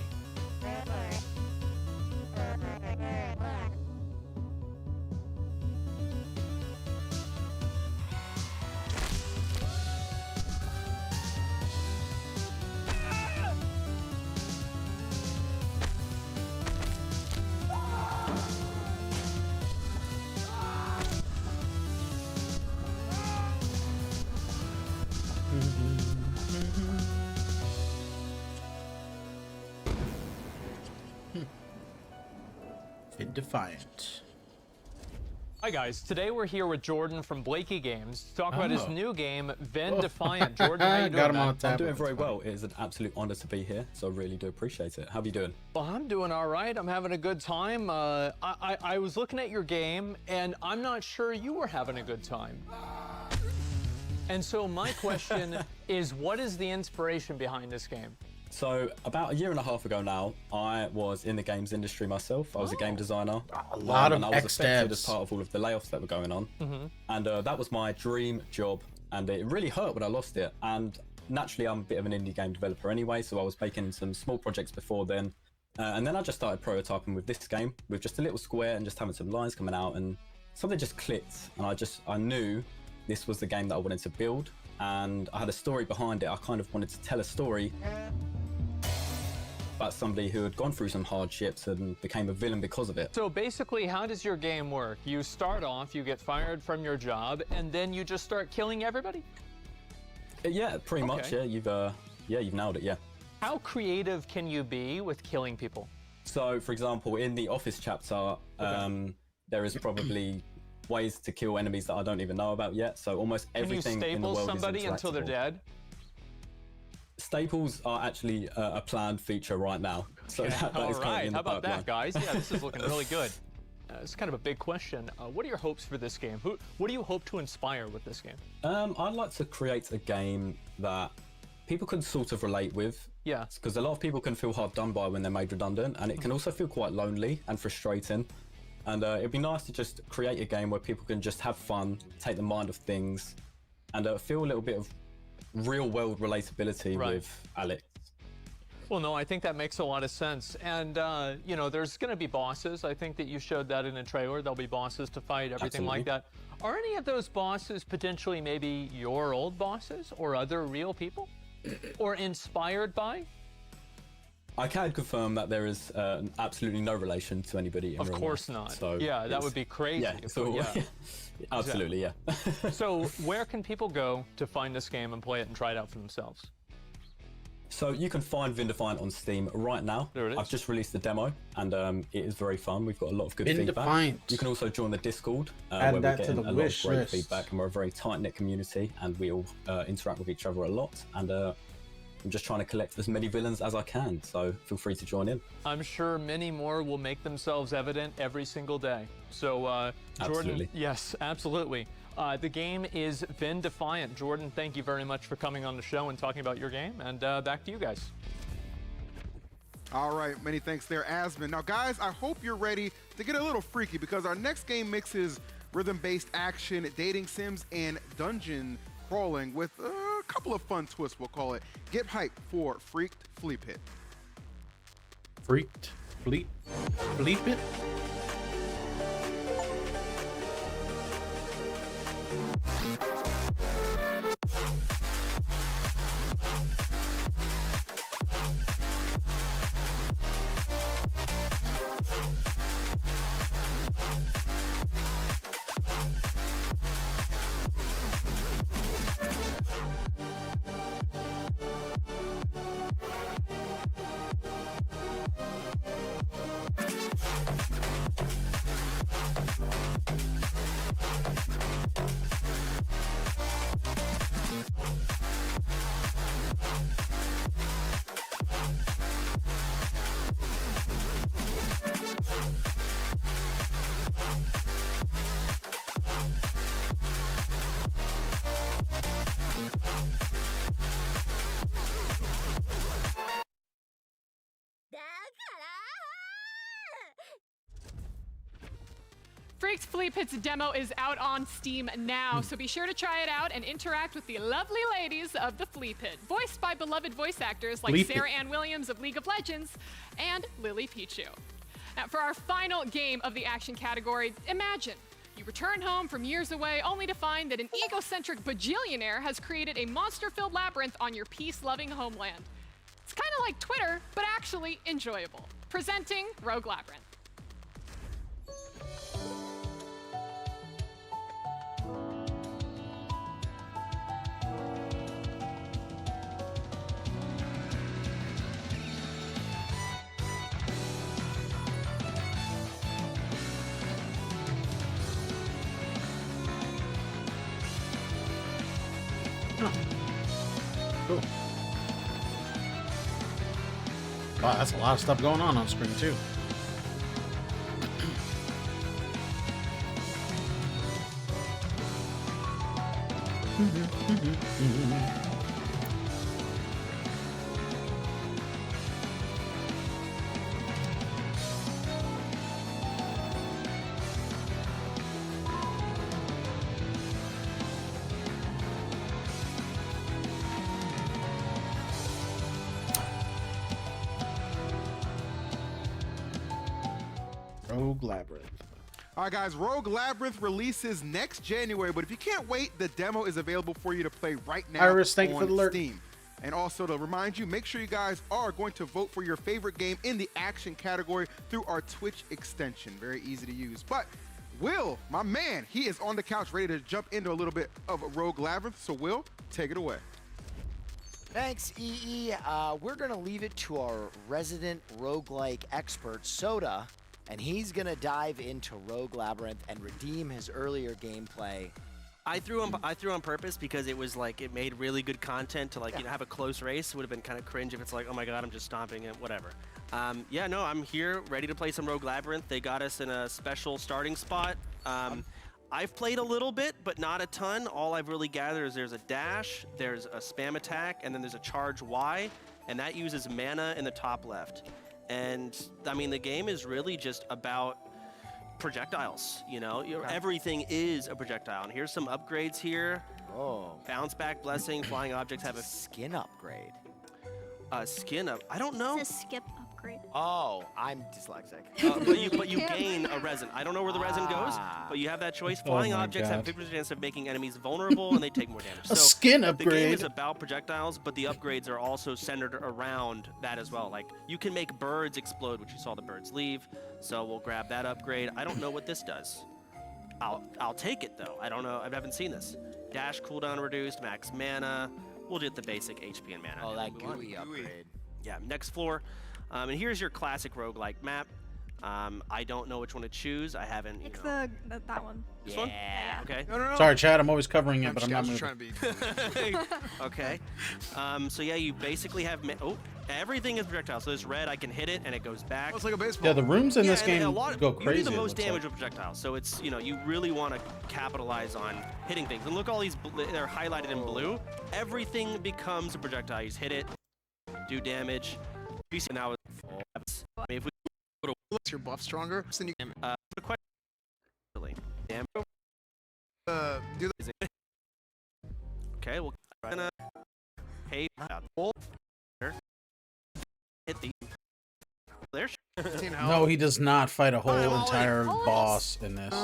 Defiant. Hi guys, today we're here with Jordan from Blakey Games to talk about his new game, Vin Defiant. Jordan, how you doing? Got him on tap. I'm doing very well. It is an absolute honor to be here, so I really do appreciate it. How are you doing? Well, I'm doing all right. I'm having a good time. I was looking at your game, and I'm not sure you were having a good time. And so my question is, what is the inspiration behind this game? So about a year and a half ago now, I was in the games industry myself. I was a game designer. A lot of and I was affected ex-devs. as part of all of the layoffs that were going on. And that was my dream job. And it really hurt when I lost it. And naturally, I'm a bit of an indie game developer anyway. So I was making some small projects before then. And then I just started prototyping with this game with just a little square and just having some lines coming out. And something just clicked. And I knew this was the game that I wanted to build. And I had a story behind it. I kind of wanted to tell a story about somebody who had gone through some hardships and became a villain because of it. So basically, how does your game work? You start off, you get fired from your job, and then you just start killing everybody? Yeah, pretty much. Yeah, you've nailed it. Yeah. How creative can you be with killing people? So, for example, in the Office chapter, there is probably ways to kill enemies that I don't even know about yet. So almost everything in the world is Can you staple somebody until they're dead? Staples are actually a planned feature right now. So that All is currently in the how about pipeline. that, guys? Yeah, this is looking really good. It's kind of a big question. What are your hopes for this game? What do you hope to inspire with this game? I'd like to create a game that people can sort of relate with. Yeah. Because a lot of people can feel hard done by when they're made redundant, and it can also feel quite lonely and frustrating. And it'd be nice to just create a game where people can just have fun, take the mind of things, and feel a little bit of real-world relatability with Alex. Well, no, I think that makes a lot of sense. And, you know, there's going to be bosses. I think that you showed that in a trailer. There'll be bosses to fight, everything like that. Are any of those bosses potentially maybe your old bosses or other real people? Or inspired by? I can confirm that there is absolutely no relation to anybody in real life. Of course not. So yeah, that would be crazy. Yeah, so, absolutely, yeah. So where can people go to find this game and play it and try it out for themselves? So you can find Vin Defiant on Steam right now. There it is. I've just released the demo, and it is very fun. We've got a lot of good Vin feedback. Defiant. You can also join the Discord, Add where that we're to getting the a lot of wish great list. feedback, and we're a very tight-knit community, and we all interact with each other a lot. And I'm just trying to collect as many villains as I can, so feel free to join in. I'm sure many more will make themselves evident every single day. So, Jordan, Absolutely. yes, absolutely. The game is Vin Defiant. Jordan, thank you very much for coming on the show and talking about your game. And back to you guys. All right, many thanks there, Asmund. Now, guys, I hope you're ready to get a little freaky because our next game mixes rhythm-based action, dating sims, and dungeon crawling with a couple of fun twists, we'll call it. Get hyped for Freaked Flea Pit. Freaked Flea Pit? Freaked Flea Pit's demo is out on Steam now, so be sure to try it out and interact with the lovely ladies of the Flea Pit, voiced by beloved voice actors like Sarah Ann Williams of League of Legends and Lily Pichu. Now, for our final game of the action category, imagine you return home from years away only to find that an egocentric bajillionaire has created a monster-filled labyrinth on your peace-loving homeland. It's kind of like Twitter, but actually enjoyable. Presenting Rogue Labyrinth. Cool. Wow, that's a lot of stuff going on screen too. Rogue Labyrinth. All right, guys, Rogue Labyrinth releases next January, but if you can't wait, the demo is available for you to play right now Iris, thank you on for the alert. Steam. And also to remind you, make sure you guys are going to vote for your favorite game in the action category through our Twitch extension. Very easy to use. But Will, my man, he is on the couch ready to jump into a little bit of Rogue Labyrinth. So Will, take it away. Thanks, EE. We're going to leave it to our resident roguelike expert, Soda, and he's going to dive into Rogue Labyrinth and redeem his earlier gameplay. I threw on purpose because it was like it made really good content to like you know have a close race. It would have been kind of cringe if it's like, oh my god, I'm just stomping it, whatever. Yeah, no, I'm here ready to play some Rogue Labyrinth. They got us in a special starting spot. I've played a little bit, but not a ton. All I've really gathered is there's a dash, there's a spam attack, and then there's a charge Y, and that uses mana in the top left. And I mean, the game is really just about projectiles, you know? Everything is a projectile. And here's some upgrades here. Oh. Bounce back, blessing, flying objects have a skin upgrade. Skin up. I don't know. It's a skip upgrade. Oh, I'm dyslexic. But you gain a resin. I don't know where the resin goes, but you have that choice. Flying objects have 50% chance of making enemies vulnerable, and they take more damage. A skin upgrade. The game is about projectiles, but the upgrades are also centered around that as well. Like you can make birds explode, which you saw the birds leave. So we'll grab that upgrade. I don't know what this does. I'll take it though. I don't know. I haven't seen this. Dash cooldown reduced, max mana. We'll get the basic HP and mana. Oh, that GUI upgrade. Yeah, next floor. And here's your classic roguelike map. I don't know which one to choose. I haven't. It's that one. This one? Okay. Sorry, Chad. I'm always covering it, I'm but just, I'm I'm not just moving. trying to be. Okay. So yeah, you basically have everything is projectile. So this red, I can hit it and it goes back. Oh, it's like a baseball. Yeah, the rooms in this and game a lot, go You crazy. do the it most looks damage like. with projectiles. So it's you really want to capitalize on hitting things. And look, all these they're highlighted in blue. Everything becomes a projectile. You just hit it, do damage. Now, I mean, if we go to Your buff stronger. Then you can the question, damage. do the Okay, well, gonna hey, hit the there. No, he does not fight a whole entire boss in this.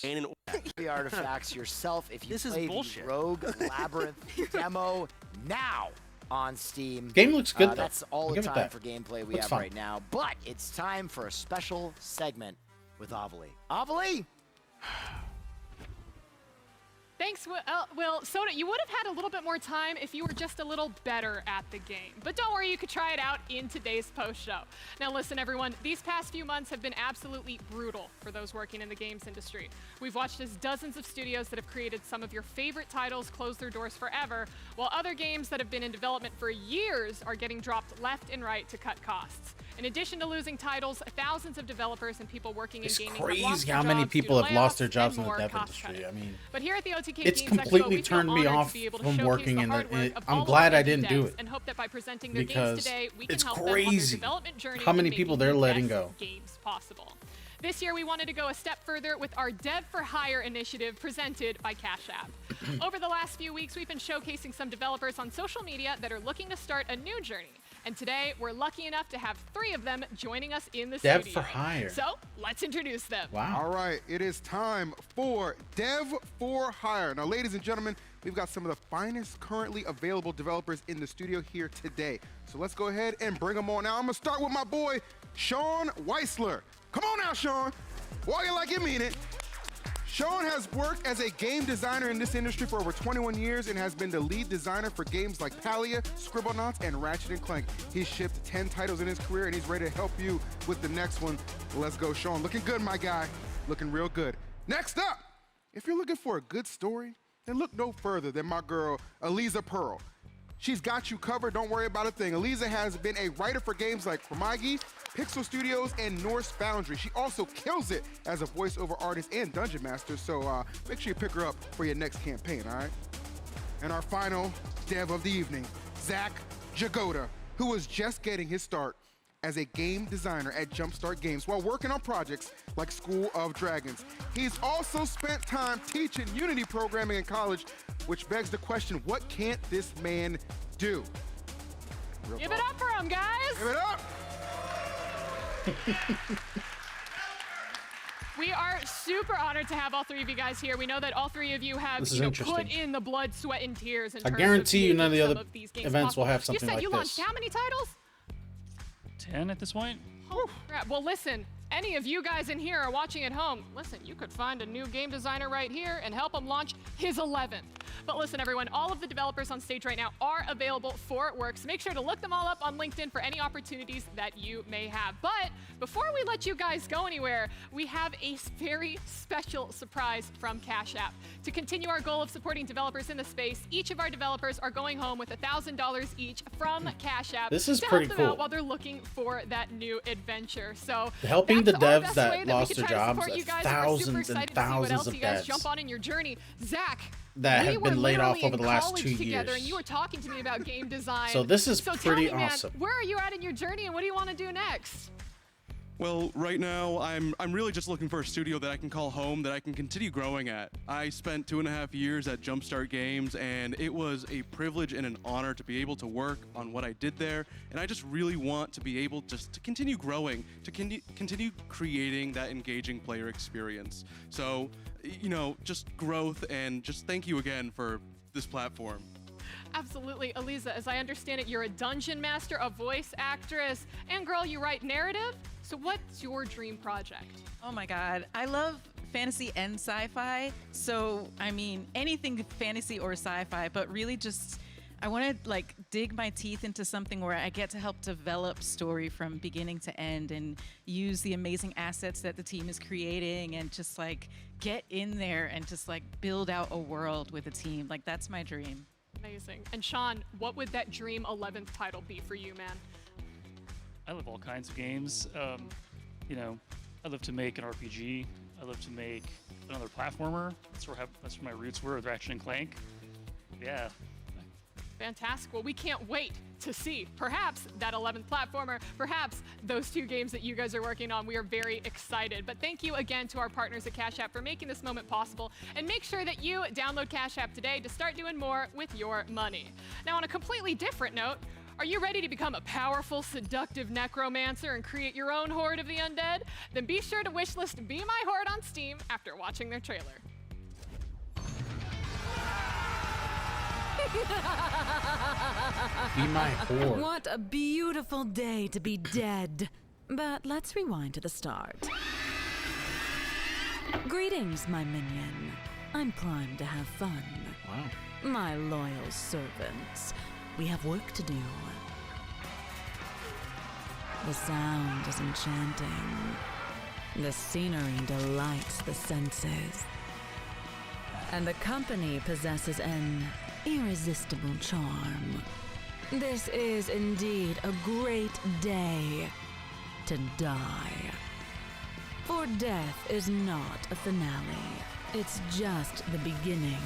The artifacts yourself if you This is play the bullshit. Rogue Labyrinth demo now on Steam. Game looks good, though. That's all I'll the give it time that. for gameplay we Looks have fun. right now. But it's time for a special segment with Avali. Avali? Thanks, Will. Soda, you would have had a little bit more time if you were just a little better at the game. But don't worry, you could try it out in today's post-show. Now listen, everyone, these past few months have been absolutely brutal for those working in the games industry. We've watched as dozens of studios that have created some of your favorite titles close their doors forever, while other games that have been in development for years are getting dropped left and right to cut costs. In addition to losing titles, thousands of developers and people working in It's gaming have lost crazy their how many jobs due people to have lost their layoffs jobs in and the more dev cost industry. cutting. I mean, But here at the OTK it's Games Expo, completely we feel turned me honored off to be able to from showcase working the in the. hard work of I'm all glad of our I didn't do devs it and hope that by presenting their games because today, we can it's help them on their crazy development journey how in many making people the they're letting best go. games possible. This year, we wanted to go a step further with our Dev for Hire initiative presented by Cash App. Over the last few weeks, we've been showcasing some developers on social media that are looking to start a new journey. And today, we're lucky enough to have 3 of them joining us in the Dev studio. for Hire. So let's introduce them. Wow. All right, it is time for Dev for Hire. Now, ladies and gentlemen, we've got some of the finest currently available developers in the studio here today. So let's go ahead and bring them on. Now, I'm gonna start with my boy, Sean Weisler. Come on now, Sean. Walk it like you mean it. Sean has worked as a game designer in this industry for over 21 years and has been the lead designer for games like Palia, Scribblenauts, and Ratchet & Clank. He's shipped 10 titles in his career and he's ready to help you with the next one. Let's go, Sean. Looking good, my guy. Looking real good. Next up, if you're looking for a good story, then look no further than my girl, Eliza Pearl. She's got you covered, don't worry about a thing. Eliza has been a writer for games like Promagi, Pixel Studios, and Norse Foundry. She also kills it as a voiceover artist and dungeon master, so make sure you pick her up for your next campaign, all right? And our final dev of the evening, Zach Jagoda, who was just getting his start as a game designer at Jumpstart Games while working on projects like School of Dragons. He's also spent time teaching Unity programming in college, which begs the question, what can't this man do? Give it up for him, guys. Give it up. We are super honored to have all 3 of you guys here. We know that all 3 of you have This is put interesting. in the blood, sweat, and tears. In I terms guarantee of you none of the making other some of these games events will possible. have something You said like you launched this. how many titles? 10 at this point. Oh, crap. Well, listen, any of you guys in here are watching at home. Listen, you could find a new game designer right here and help him launch his 11th. But listen, everyone, all of the developers on stage right now are available for work, so make sure to look them all up on LinkedIn for any opportunities that you may have. But before we let you guys go anywhere, we have a very special surprise from Cash App. To continue our goal of supporting developers in the space, each of our developers are going home with $1,000 each from Cash App This is to pretty help them cool. out while they're looking for that new adventure. So Helping the that's our devs best that way lost we their can try to jobs, support you guys. We're super thousands and excited to see what thousands else of you guys devs jump on in your journey. Zach, that we have were been laid off literally over the in last college 2 together, years. and you were talking to me about game design. So this is so pretty tell me, awesome. Man, where are you at in your journey, and what do you want to do next? Well, right now, I'm really just looking for a studio that I can call home, that I can continue growing at. I spent 2.5 years at Jumpstart Games, and it was a privilege and an honor to be able to work on what I did there. And I just really want to be able just to continue growing, to continue creating that engaging player experience. So, you know, just growth, and just thank you again for this platform. Absolutely. Eliza, as I understand it, you're a dungeon master, a voice actress, and girl, you write narrative. So what's your dream project? Oh my God. I love fantasy and sci-fi. So, I mean, anything fantasy or sci-fi, but really just I want to like dig my teeth into something where I get to help develop story from beginning to end and use the amazing assets that the team is creating and just like get in there and just like build out a world with a team. Like that's my dream. Amazing. And Sean, what would that dream 11th title be for you, man? I love all kinds of games. You know, I love to make an RPG. I love to make another platformer. That's where my roots were with Ratchet & Clank. Yeah. Fantastic. Well, we can't wait to see perhaps that 11th platformer, perhaps those 2 games that you guys are working on. We are very excited. But thank you again to our partners at Cash App for making this moment possible. And make sure that you download Cash App today to start doing more with your money. Now, on a completely different note, are you ready to become a powerful, seductive necromancer and create your own horde of the undead? Then be sure to wishlist Be My Horde on Steam after watching their trailer. Be my horde. What a beautiful day to be dead. But let's rewind to the start. Greetings, my minion. I'm primed to have fun. Wow. My loyal servants. We have work to do. The sound is enchanting. The scenery delights the senses. And the company possesses an irresistible charm. This is indeed a great day to die. For death is not a finale. It's just the beginning.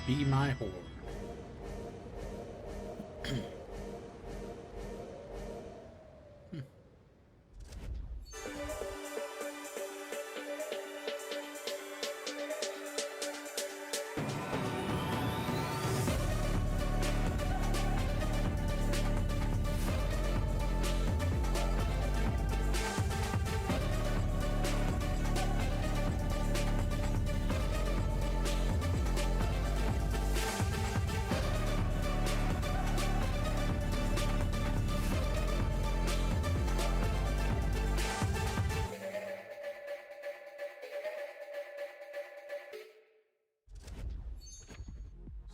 Be my horde.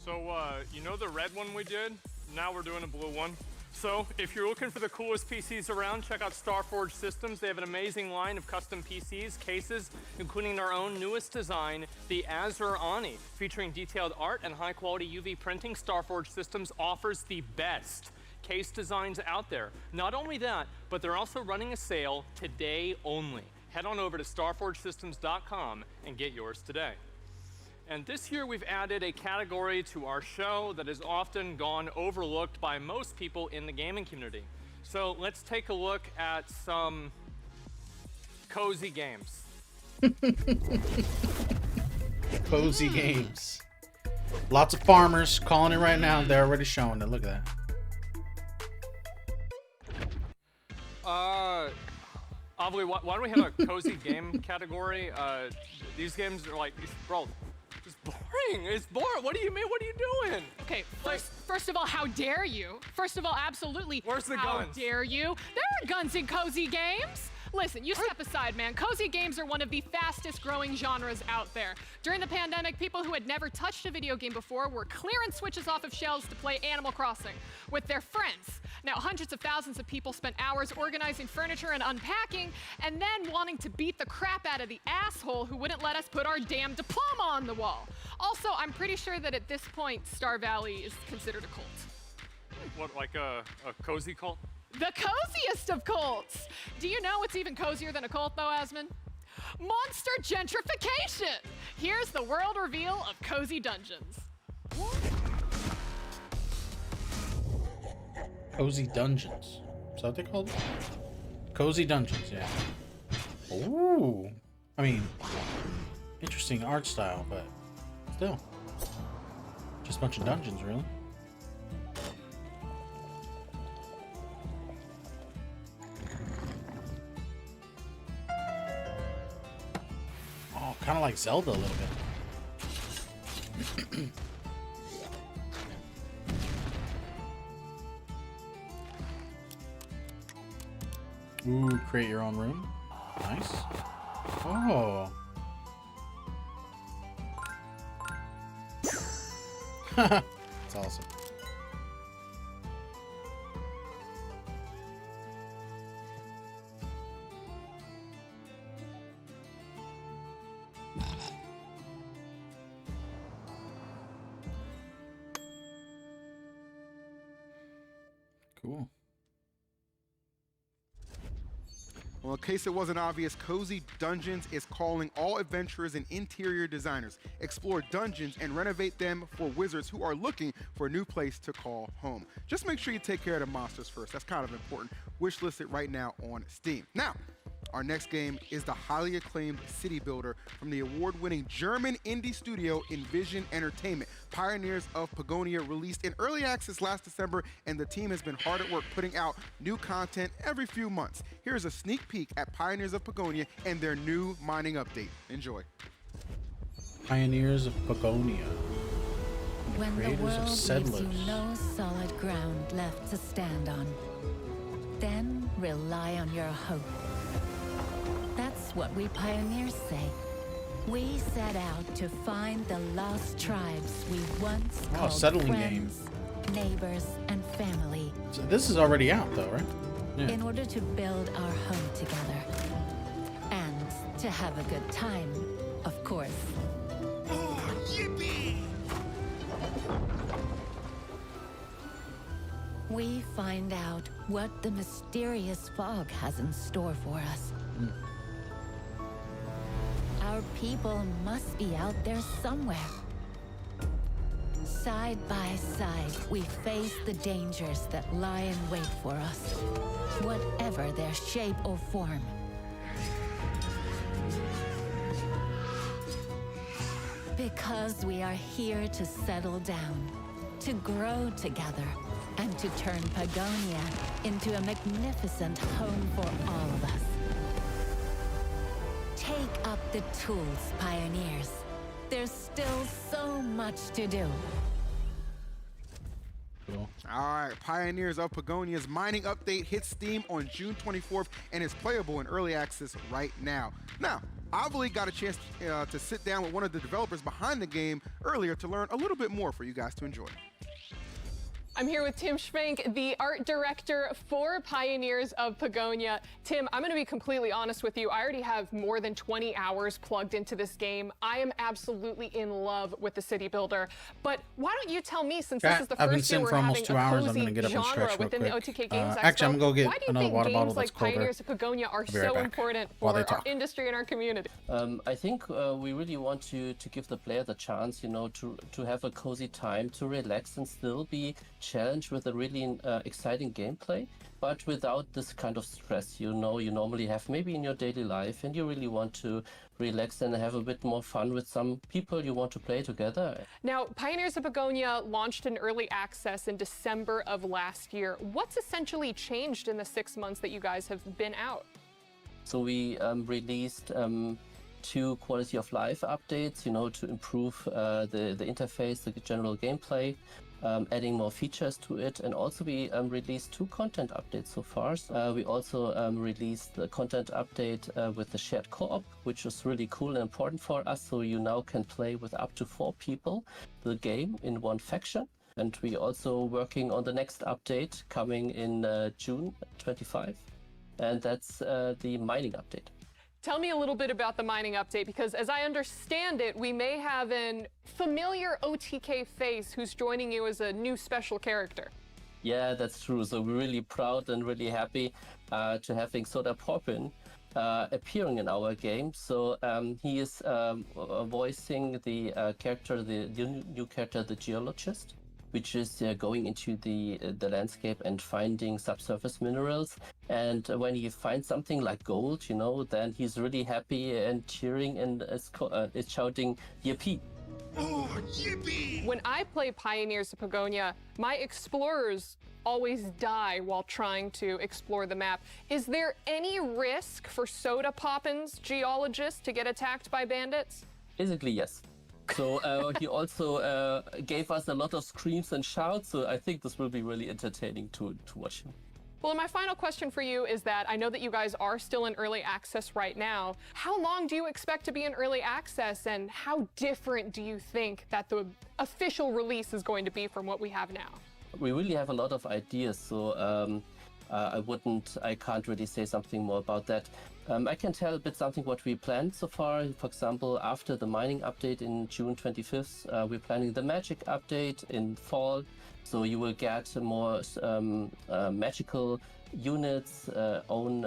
So, you know the red one we did? Now we're doing a blue one. So, if you're looking for the coolest PCs around, check out Starforge Systems. They have an amazing line of custom PCs, cases, including our own newest design, the Azure Ani. Featuring detailed art and high-quality UV printing, Starforge Systems offers the best case designs out there. Not only that, but they're also running a sale today only. Head on over to starforgesystems.com and get yours today. And this year we've added a category to our show that has often gone overlooked by most people in the gaming community. So let's take a look at some cozy games. Cozy games. Lots of farmers calling it right now. They're already showing it. Look at that. Obviously, why don't we have a cozy game category? These games are like, bro, it's boring. It's boring. What do you mean? What are you doing? Okay, first of all, how dare you? First of all, absolutely. Where's the how guns? Dare you? There are guns in cozy games. Listen, you step aside, man. Cozy games are one of the fastest growing genres out there. During the pandemic, people who had never touched a video game before were clearing switches off of shelves to play Animal Crossing with their friends. Now, hundreds of thousands of people spent hours organizing furniture and unpacking, and then wanting to beat the crap out of the asshole who wouldn't let us put our damn diploma on the wall. Also, I'm pretty sure that at this point, Star Valley is considered a cult. What, like a cozy cult? The coziest of cults! Do you know what's even cozier than a cult, though, Asmon? Monster gentrification! Here's the world reveal of Cozy Dungeons. Cozy Dungeons. Is that what they called it? Cozy Dungeons, yeah. Ooh. I mean, interesting art style, but still. Just a bunch of dungeons, really. Oh, kind of like Zelda a little bit. Ooh, create your own room. Nice. Oh. That's awesome. Cool. Well, in case it wasn't obvious, Cozy Dungeons is calling all adventurers and interior designers. Explore dungeons and renovate them for wizards who are looking for a new place to call home. Just make sure you take care of the monsters first. That's kind of important. Wishlist it right now on Steam. Now, our next game is the highly acclaimed city builder from the award-winning German indie studio Envision Entertainment. Pioneers of Pagonia released in early access last December, and the team has been hard at work putting out new content every few months. Here's a sneak peek at Pioneers of Pagonia and their new mining update. Enjoy. Pioneers of Pagonia. When the Creators of world Settlers. leaves you no solid ground left to stand on, then rely on your hope. That's what we pioneers say. We set out to find the lost tribes we once called settling friends, neighbors, and family. So this is already out though, right? Yeah. In order to build our home together. And to have a good time, of course. Oh, yippee! We find out what the mysterious fog has in store for us. Our people must be out there somewhere. Side by side, we face the dangers that lie in wait for us, whatever their shape or form. Because we are here to settle down, to grow together, and to turn Pagonia into a magnificent home for all of us. Take up the tools, pioneers. There's still so much to do. Cool. All right, Pioneers of Pagonia's mining update hits Steam on June 24th and is playable in early access right now. Now, Avali got a chance to sit down with one of the developers behind the game earlier to learn a little bit more for you guys to enjoy. I'm here with Tim Schwenk, the art director for Pioneers of Pagonia. Tim, I'm going to be completely honest with you. I already have more than 20 hours plugged into this game. I am absolutely in love with the city builder. But why don't you tell me, since this is the I've been first year sitting we're for having almost 2 a hours. I'm cozy gonna get up and genre stretch real within the quick. OTK Games Expo, Actually, I'm gonna go get why do you another think water games bottle like that's colder. Pioneers of Pagonia are I'll be right so back important while for they our talk. industry and our community? I think we really want to give the player the chance, to have a cozy time, to relax and still be challenged with a really exciting gameplay, but without this kind of stress, you normally have maybe in your daily life, and you really want to relax and have a bit more fun with some people you want to play together. Now, Pioneers of Pagonia launched in early access in December of last year. What's essentially changed in the 6 months that you guys have been out? So we released 2 quality of life updates, to improve the interface, the general gameplay, adding more features to it, and also we released 2 content updates so far. We also released the content update with the shared co-op, which is really cool and important for us. So you now can play with up to 4 people the game in one faction. And we also working on the next update coming in June 25, and that's the mining update. Tell me a little bit about the mining update, because as I understand it, we may have an familiar OTK face who's joining you as a new special character. Yeah, that's true. So we're really proud and really happy to having Soda Poppin appearing in our game. So he is voicing the character, the new character, the geologist, which is going into the landscape and finding subsurface minerals. And when he finds something like gold, then he's really happy and cheering and is shouting, "Yippee!" Oh, yippee! When I play Pioneers of Pagonia, my explorers always die while trying to explore the map. Is there any risk for Soda Poppin's geologist to get attacked by bandits? Basically, yes. So he also gave us a lot of screams and shouts, so I think this will be really entertaining to watch him. Well, my final question for you is that I know that you guys are still in early access right now. How long do you expect to be in early access, and how different do you think that the official release is going to be from what we have now? We really have a lot of ideas, so I can't really say something more about that. I can tell a bit something what we planned so far. For example, after the mining update in June 25th, we're planning the magic update in fall. So you will get more magical units, own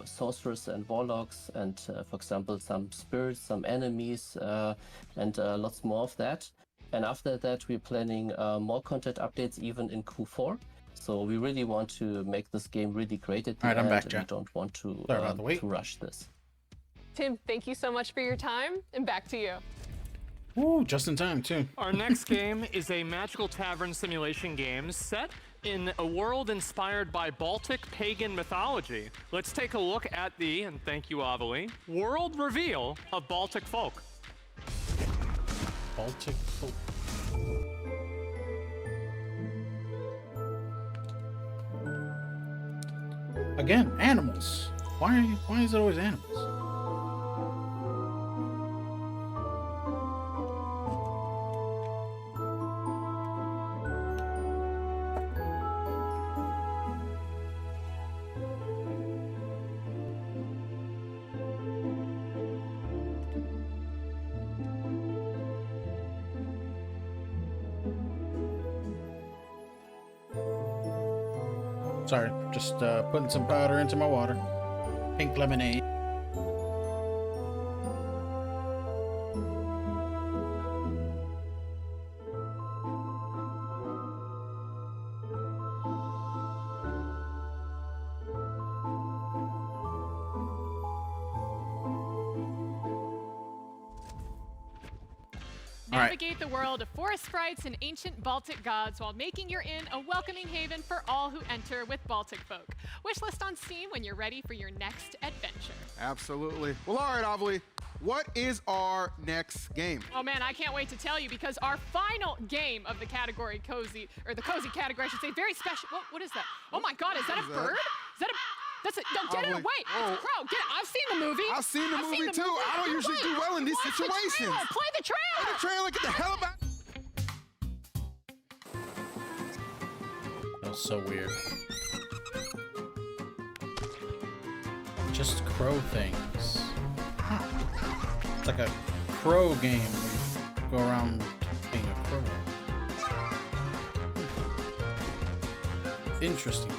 sorcerers and warlocks, and for example, some spirits, some enemies, and lots more of that. And after that, we're planning more content updates even in Q4. So we really want to make this game really great at the end. I'm back, and Jack. we don't want to, Sorry about the wait. to rush this. Tim, thank you so much for your time, and back to you. Ooh, just in time, too. Our next game is a magical tavern simulation game set in a world inspired by Baltic pagan mythology. Let's take a look at the, and thank you, Avali, world reveal of Baltic folk. Baltic folk. Again, animals. Why is it always animals? Sorry, just putting some powder into my water. Pink lemonade. Navigate the world of forest sprites and ancient Baltic gods while making your inn a welcoming haven for all who enter with Baltic folk. Wishlist on Steam when you're ready for your next adventure. Absolutely. Well, all right, Avali, what is our next game? Oh man, I can't wait to tell you, because our final game of the category cozy, or the cozy category, I should say, very special. What is that? Oh my God, is that a bird? Is that a... That's it. No, get it away. It's a crow. Get it. I've seen the movie. I've seen the movie too. I don't usually do well in these situations. Play the trailer. Play the trailer. Get the hell about. That was so weird. Just crow things. It's like a crow game where you go around being a crow. Interesting game.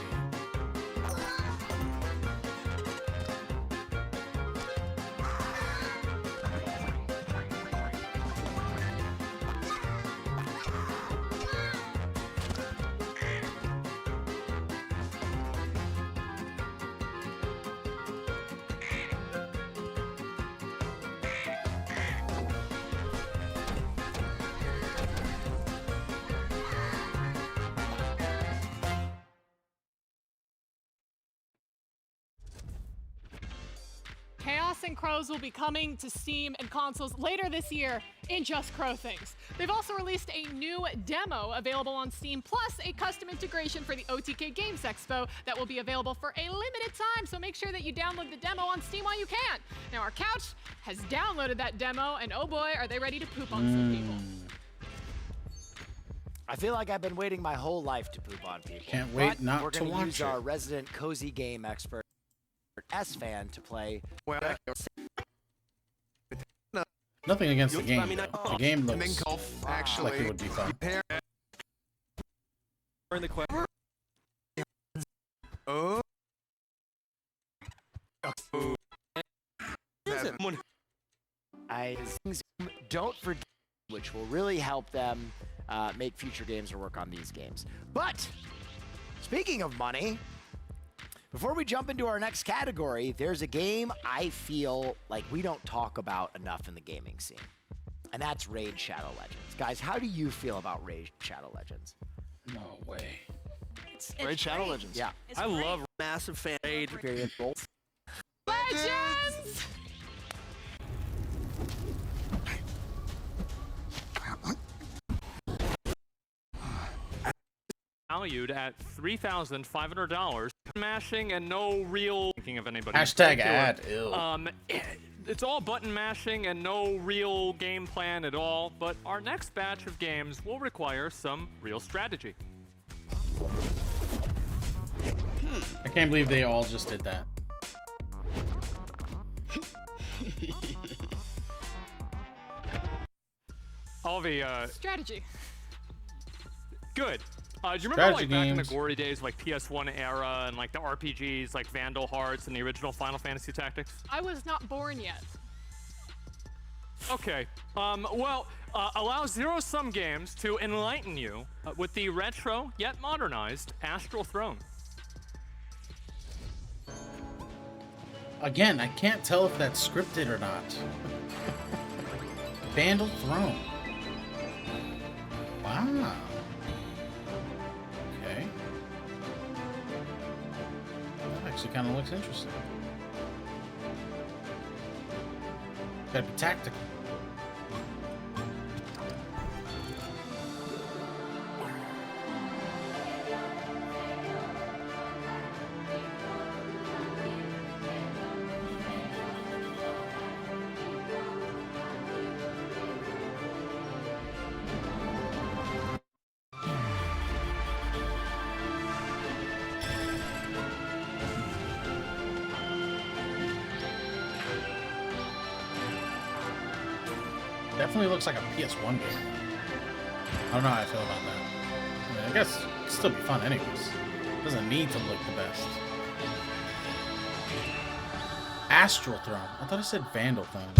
Chaos and Crows will be coming to Steam and consoles later this year in Just Crow Things. They've also released a new demo available on Steam, plus a custom integration for the OTK Games Expo that will be available for a limited time, so make sure that you download the demo on Steam while you can. Now, our couch has downloaded that demo, and oh boy, are they ready to poop on some people. I feel like I've been waiting my whole life to poop on people. Can't wait but not we're to gonna watch use it. our resident cozy game expert, S-Fan, to play. Nothing against the game. I mean, though. The game looks actually like it would be fun. In the question. Oh. Don't forget, which will really help them make future games or work on these games. But speaking of money, before we jump into our next category, there's a game I feel like we don't talk about enough in the gaming scene, and that's Raid Shadow Legends. Guys, how do you feel about Raid Shadow Legends? No way. Raid Shadow Legends. Yeah. I love massive fan Raid. Period. Legends! Valued at $3,500, mashing and no real thinking of anybody. Hashtag particular. ad. Ew. It's all button mashing and no real game plan at all, but our next batch of games will require some real strategy. I can't believe they all just did that. Alvi, strategy. Good. Do you remember Strategy like back in the games. glory days, like PS1 era, and like the RPGs, like Vandal Hearts and the original Final Fantasy Tactics? I was not born yet. Okay. Allow zero-sum games to enlighten you with the retro yet modernized Astral Throne. Again, I can't tell if that's scripted or not. Vandal Throne. Wow. Okay. That actually kind of looks interesting. Gotta be tactical. Definitely looks like a PS1 game. I don't know how I feel about that. I mean, I guess it can still be fun anyways. It doesn't need to look the best. Astral Throne. I thought it said Vandal Throne.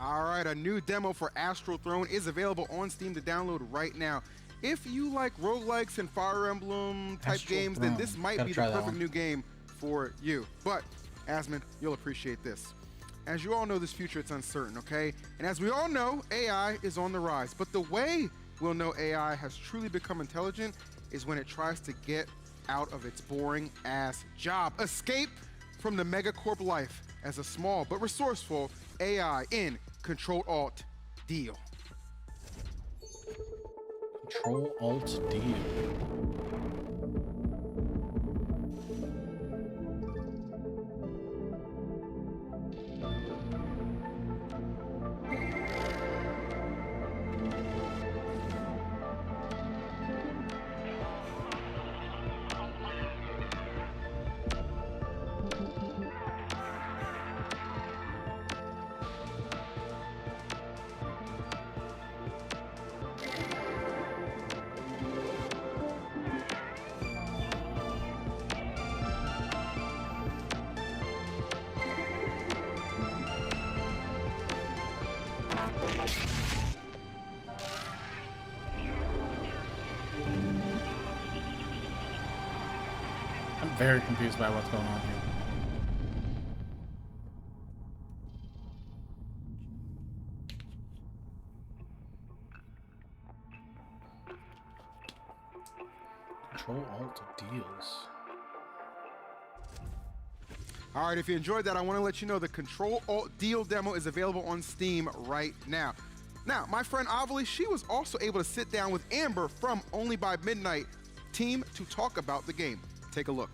All right, a new demo for Astral Throne is available on Steam to download right now. If you like roguelikes and Fire Emblem type Astral games, Throne. then this might Gotta be the try that perfect one. new game for you. But, Asmund, you'll appreciate this. As you all know, this future, it's uncertain, okay? And as we all know, AI is on the rise. But the way we'll know AI has truly become intelligent is when it tries to get out of its boring-ass job. Escape from the megacorp life as a small but resourceful AI in Control-Alt-Deal. Control-Alt-Deal. I'm very confused by what's going on here. Control-Alt-Deals. All right, if you enjoyed that, I want to let you know the Control-Alt-Deal demo is available on Steam right now. Now, my friend Avali, she was also able to sit down with Amber from Only by Midnight team to talk about the game. Take a look.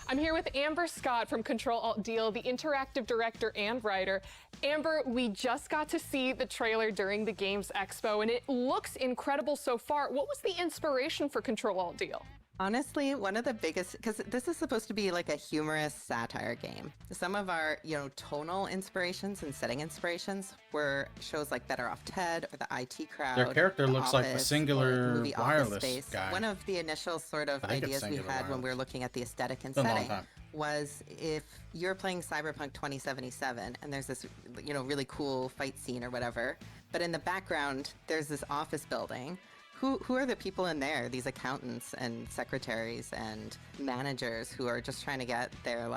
I'm here with Amber Scott from Control-Alt-Deal, the interactive director and writer. Amber, we just got to see the trailer during the Games Expo, and it looks incredible so far. What was the inspiration for Control-Alt-Deal? Honestly, one of the biggest, because this is supposed to be like a humorous satire game. Some of our, tonal inspirations and setting inspirations were shows like Better Off Ted or the IT Crowd. Their character The looks like the Office, or singular movie Office wireless Space. guy. One of the initial sort of I think it's ideas we singular had when we were wireless. looking at the aesthetic and Been a long setting time. was if you're playing Cyberpunk 2077 and there's this, really cool fight scene or whatever, but in the background there's this office building. Who are the people in there, these accountants and secretaries and managers who are just trying to get their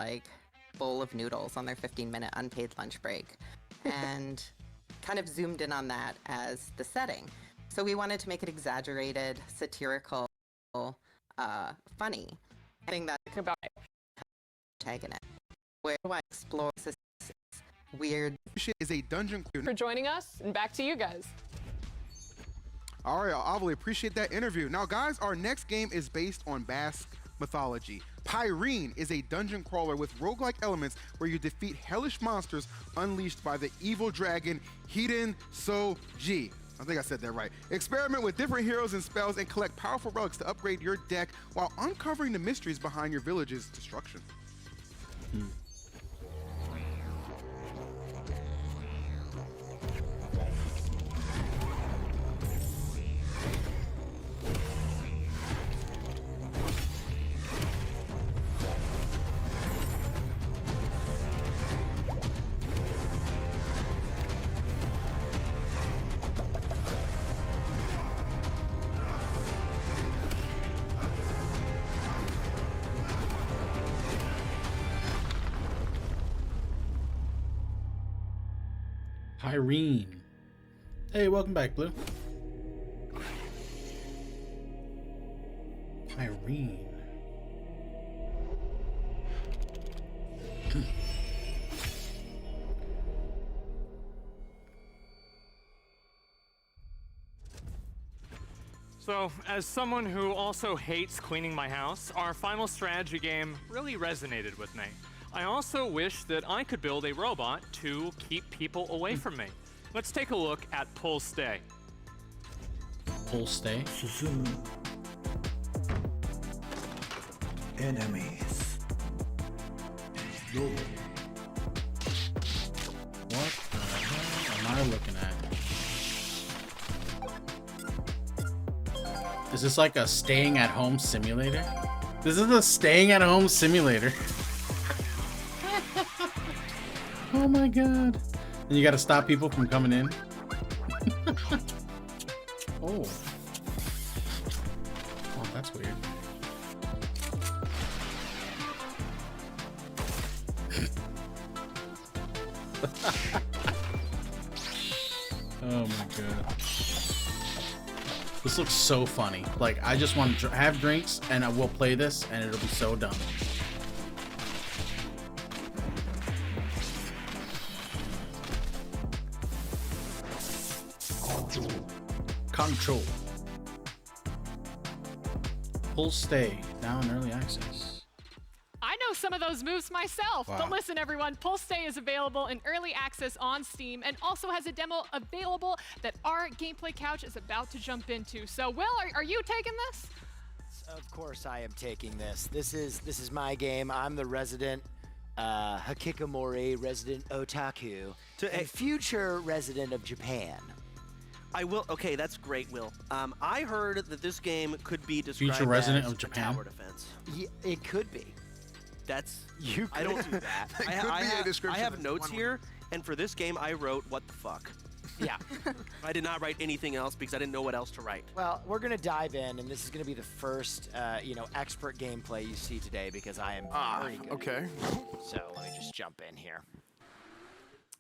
bowl of noodles on their 15-minute unpaid lunch break? And kind of zoomed in on that as the setting. So we wanted to make it exaggerated, satirical, funny. I think that's about tag in it. Where do I explore this weird is a dungeon for joining us, and back to you guys. All right, Avali, appreciate that interview. Now, guys, our next game is based on Basque mythology. Pyrene is a dungeon crawler with roguelike elements where you defeat hellish monsters unleashed by the evil dragon Hiden So-ji. I think I said that right. Experiment with different heroes and spells and collect powerful relics to upgrade your deck while uncovering the mysteries behind your village's destruction. Irene. Hey, welcome back, Blue. Irene. So, as someone who also hates cleaning my house, our final strategy game really resonated with me. I also wish that I could build a robot to keep people away from me. Let's take a look at Pull Stay. Pull Stay? Enemies. What the hell am I looking at? Is this like a staying at home simulator? This is a staying at home simulator. Oh my god. And you gotta stop people from coming in. Oh. Oh, that's weird. Oh my god. This looks so funny. Like, I just want to have drinks and I will play this and it'll be so dumb. Control. Pull Stay. Now in early access. I know some of those moves myself. Wow. But listen, everyone, Pull Stay is available in early access on Steam and also has a demo available that our Gameplay Couch is about to jump into. So, Will, are you taking this? Of course I am taking this. This is my game. I'm the resident Hikikomori, resident otaku, and future resident of Japan. I will. Okay, that's great, Will. I heard that this game could be described Future resident as of Japan. a tower defense. Yeah, it could be. That's you. I don't do that. I have of notes one here, and for this game, I wrote "What the fuck." Yeah. I did not write anything else because I didn't know what else to write. Well, we're gonna dive in, and this is gonna be the first, expert gameplay you see today because I am very good. Okay. So let me just jump in here.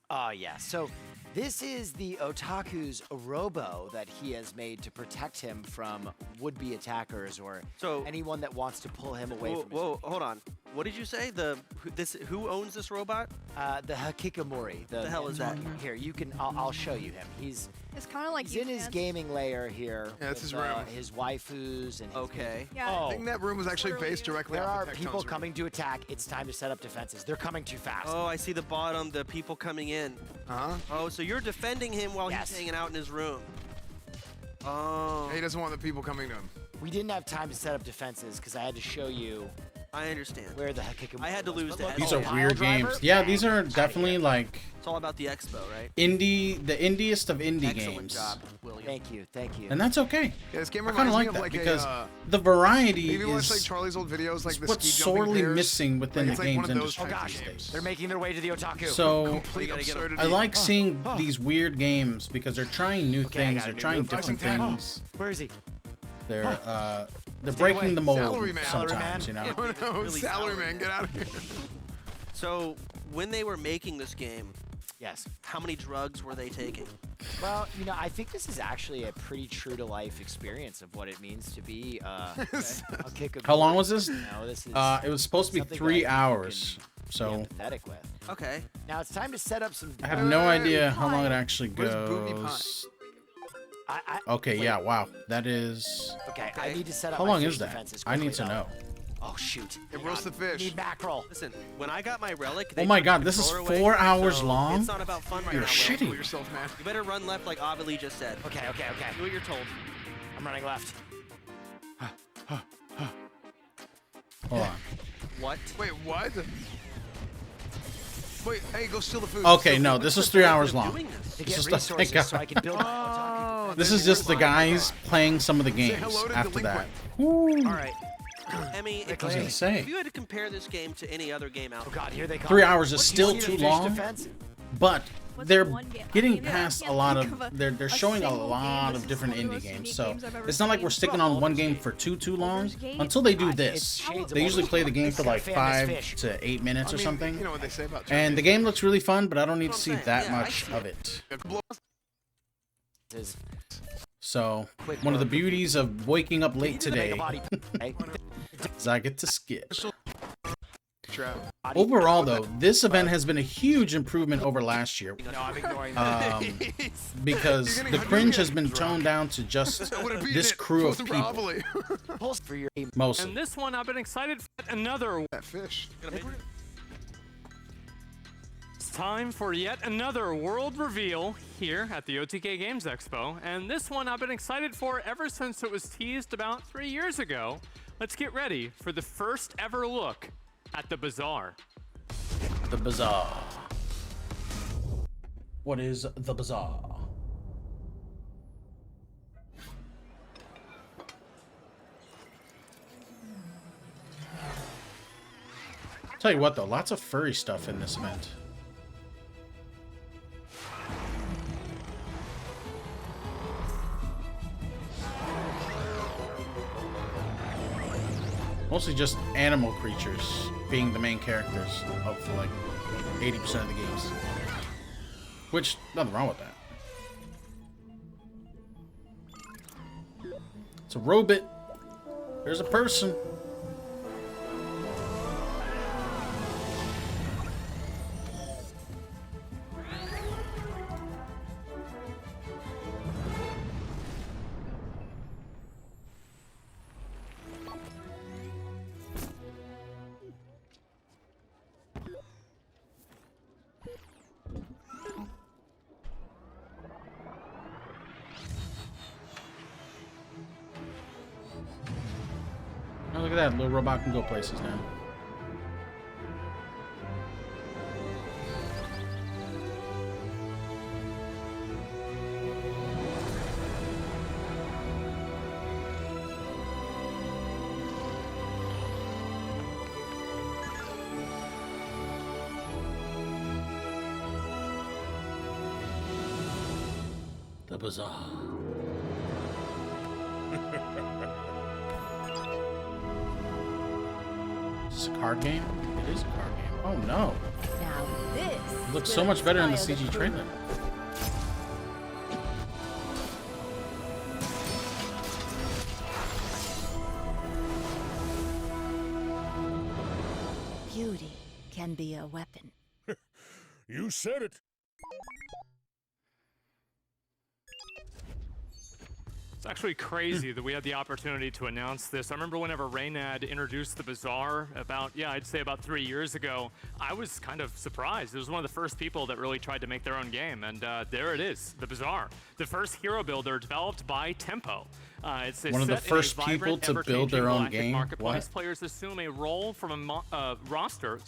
Oh yeah. So this is the otaku's robo that he has made to protect him from would-be attackers or anyone that wants to pull him away from. Whoa, hold on. What did you say? Who owns this robot? The Hikikomori. The hell is that? Here, you can. I'll show you him. It's kind of like he's in his gaming lair here. Yeah, that's his room. His waifus and. Okay. Yeah. I think that room was actually based directly There off are of Tecton's people room. coming to attack. It's time to set up defenses. They're coming too fast. Oh, I see the bottom. The people coming in. Uh-huh. Oh, so you're defending him while he's hanging out in his room. Oh. He doesn't want the people coming to him. We didn't have time to set up defenses because I had to show you. I understand. Where the Hikikomori I had to lose the head. These are weird games. Yeah, these are definitely like It's all about the expo, right? the indiest of indie Excellent games. job, William. Thank you. And that's okay. Yeah, this game I kind of reminds me like of that like because a, the variety maybe watch like is Charlie's old videos, like the what's ski jumping sorely pairs. missing within Like, the it's like one games of those industry types these of days. They're making their way to the otaku. So Complete absurdity. I like seeing these weird games because they're trying new things. They're trying different things. Where is he? They're breaking the mold Salaryman. sometimes, you know. Oh no, Really Salaryman, get out of here. So when they were making this game, yes, how many drugs were they taking? Well, I think this is actually a pretty true to life experience of what it means to be a Hikikomori. How long was this? No, this is It was supposed to be something 3 that you hours. can So be empathetic with. Okay. Now it's time to set up some. I have no idea how long it actually Where's Boogie goes. Okay, yeah, wow. That is... Okay, I need to set up How my long fish is that? defenses I need quickly, to though. know. Oh, shoot. It roasts the fish. Need mackerel. Listen, when I got my relic, Oh they my took god, the this is controller 4 away, hours so long? It's not about fun right You're now. shitting. Will. Yourself, man. You better run left like Avilee just said. Okay. Do what you're told. I'm running left. Hold on. What? Wait, what? Wait, hey, go steal the food. Okay, no, this is 3 hours long. To This get is resources so I can build my This is just the guys playing some of the games hello to after that. Delinquent. All right. Emmy, I was gonna say. if you had to compare this game to any other game out there, God, here they come. 3 hours is What, still you see too the fish long, defense? but What's they're one game? I getting mean, I past a can't lot think of of they're showing a single game lot that's of different one of the indie most games. unique So games I've ever it's not like we're seen. sticking on one game for too long. Until they do this, they usually play the game for like 5 to 8 minutes or something. You know what they say about And the game looks really fun, but I don't need to see that Yeah, I much see of it. Is So one of the beauties of waking up late to make a today body is I get to skip. Trap. Overall, though, this event has been a huge improvement over last year. No, I'm ignoring that. Because the cringe has been toned down to just this crew of people. For your Mostly. And this one, I've been excited for yet another. That fish. It's time for yet another world reveal here at the OTK Games Expo. And this one I've been excited for ever since it was teased about 3 years ago. Let's get ready for the first ever look at the Bazaar. The Bazaar. What is the Bazaar? Tell you what though, lots of furry stuff in this event. Mostly just animal creatures being the main characters of like 80% of the games. Which, nothing wrong with that. It's a robot. There's a person. Oh, look at that. Little robot can go places now. The Bazaar. Is this a card game? It is a card game. Oh no. Now this It looks so much better in the CG trailer. Beauty can be a weapon. You said it. It's actually crazy that we had the opportunity to announce this. I remember whenever Reynad introduced the Bazaar about, I'd say about 3 years ago, I was kind of surprised. It was one of the first people that really tried to make their own game, and there it is, the Bazaar. The first hero builder developed by Tempo. It's One of the set in a first people vibrant, to build their ever-changing own galactic game? Marketplace. What? Players assume a role from a roster,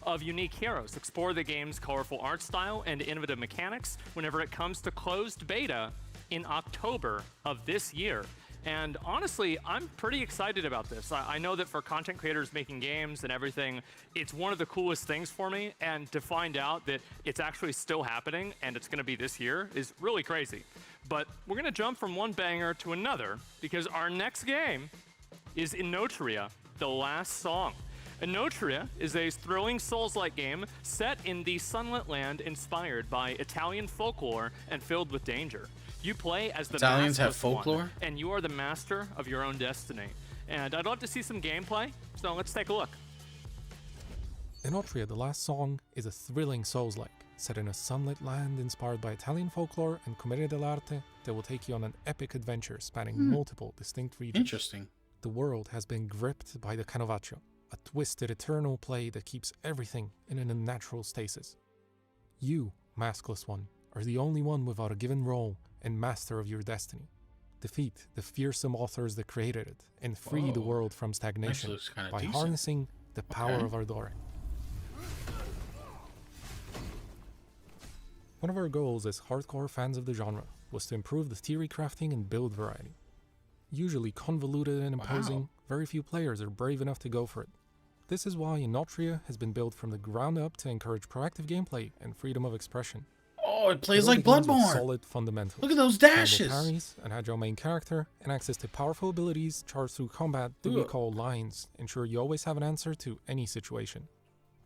of unique heroes. Explore the game's colorful art style and innovative mechanics whenever it comes to closed beta in October of this year. And honestly, I'm pretty excited about this. I know that for content creators making games and everything, it's one of the coolest things for me. And to find out that it's actually still happening and it's going to be this year is really crazy. But we're going to jump from one banger to another because our next game is Inotria, The Last Song. Inotria is a thrilling Souls-like game set in the Sunlit Land inspired by Italian folklore and filled with danger. You play as the Italians have maskless one, folklore? and you are the master of your own destiny. And I'd love to see some gameplay, so let's take a look. Inotria, The Last Song is a thrilling Souls-like. set in a sunlit land inspired by Italian folklore and commedia dell'arte that will take you on an epic adventure spanning multiple distinct regions. Interesting. The world has been gripped by the Canovaccio, a twisted eternal play that keeps everything in an unnatural stasis. You, maskless one, are the only one without a given role and master of your destiny. Defeat the fearsome authors that created it and free the world from stagnation looks kinda by decent. harnessing the power of Ardore. One of our goals as hardcore fans of the genre was to improve the theory crafting and build variety. Usually convoluted and imposing, very few players are brave enough to go for it. This is why Inotria has been built from the ground up to encourage proactive gameplay and freedom of expression. Oh, it plays all like begins with Bloodborne. Solid fundamentals. Look at those Combo dashes. parries, an agile main character, and access to powerful abilities charged through combat that we Ugh. call lines ensure you always have an answer to any situation.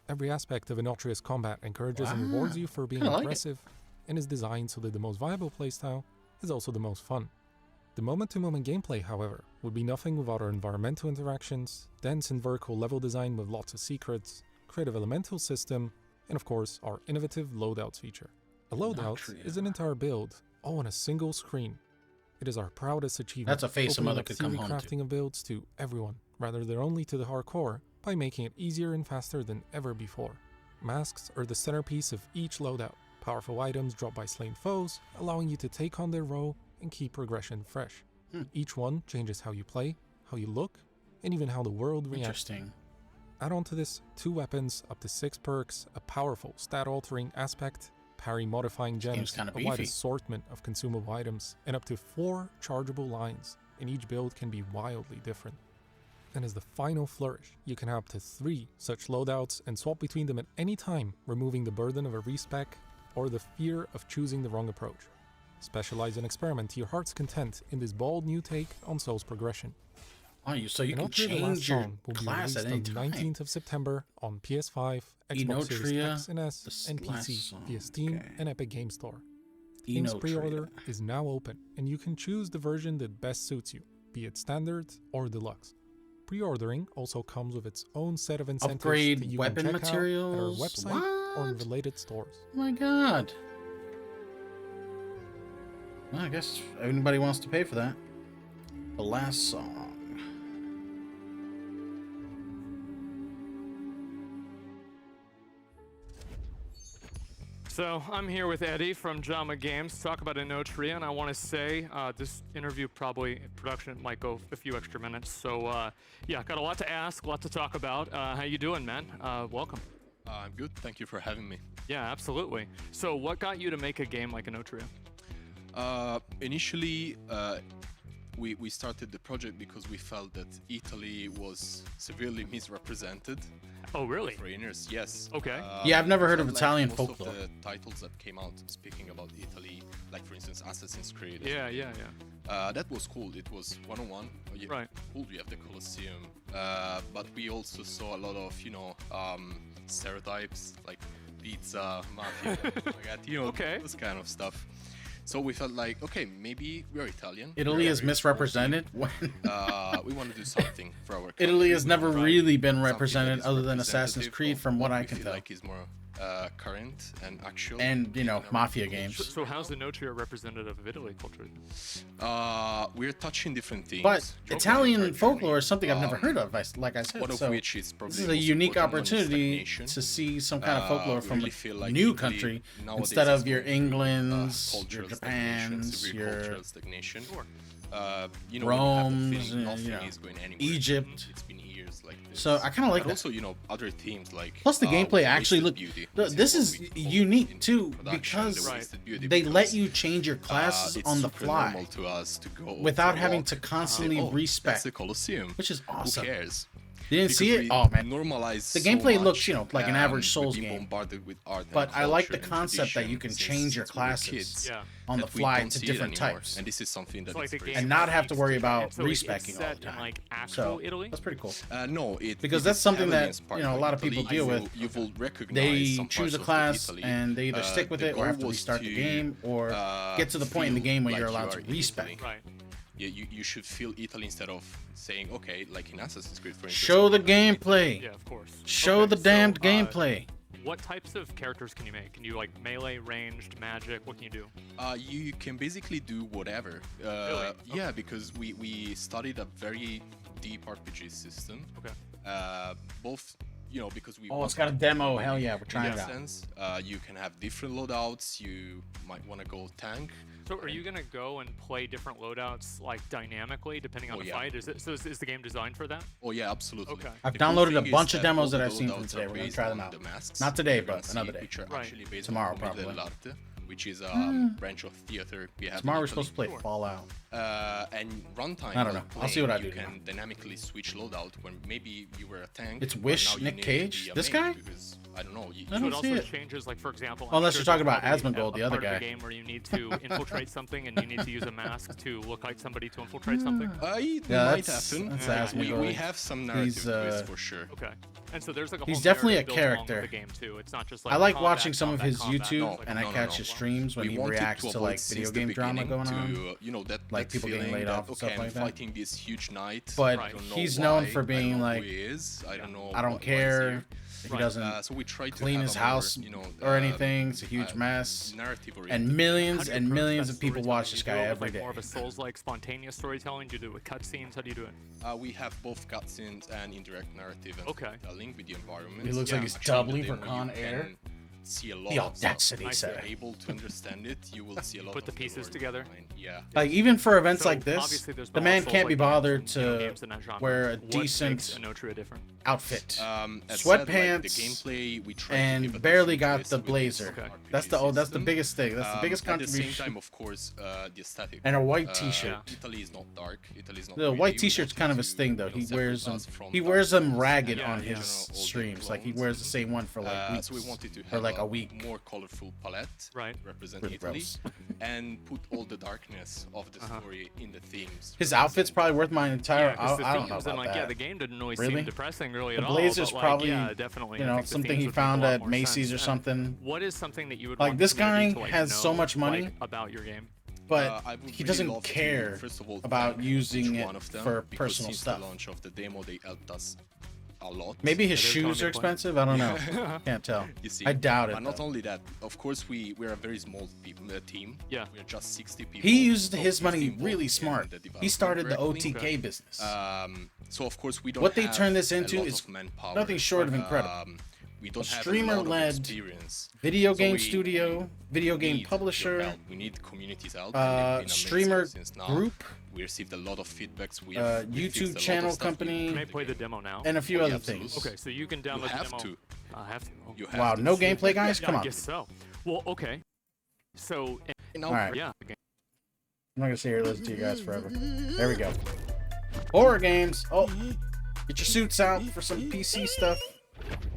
Every aspect of Inotria's combat encourages and rewards you for being Kinda like it. aggressive, and is designed so that the most viable playstyle is also the most fun. The moment-to-moment gameplay, however, would be nothing without our environmental interactions, dense and vertical level design with lots of secrets, creative elemental system, and of course our innovative loadouts feature. A loadout is an entire build, all on a single screen. It is our proudest achievement. That's a face a opening mother up could come theory home to. crafting of builds to everyone, rather than only to the hardcore, by making it easier and faster than ever before. Masks are the centerpiece of each loadout, powerful items dropped by slain foes, allowing you to take on their role and keep progression fresh. Each one changes how you play, how you look, and even how the world reacts. Interesting. Add on to this 2 weapons, up to 6 perks, a powerful stat-altering aspect, parry-modifying Game's gems, kinda a wide beefy. assortment of consumable items, and up to 4 chargeable lines, and each build can be wildly different. And as the final flourish, you can have up to 3 such loadouts and swap between them at any time, removing the burden of a respec or the fear of choosing the wrong approach. Specialize and experiment to your heart's content in this bold new take on Soul's progression. Oh, so you can Inotria: The Last change your Song will be class at released any on time. 19th of September on PS5, Xbox Series Inotria: X and S, and The PC Last Song, via Steam okay. and Epic Game Store. Games Inotria. pre-order is now open, and you can choose the version that best suits you, be it standard or deluxe. Pre-ordering also comes with its own set of incentives Upgrade that you weapon can check materials? out at our website or in related stores. Oh my god. Well, I guess anybody wants to pay for that. The Last Song. So I'm here with Eddie from JAMA Games to talk about Inotria, and I want to say this interview probably production might go a few extra minutes. So yeah, got a lot to ask, a lot to talk about. How you doing, man? Welcome. I'm good. Thank you for having me. Yeah, absolutely. So what got you to make a game like Inotria? Initially, we started the project because we felt that Italy was severely misrepresented. Oh, really? Foreigners, yes. Okay. Yeah, I've never heard of like Italian most folklore. Of the titles that came out speaking about Italy, like for instance Assassin's Creed. Yeah. That was cool. It was 101. Right. Cool. We have the Colosseum, but we also saw a lot of stereotypes like pizza, mafia, like that, Okay. this kind of stuff. So we felt like, okay, maybe we're Italian. Italy We're is very misrepresented. we want to do something for our country. Italy has We never wanna write really been something that represented is other than Assassin's representative Creed, of from what I we can feel tell. like is more current and actual. And, you know, mafia games. So how's Inotria representative of Italy culture? We're touching different things. But Italian folklore is something I've never heard of, like I said. One of so which is probably this is the a most unique important one is opportunity stagnation. to see some kind of folklore We from really a feel like new Italy country nowadays instead is of your going through, Englands, your cultural stagnation, Japans, severe your cultural stagnation. Sure. You know, when you have the Rome's, feeling nothing you know, is going anywhere. Egypt. It's been years like this. So I kinda like But that. also, you know, other themes like Plus the gameplay actually wasted look. beauty. This is unique too production, because the wasted beauty, they let because, you change your classes it's on the super fly normal to us to go without for a having walk to and say, constantly "Oh, respec, that's the Colosseum," which is awesome. Who cares? You didn't see Because it? we Oh man, normalize the so gameplay much, looks, you know, like an average we've Souls been game. bombarded with art and But I like the culture and concept that you can tradition change your since we were classes kids, on the that we fly don't to see it different anymore. types. And this is something that So like is the very game And not have to speaks worry to about that. So it's respecking all set the in, time. like actual So Italy? that's pretty cool. No, it Because it that's is something heavily that, inspired you know, a by lot of Italy. people deal with. You will recognize They some choose a parts of class Italy. and they either stick with The it or have to goal was restart the to, game or get to the point in the feel game where like you're you allowed to are in respec. Italy. Right. Yeah, you should feel Italy instead of saying, okay, like in Assassin's Creed, for instance. Show the gameplay. Yeah, of course. Show Okay, the damned so, gameplay. What types of characters can you make? Can you like melee, ranged, magic? What can you do? You can basically do whatever. Really? Yeah, because we studied a very deep RPG system. Okay. Both, because we. Oh, it's got a demo. Hell yeah, we're trying it out. Sense, you can have different loadouts. You might want to go tank. So are you gonna go and play different loadouts like dynamically depending on the fight? Is the game designed for that? Oh yeah, absolutely. Okay. I've downloaded a bunch of demos that I've seen from today. We're gonna try them out. Not today, but another day. Which are actually based Tomorrow, on probably. dell'arte, which is a branch of theater we have. Tomorrow we're supposed to play Fallout. And runtime. I don't know. I'll see what I do. You can dynamically switch loadout when maybe you were a tank. It's Wish Nick Cage. This guy? Because, I don't know. I don't it see also it. changes, like for example. Unless you're talking about there's Asmongold, probably the other part of guy. game where you need to infiltrate something and you need to use a mask to look like somebody to infiltrate something. It Yeah, might that's happen. Asmongold. We have some narrative to this for sure. Okay. And so there's like a He's whole definitely a narrative built along with character. the game too. It's not just like I like combat, watching some of combat, his combat. YouTube, It's and like, I catch his streams when We he wanted reacts to avoid like since video the game drama beginning going on. Like people getting feeling laid that, off and stuff okay, like I'm that. fighting this huge knight. But I don't know he's known why, for being I don't know like, who he is. I don't know. I don't why he's care. here. He doesn't So we try to clean have his a more, house or anything. It's a huge mess. narrative-oriented And How millions do you and approach millions that of people storytelling? watch Do this you do guy it with, every like day. More of a Souls-like spontaneous storytelling. Do you do it with cutscenes? How do you do it? We have both cutscenes and indirect narrative and a link with the environment. He looks like he's doubly for Con Air. See a lot The of stuff. audacity, If sir. you're able to understand it, you will see a lot Put the of pieces lore together. behind. Yeah. Like even for events So, like this, obviously there's the been man all can't be Souls-like bothered games and, to games in that genre. wear a What makes decent a No True different? outfit, As said, like, the sweatpants, gameplay, we try to and give barely attention to got this the with this blazer. RPG That's the system. biggest thing. That's the biggest At the same contribution. time, of course, the aesthetic. And a white t-shirt. Italy is not dark. Italy is not. The really. white We t-shirt's wanted kind of his to, thing though. He separate wears them. us from He dark wears them colors ragged and on in his general, all the streams. Like he clones. wears the same one for like weeks, So we wanted to or have like a week. more colorful palette, represent Really Italy, gross. and put all the darkness of the story in the themes. His outfit's probably worth my entire. Yeah, 'cause the I don't know themes about and, like, that. yeah, the game didn't always Really? seem depressing really The at all. blazer's but, like, probably, yeah, definitely. you I know, think the something themes he would make a found lot at more Macy's sense. or And something. What is something that you would Like, want this the community guy to, like, has so know, much money, like, about your game? but I would he really doesn't love to, care first of all, about thank using each it one of them, for because personal since stuff. the launch of the demo, they helped us a lot. Maybe his shoes are expensive. I don't know. Can't tell. You see, I doubt it. But not though. only that, of course, we're a very small team. Yeah. We're just 60 people. He used so his money 15 really in smart. the He development started the directly. OTK business. So of course we don't. What they have turned this a into lot is of manpower. nothing short of incredible. We don't A have streamer-led a lot of experience. video So game we studio, video game need your publisher, help. We need community's help. and they've been amazing streamer since now. group, We received a lot of feedbacks. We YouTube fixed a lot channel of stuff. company, Can I play the demo now? and a few Oh, other yeah, things. Okay, so you can download You have the demo. to. I have to. Oh. You have Wow, to. no gameplay, guys? Yeah, Come I on. guess so. Well, okay. So, All right. yeah. I'm not gonna sit here and listen to you guys forever. There we go. Horror games. Oh, get your suits out for some PC stuff.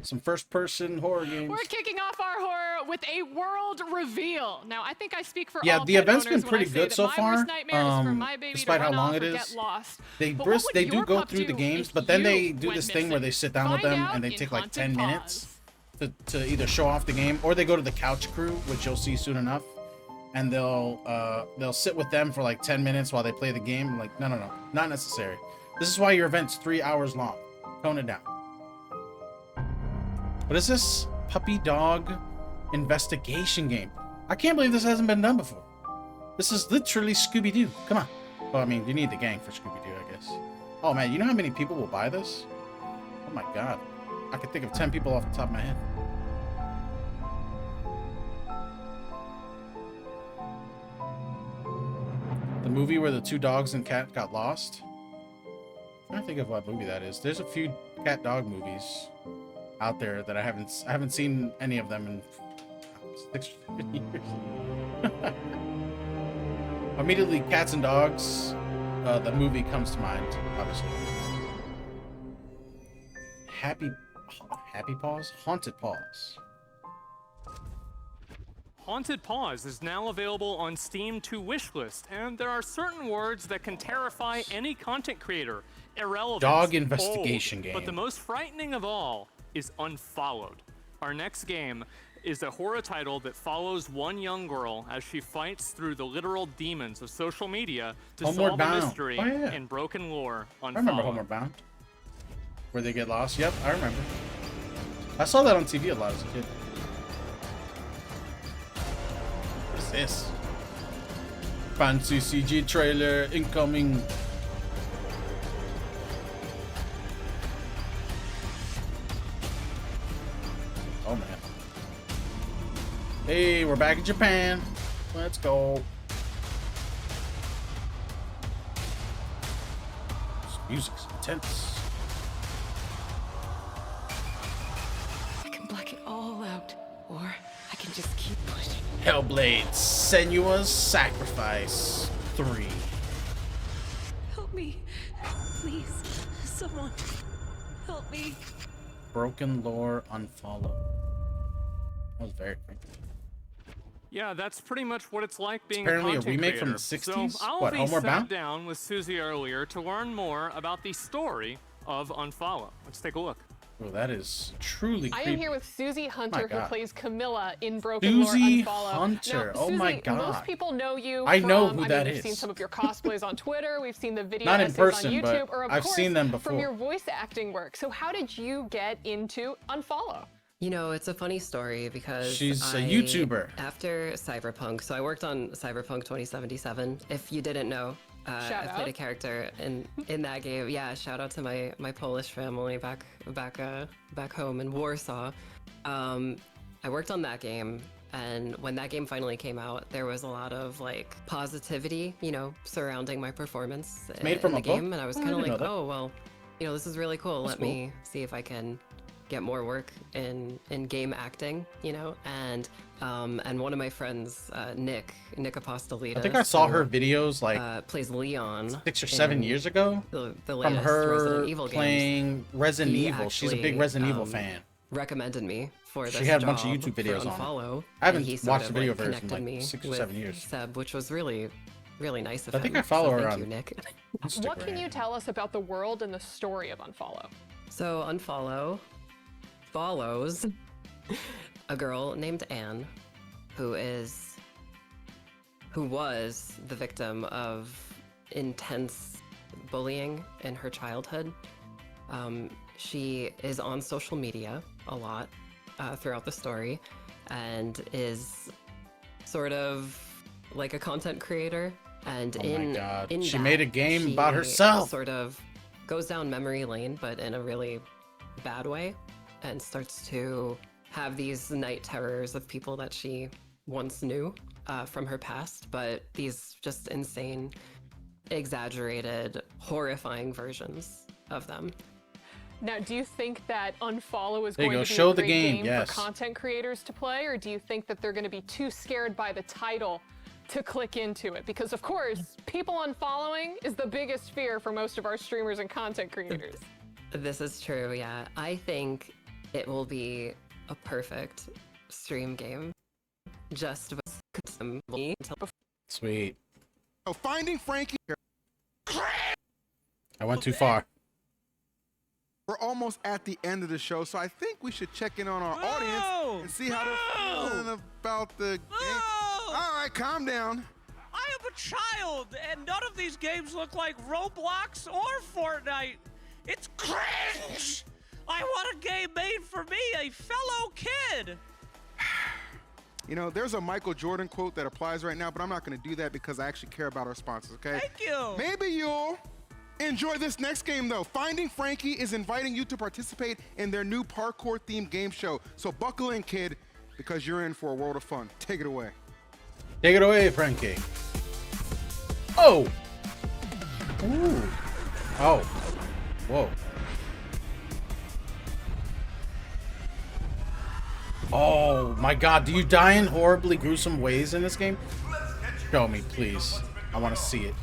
Some first-person horror games. We're kicking off our horror with a world reveal. Now, I think I speak for Yeah, all the pet event's owners been when I pretty say good that so my far. worst nightmare is for my baby Despite to how run long off it or is, get lost. they But what would do your go pup through the do games, if but then you they do went this thing where they sit down with Find them out and they in take like Haunted 10 Paws. minutes to either show off the game, or they go to the couch crew, which you'll see soon enough, and they'll sit with them for like 10 minutes while they play the game. I'm like, no, not necessary. This is why your event's 3 hours long. Tone it down. What is this? Puppy dog investigation game. I can't believe this hasn't been done before. This is literally Scooby-Doo. Come on. Well, I mean, you need the gang for Scooby-Doo, I guess. Oh man, you know how many people will buy this? Oh my god. I could think of 10 people off the top of my head. The movie where the two dogs and cat got lost? I'm trying to think of what movie that is. There's a few cat dog movies out there that I haven't seen any of them in 6 or 7 years. Immediately, Cats and Dogs, the movie comes to mind, obviously. Happy Paws? Haunted Paws. Haunted Paws is now available on Steam to wishlist, and there are certain words that can terrify any content creator. Irrelevant. Dog investigation old, game. But the most frightening of all is Unfollowed. Our next game is a horror title that follows one young girl as she fights through the literal demons of social media to Homeward solve Bound. a mystery Oh, yeah. in broken lore. I remember Unfollowed. Homeward Bound. Where they get lost? Yep, I remember. I saw that on TV a lot as a kid. What's this? Fancy CG trailer incoming. Oh man. Hey, we're back in Japan. Let's go. This music's intense. I can black it all out, or I can just keep pushing. Hellblade Senua's Sacrifice 3. Help me. Please. Someone. Help me. Broken Lore Unfollow. That was very creepy. Yeah, that's pretty much what it's like being Apparently a a content remake from creator. the 60s? So What, Alfie Homeward sat Bound? down with Susie earlier to learn more about the story of Unfollow. Let's take a look. Oh, that is truly I creepy. am here with Susie Hunter, My who God. plays Camilla in Broken Lore Susie Unfollow. Hunter. Now, Oh my Susie, God. Most people know you I from, know who that we've is. seen some of your cosplays on Twitter, we've seen the video Not in essays person, on but YouTube, or of I've course, seen them from before. your voice acting work. So how did you get into Unfollow? You know, it's a funny story because She's a YouTuber. After Cyberpunk, so I worked on Cyberpunk 2077. If you didn't know, Shout I played out. a character in that game. Yeah, shout out to my Polish family back home in Warsaw. I worked on that game, and when that game finally came out, there was a lot of like positivity, you know, surrounding my performance made from in a the book? game, and I was Oh, I kind of didn't like, know that. oh well, you know, this is really cool. That's Let me see if I can get more work in game acting, you know, and one of my friends, Nick Apostolides. I think I saw who, her videos like plays Leon 6 or 7 in years ago the from latest her Resident Evil playing games. Resident He Evil. She's a big actually, Resident Evil fan. Recommended me for this She had a bunch of job YouTube for videos on Unfollow, it. I haven't and he watched sort a of, video like, of hers in connected like me 6 or with 7 years. Seb, which was really nice of I him. think I follow so her thank on you, Nick. What can you tell us about the world and the story of Unfollow? So Unfollow follows a girl named Anne, who was the victim of intense bullying in her childhood. She is on social media a lot throughout the story, and is sort of like a content creator. And Oh my God. in She that, made a game about she herself. Sort of goes down memory lane, but in a really bad way, and starts to have these night terrors of people that she once knew from her past, but these just insane, exaggerated, horrifying versions of them. Now, do you think that Unfollow is There you going go. to be Show a the great game, yes. for content creators to play, or do you think that they're going to be too scared by the title to click into it? Because, of course, people unfollowing is the biggest fear for most of our streamers and content creators. This is true, yeah. I think it will be a perfect stream game. Just with some Sweet. Oh, Finding Frankie. I went too far. We're almost at the end of the show, so I think we should check in on our audience and see how they're feeling about the game. All right, calm down. I am a child, and none of these games look like Roblox or Fortnite. It's cringe! I want a game made for me, a fellow kid! You know, there's a Michael Jordan quote that applies right now, but I'm not going to do that because I actually care about our sponsors, okay? Thank you! Maybe you'll enjoy this next game, though. Finding Frankie is inviting you to participate in their new parkour-themed game show. So buckle in, kid, because you're in for a world of fun. Take it away. Take it away, Frankie. Oh! Ooh. Oh. Whoa. Oh my God, do you die in horribly gruesome ways in this game? Show me, please. I want to see it.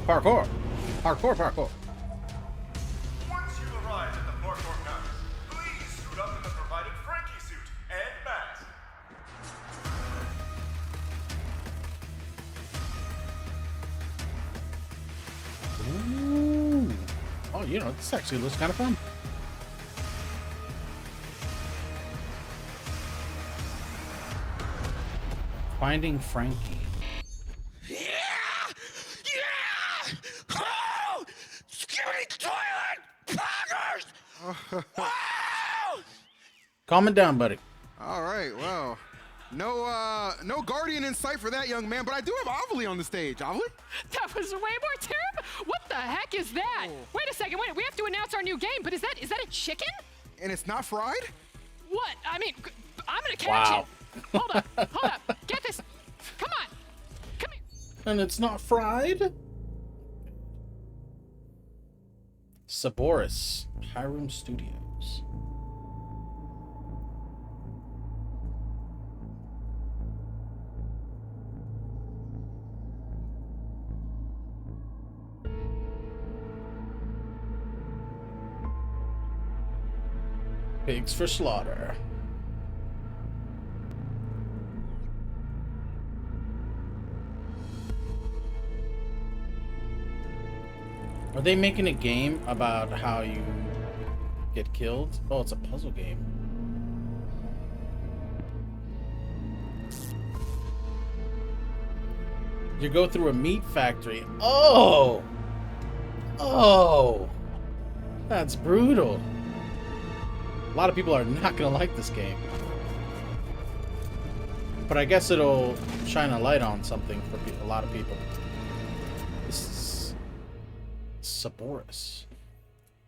Parkour. Parkour, parkour. Once you arrive at the parkour mountain, please suit up in the provided Frankie suit and mask. Ooh. Oh, you know, this actually looks kind of fun. Finding Frankie. Yeah! Calm it down, buddy. All right, well, no Guardian in sight for that young man, but I do have Avali on the stage. Avali? That was way more terrible. What the heck is that? Wait a second. Wait, we have to announce our new game, but is that a chicken? And it's not fried? What? I mean, I'm gonna catch Wow. it. Hold up. Get this. Come on. Come here. And it's not fried? Saboris, Hiram Studios. Pigs for slaughter. Are they making a game about how you get killed? Oh, it's a puzzle game. You go through a meat factory. Oh! Oh! That's brutal. A lot of people are not gonna like this game. But I guess it'll shine a light on something for a lot of people. This is Saboris.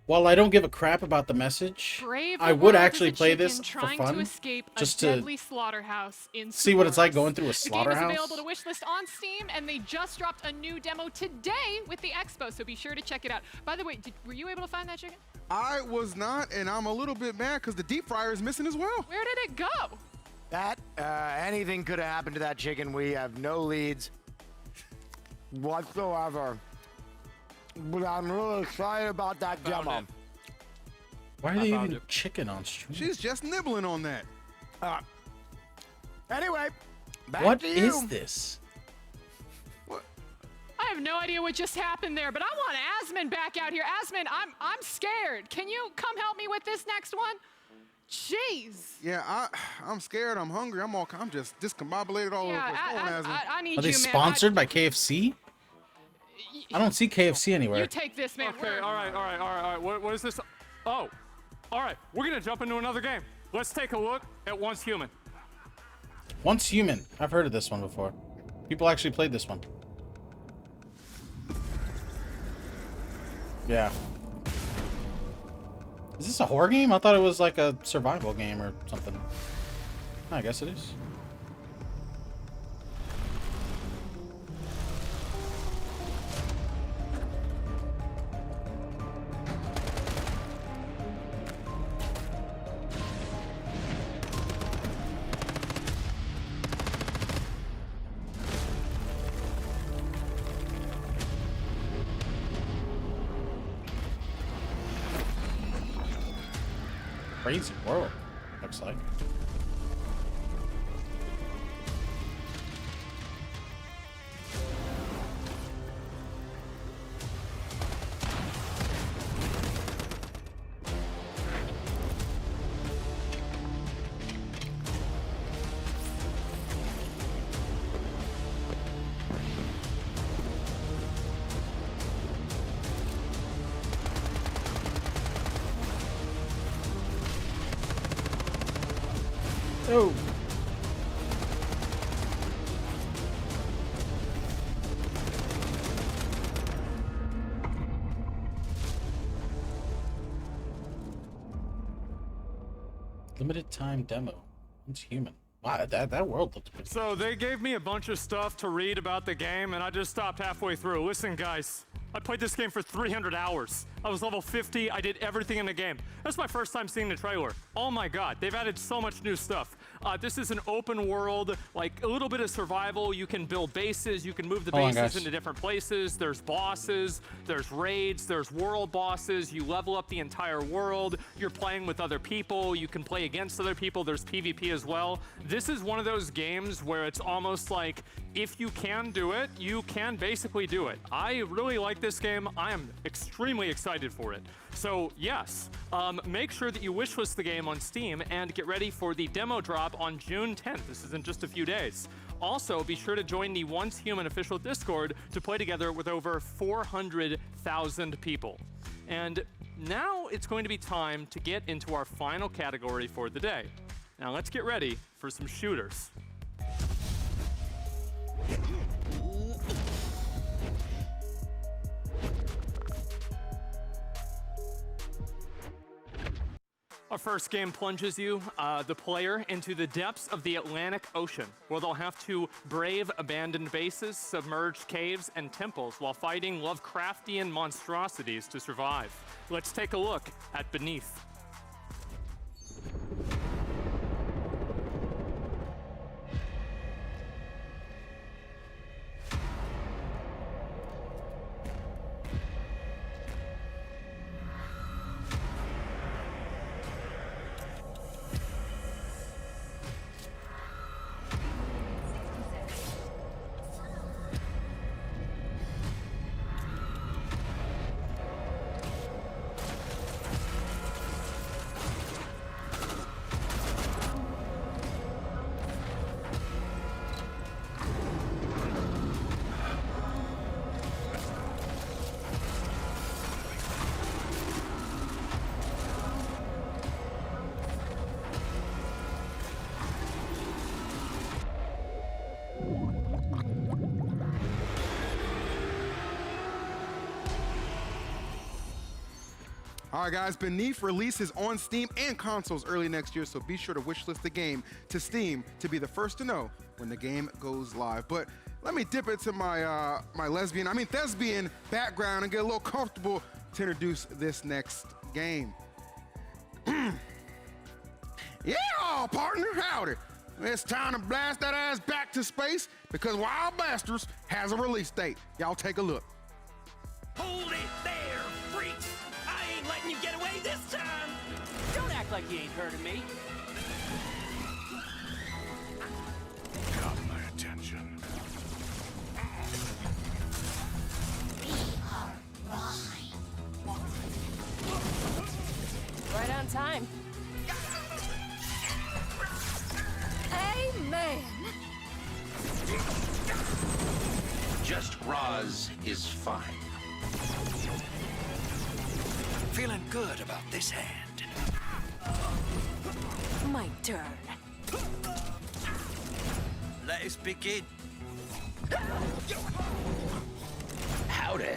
While I don't give a crap about the message, Brave I the would world actually as a play chicken this for trying fun. to escape Just a to deadly slaughterhouse in see what it's like Saboris. going through a The game is slaughterhouse. available to wishlist on Steam, and they just dropped a new demo today with the Expo, so be sure to check it out. By the way, were you able to find that chicken? I was not, and I'm a little bit mad because the deep fryer is missing as well. Where did it go? That, anything could have happened to that chicken. We have no leads whatsoever. But I'm really excited about that demo. Why are they eating chicken on stream? She's just nibbling on that. Anyway, back What to you. is this? I have no idea what just happened there, but I want Asmon back out here. Asmon, I'm scared. Can you come help me with this next one? Jeez. Yeah, I'm scared. I'm hungry. I'm just discombobulated all over. I need Are they you, man. sponsored by KFC? I don't see KFC anywhere. You take this, man. Okay, all right. What is this? Oh, all right. We're gonna jump into another game. Let's take a look at Once Human. Once Human. I've heard of this one before. People actually played this one. Yeah. Is this a horror game? I thought it was like a survival game or something. I guess it is. Crazy world, looks like. Oh. Limited time demo. It's human. Wow, that world looked pretty. So they gave me a bunch of stuff to read about the game, and I just stopped halfway through. Listen, guys, I played this game for 300 hours. I was level 50. I did everything in the game. That's my first time seeing the trailer. Oh my God, they've added so much new stuff. This is an open world, like a little bit of survival. You can build bases. You can move the bases into different places. There's bosses. There's raids. There's world bosses. You level up the entire world. You're playing with other people. You can play against other people. There's PvP as well. This is one of those games where it's almost like if you can do it, you can basically do it. I really like this game. I am extremely excited for it. So yes, make sure that you wishlist the game on Steam and get ready for the demo drop on June 10th. This is in just a few days. Also, be sure to join the Once Human official Discord to play together with over 400 1,000 people. And now it's going to be time to get into our final category for the day. Now let's get ready for some shooters. Our first game plunges you, the player, into the depths of the Atlantic Ocean, where they'll have to brave abandoned bases, submerged caves, and temples while fighting Lovecraftian monstrosities to survive. Let's take a look at Beneath. All right, guys, Beneath releases on Steam and consoles early next year, so be sure to wishlist the game to Steam to be the first to know when the game goes live. But let me dip into my thespian background and get a little comfortable to introduce this next game. Yeah, partner, howdy. It's time to blast that ass back to space because Wild Bastards has a release date. Y'all take a look. Hold it there, freaks! I ain't letting you get away this time! Don't act like you ain't heard of me. Got my attention. Right on time. Amen. Just Roz is fine. Feeling good about this hand. My turn. Let us begin. Howdy.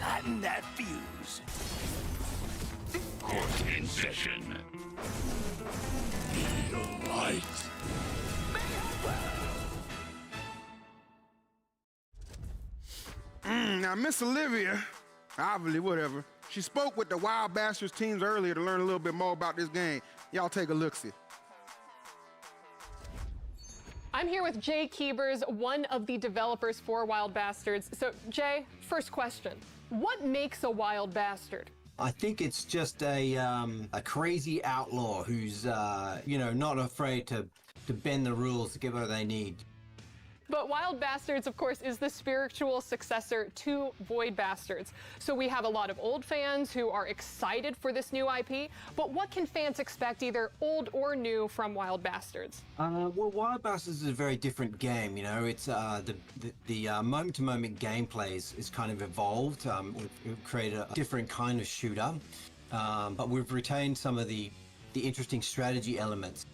Lighten that fuse. Court in session. Be light. Now, Miss Olivia, obviously, whatever, she spoke with the Wild Bastards teams earlier to learn a little bit more about this game. Y'all take a look-see. I'm here with Jay Keebers, one of the developers for Wild Bastards. So, Jay, first question. What makes a Wild Bastard? I think it's just a crazy outlaw who's, not afraid to bend the rules to get what they need. But Wild Bastards, of course, is the spiritual successor to Void Bastards. So we have a lot of old fans who are excited for this new IP, but what can fans expect, either old or new, from Wild Bastards? Well, Wild Bastards is a very different game, It's the moment-to-moment gameplay is kind of evolved. We've created a different kind of shooter, but we've retained some of the interesting strategy elements.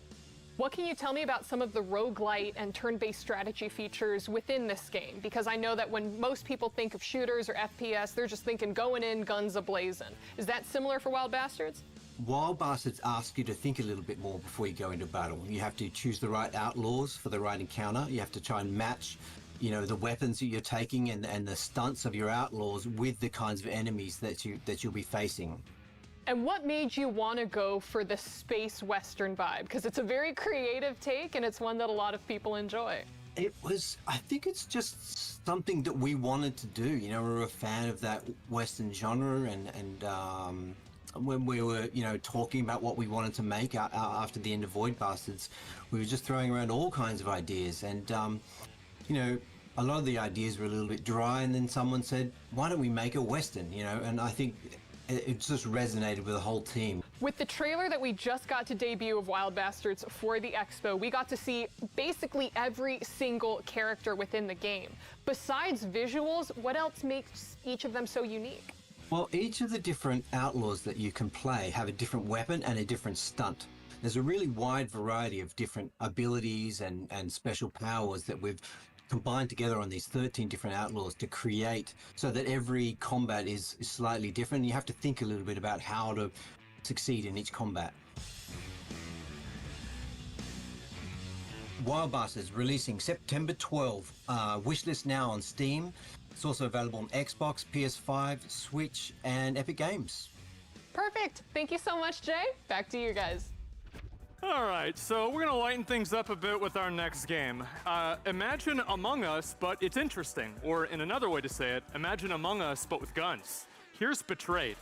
What can you tell me about some of the roguelite and turn-based strategy features within this game? Because I know that when most people think of shooters or FPS, they're just thinking going in, guns a-blazing. Is that similar for Wild Bastards? Wild Bastards ask you to think a little bit more before you go into battle. You have to choose the right outlaws for the right encounter. You have to try and match, the weapons that you're taking and the stunts of your outlaws with the kinds of enemies that you'll be facing. And what made you want to go for the space western vibe? Because it's a very creative take and it's one that a lot of people enjoy. I think it's just something that we wanted to do. We're a fan of that western genre, and when we were, talking about what we wanted to make after the end of Void Bastards, we were just throwing around all kinds of ideas. And, a lot of the ideas were a little bit dry, and then someone said, why don't we make a western, And I think it just resonated with the whole team. With the trailer that we just got to debut of Wild Bastards for the Expo, we got to see basically every single character within the game. Besides visuals, what else makes each of them so unique? Well, each of the different outlaws that you can play have a different weapon and a different stunt. There's a really wide variety of different abilities and special powers that we've combined together on these 13 different outlaws to create so that every combat is slightly different. You have to think a little bit about how to succeed in each combat. Wild Bastards releasing September 12. Wishlist now on Steam. It's also available on Xbox, PS5, Switch, and Epic Games. Perfect. Thank you so much, Jay. Back to you guys. All right, so we're gonna lighten things up a bit with our next game. Imagine Among Us, but it's interesting. Or in another way to say it, imagine Among Us, but with guns. Here's Betrayed.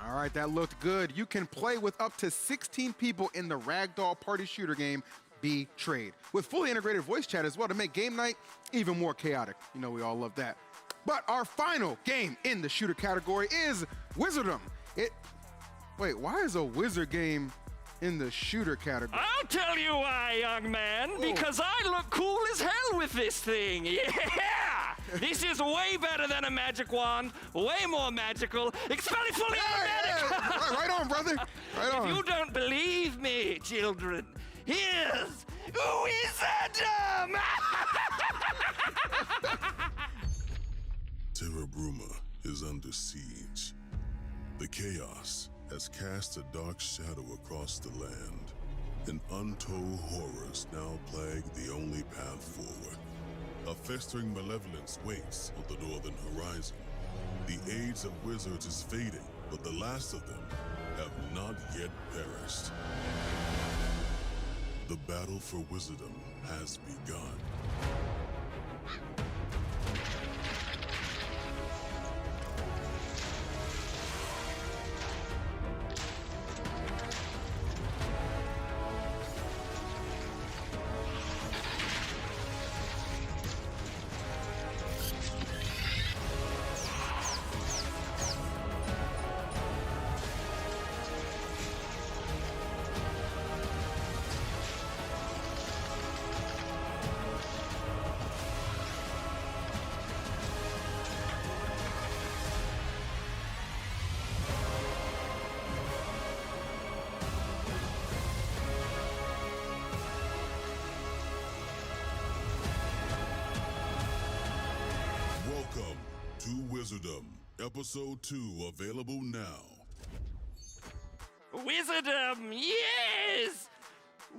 All right, that looked good. You can play with up to 16 people in the Ragdoll Party Shooter game, Betrayed, with fully integrated voice chat as well to make game night even more chaotic. You know we all love that. But our final game in the shooter category is Wizardom. Wait, why is a wizard game in the shooter category? I'll tell you why, young man. Because I look cool as hell with this thing. Yeah! This is way better than a magic wand, way more magical, especially fully automatic. Yeah. Right on, brother. Right on. If you don't believe me, children, here's Wizardom! Terra Bruma is under siege. The chaos has cast a dark shadow across the land, and untold horrors now plague the only path forward. A festering malevolence waits on the northern horizon. The age of wizards is fading, but the last of them have not yet perished. The battle for wizardom has begun. Welcome to Wizardom, Episode 2, available now. Wizardom, yes!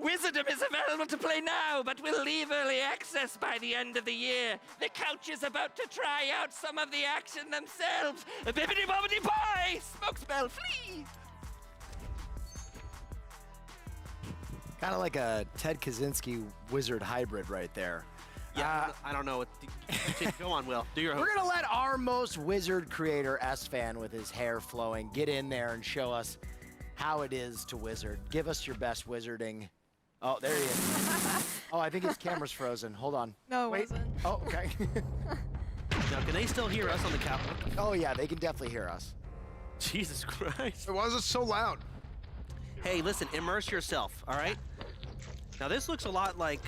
Wizardom is available to play now, but will leave early access by the end of the year. The couch is about to try out some of the action themselves. Bibbidi bobbidi boy! Smoke spell, flee! Kind of like a Ted Kaczynski wizard hybrid right there. Yeah, I don't know what. Go on, Will. Do your host. We're going to let our most wizard creator, S-Fan, with his hair flowing, get in there and show us how it is to wizard. Give us your best wizarding. Oh, there he is. Oh, I think his camera's frozen. Hold on. No, it wasn't. Oh, okay. Now, can they still hear us on the couch? Oh, yeah, they can definitely hear us. Jesus Christ. Why is it so loud? Hey, listen, immerse yourself, all right? Now, this looks a lot like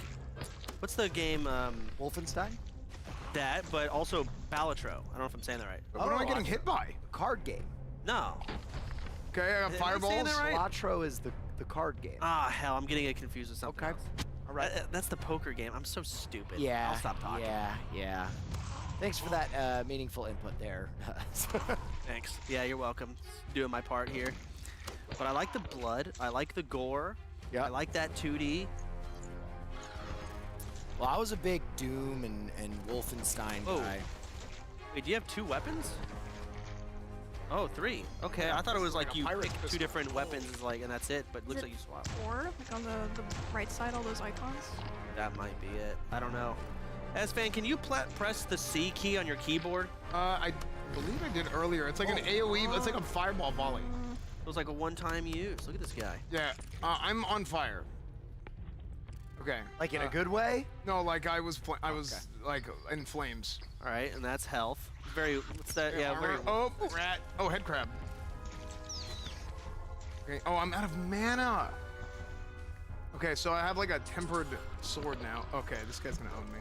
What's the game? Wolfenstein? That, but also Balatro. I don't know if I'm saying that right. What am I getting hit by? Card game. No. Okay, I got Am I saying fireballs. that right? Balatro is the card game. Ah, hell, I'm getting it confused with something Okay. else. All right. That's the poker game. I'm so stupid. Yeah. I'll stop talking. Yeah. Thanks for that meaningful input there. Thanks. Yeah, you're welcome. Doing my part here. But I like the blood. I like the gore. Yeah. I like that 2D. Well, I was a big Doom and Wolfenstein guy. Wait, do you have 2 weapons? Oh, 3. Okay, I thought it was like you pick 2 different weapons, and that's it. But it looks like you swap. 4, like on the right side, all those icons. That might be it. I don't know. S-Fan, can you press the C key on your keyboard? I believe I did earlier. It's like an AoE. It's like a fireball volley. It was like a one-time use. Look at this guy. Yeah, I'm on fire. Okay. Like in a good way? No, like I was like in flames. All right, and that's health. Very. What's that? Yeah. Very. Oh, rat. Oh, head crab. Okay. Oh, I'm out of mana. Okay, so I have like a tempered sword now. Okay, this guy's gonna own me.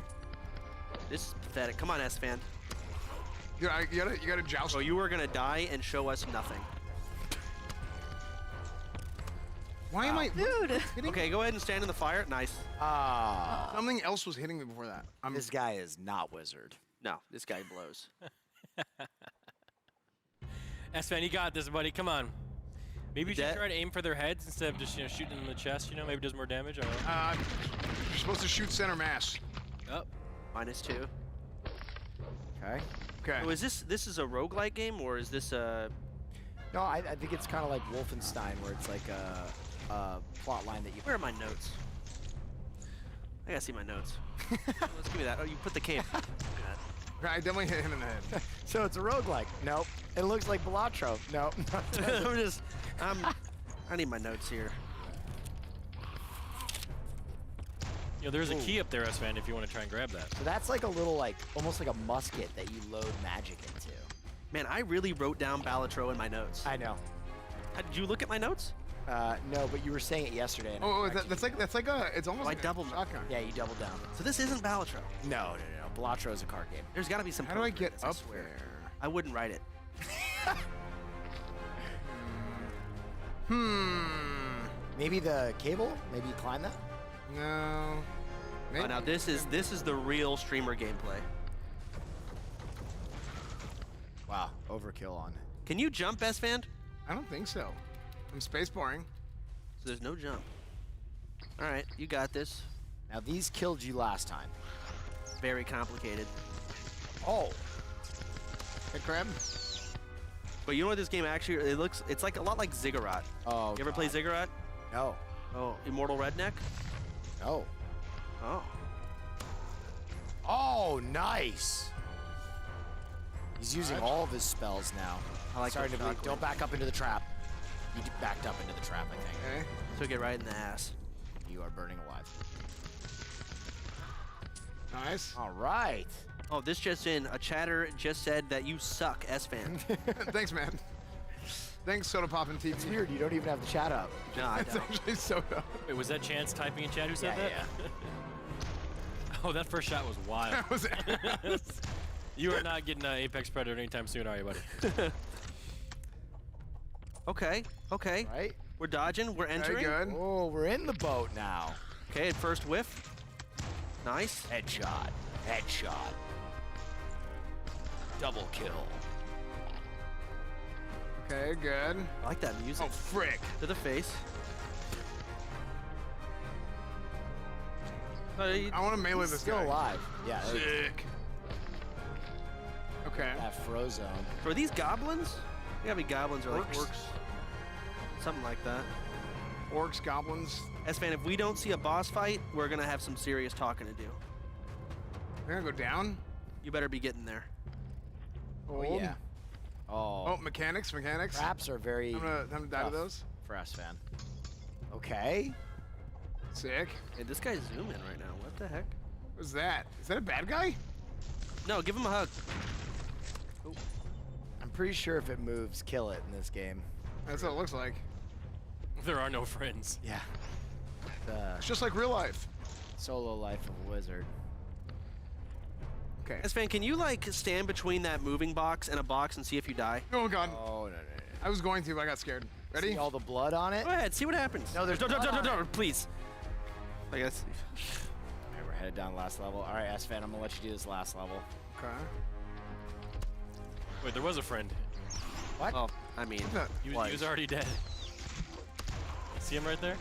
This is pathetic. Come on, S-Fan. Yeah, you gotta joust. So you are gonna die and show us nothing. Why am I? Dude. Okay, go ahead and stand in the fire. Nice. Something else was hitting me before that. This guy is not wizard. No, this guy blows. S-Fan, you got this, buddy. Come on. Maybe you should try to aim for their heads instead of just shooting them in the chest. Maybe it does more damage. I don't know. You're supposed to shoot center mass. Oh. -2. Okay. Okay. So is this is a roguelike game or is this a? No, I think it's kind of like Wolfenstein, where it's like a plot line that you. Where are my notes? I gotta see my notes. Let's give me that. Oh, you put the cape. I definitely hit him in the head. So it's a roguelike. Nope. It looks like Balatro. Nope. I need my notes here. There's a key up there, S-Fan, if you want to try and grab that. So that's like a little, almost like a musket that you load magic into. Man, I really wrote down Balatro in my notes. I know. Did you look at my notes? No, but you were saying it yesterday. And that's like a. It's almost I like doubled a shotgun. Yeah, you doubled down. So this isn't Balatro. No. Balatro is a card game. There's got to be some. How do I get I up swear. there? I wouldn't write it. Maybe the cable? Maybe you climb that? No. Oh, now this is the real streamer gameplay. Wow, overkill on. Can you jump, S-Fan? I don't think so. I'm space barring. So there's no jump. All right, you got this. Now these killed you last time. Very complicated. Oh. Hey, crab. But you know what this game actually it's like a lot like Ziggurat. Oh. You ever play Ziggurat? No. Oh, Immortal Redneck? No. Oh. Oh, nice. He's using all of his spells now. I like Sorry those to bleed. shockwave. Don't back up into the trap. You backed up into the trap, I think. Okay. Took it right in the ass. You are burning alive. Nice. All right. Oh, this just in. A chatter just said that you suck, S-Fan. Thanks, man. Thanks, Soda Pop and TV. It's weird. You don't even have the chat up. No, I It's don't. actually Soda. Wait, was that Chance typing in chat who said that? Yeah. Oh, that first shot was wild. That was You are not getting Apex Predator anytime soon, are you, buddy? Okay. Right? We're dodging. We're entering. Very good. Oh, we're in the boat now. Okay, first whiff. Nice. Headshot. Headshot. Double kill. Okay, good. I like that music. Oh, frick. To the face. I want to melee He's this still guy. alive. Yeah. Sick. Okay. That Frozone. So are these goblins? They gotta be goblins or like Orcs. orcs. Something like that. Orcs, goblins. S-Fan, if we don't see a boss fight, we're gonna have some serious talking to do. We're gonna go down. You better be getting there. Oh, yeah. Oh. Oh, mechanics. Traps are very I'm gonna die to tough those. for S-Fan. Okay. Sick. Hey, this guy's zooming right now. What the heck? What's that? Is that a bad guy? No, give him a hug. Oh. I'm pretty sure if it moves, kill it in this game. That's what it looks like. There are no friends. Yeah. It's just like real life. Solo life of a wizard. Okay. Sven, can you like stand between that moving box and a box and see if you die? Oh god. Oh no. I was going to, but I got scared. Ready? See all the blood on it? Go ahead, see what happens. No, there's don't, please. I guess. Okay, we're headed down last level. All right, S-Fan, I'm gonna let you do this last level. Okay. Wait, there was a friend. What? Oh, I mean, He was already dead. See him right there?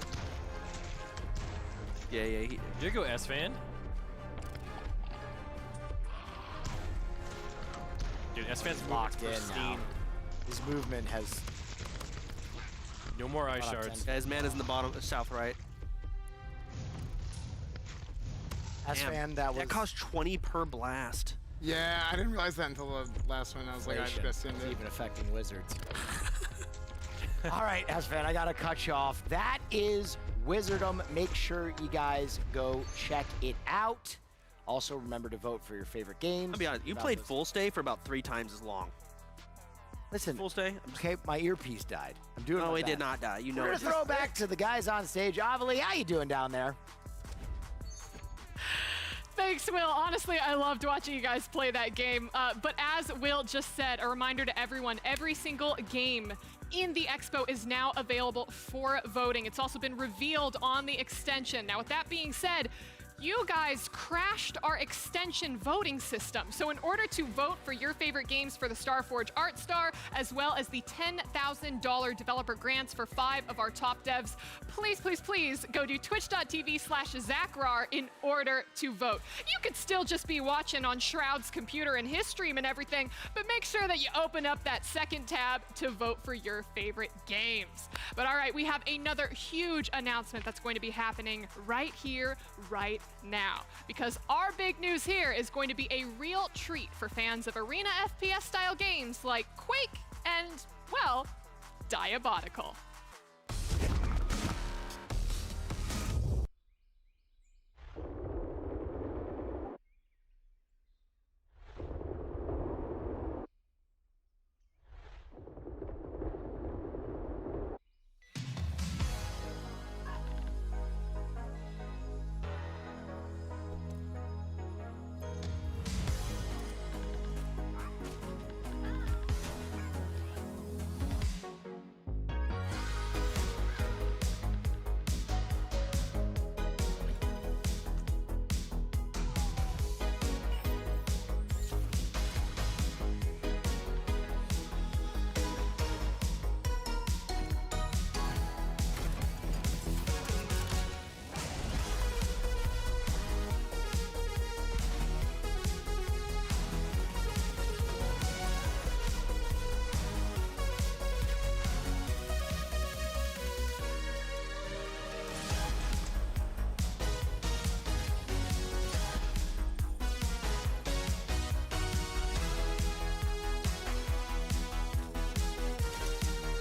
Yeah. Here you go, S-Fan. Dude, S-Fan's Locked in pristine. now. His movement has... No more ice shards. Yeah, his mana's in the bottom, south right. S-Fan, that cost 20 per blast. Yeah, I didn't realize that until the last one. I was like, I just assumed It's it. even affecting wizards. All right, S-Fan, I gotta cut you off. That is Wizardom. Make sure you guys go check it out. Also, remember to vote for your favorite games. I'll be honest, you played Full Stay for about 3 times as long. Listen, Full Stay? Okay, my earpiece died. I'm doing No, my it did best. not die. You know We're it. gonna throw back to the guys on stage. Avali, how you doing down there? Thanks, Will. Honestly, I loved watching you guys play that game. But as Will just said, a reminder to everyone, every single game in the Expo is now available for voting. It's also been revealed on the extension. Now, with that being said, you guys crashed our extension voting system. So in order to vote for your favorite games for the Starforge Art Star, as well as the $10,000 developer grants for 5 of our top devs, please go to twitch.tv/Zachrar in order to vote. You could still just be watching on Shroud's computer and his stream and everything, but make sure that you open up that second tab to vote for your favorite games. But all right, we have another huge announcement that's going to be happening right here, right now, because our big news here is going to be a real treat for fans of arena FPS style games like Quake and, well, Diabolical.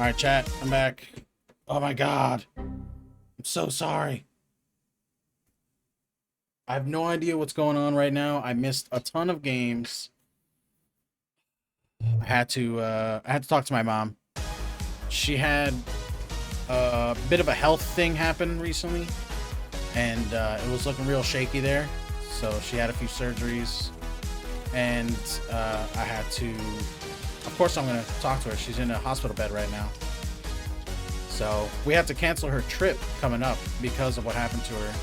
All right, chat, I'm back. Oh my God. I'm so sorry. I have no idea what's going on right now. I missed a ton of games. I had to talk to my mom. She had a bit of a health thing happen recently, and it was looking real shaky there. So she had a few surgeries, and I had to. Of course, I'm gonna talk to her. She's in a hospital bed right now. So we have to cancel her trip coming up because of what happened to her.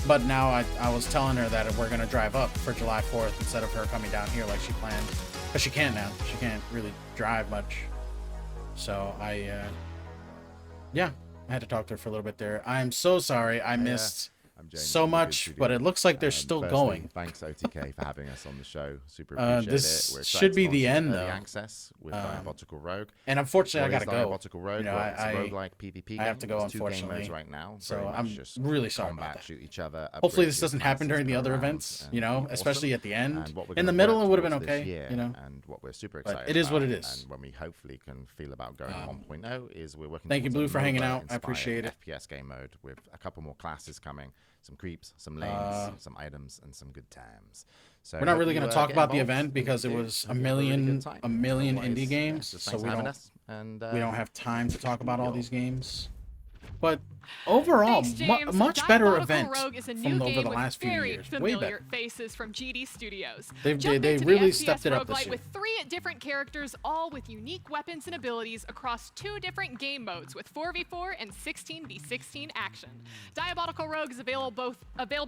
But now I was telling her that we're gonna drive up for July 4th instead of her coming down here like she planned. But she can't now. She can't really drive much. So yeah, I had to talk to her for a little bit there. I'm so sorry. I missed so much, but it looks like they're still going. Thanks OTK for having us on the show. Super appreciate this it. We're should be the end, early though. access with Diabolical Rogue. And unfortunately, I What gotta is go. Diabolical Rogue? You know, Well, it's a I roguelike PvP I have to game. go, It's 2 game unfortunately. modes right now. So very much I'm just really sorry combat, about that. shoot each other. Hopefully, upgrade this your doesn't happen during the classes, other go around, events. and You know, awesome. especially at the end. And what we're In the gonna middle, work it would have been towards this okay. year, You know, and what we're super But excited it is what about, it is. And when we hopefully can feel about going 1.0 is we're working. Thank you, towards a Blue, for hanging MOBA out. I inspired appreciate it. FPS game mode with a couple more classes coming, some creeps, some lanes, some items, and some good times. So we're not really going to talk about the event because it was a million indie games, so we don't have time to talk about all these games. But Overall, Thanks, James. much better Diabolical event Rogue is a from new over game the with last few very years. Way familiar better. faces from GD Studios. They Jump into really the stepped it FPS up this roguelite year. with 3 different characters, all with unique weapons and abilities across 2 different game modes with 4v4 and 16v16 action. Diabolical Rogue is available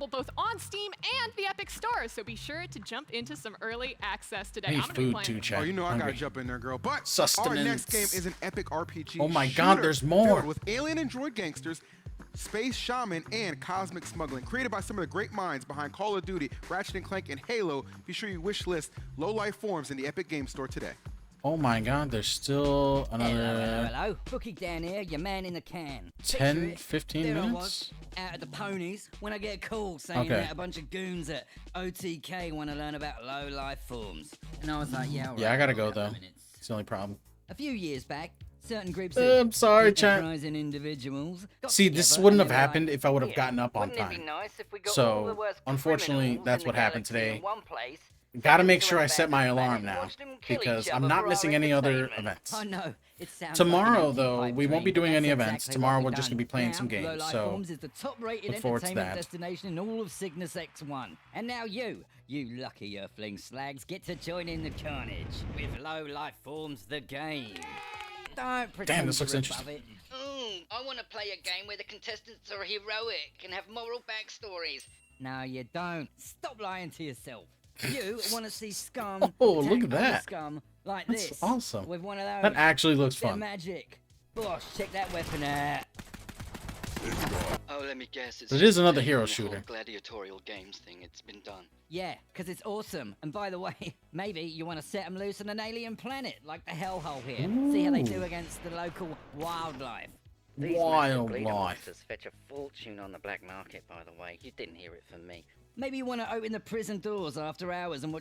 both on Steam and the Epic Store, so be sure to jump into some early access today. I need I'm gonna be food playing too, it. chat. Oh, you know I gotta Hungry. jump in there, girl. But Sustenance. our next game is an epic RPG. Oh my God, shooter there's more. filled with alien and droid gangsters, space shaman, and cosmic smuggling. Created by some of the great minds behind Call of Duty, Ratchet & Clank, and Halo. Be sure you wish list Low Life Forms in the Epic Game Store today. Oh my God, there's still another Hello. Bookie down here, your man in the can. 10, Picture it, 15 there minutes? I was, out at the ponies, when I get a call saying Okay. that a bunch of goons at OTK want to learn about low life forms. And I was like, yeah, all Yeah, right, I gotta I'll go have a though. minute. It's the only problem. A few years back, certain groups I'm of sorry, chat. enterprising individuals got See, this together wouldn't and have they were happened like, if I would have "Here, gotten up on wouldn't it be time. nice if we got all the So, worst unfortunately, criminals that's in what the happened galaxy in today. one place, Gotta send make them sure to I a set my abandoned alarm planet, now watch them kill because each I'm other not for missing our any other entertainment." events. I know. It sounds Tomorrow, like an though, empty we won't be pipe doing dream, any but that's events. exactly Tomorrow, what we're we've just done. gonna be playing Now, some games. Low Life So, Forms is the top-rated look forward to entertainment that. destination in all of Cygnus X1. And now you lucky Earthling slags, get to join in the carnage with Low Life Forms, the game. Don't pretend Damn, this looks you're interesting. above it. I want to play a game where the contestants are heroic and have moral backstories. No, you don't. Stop lying to yourself. You want to see scum. Oh, look attack at other that. Scum like That's this. awesome. With one of those. That actually looks Bit of fun. magic. Boss, check that weapon out. Oh, let me guess. It's It is just another taking hero the shooter. whole gladiatorial games thing. It's been done. Yeah, because it's awesome. And by the way, maybe you want to set them loose on an alien planet like the hellhole here. See how they do Ooh. against the local wildlife. These massive bleeder Wildlife. monsters fetch a fortune on the black market, by the way. You didn't hear it from me. Maybe you want to open the prison doors after hours and watch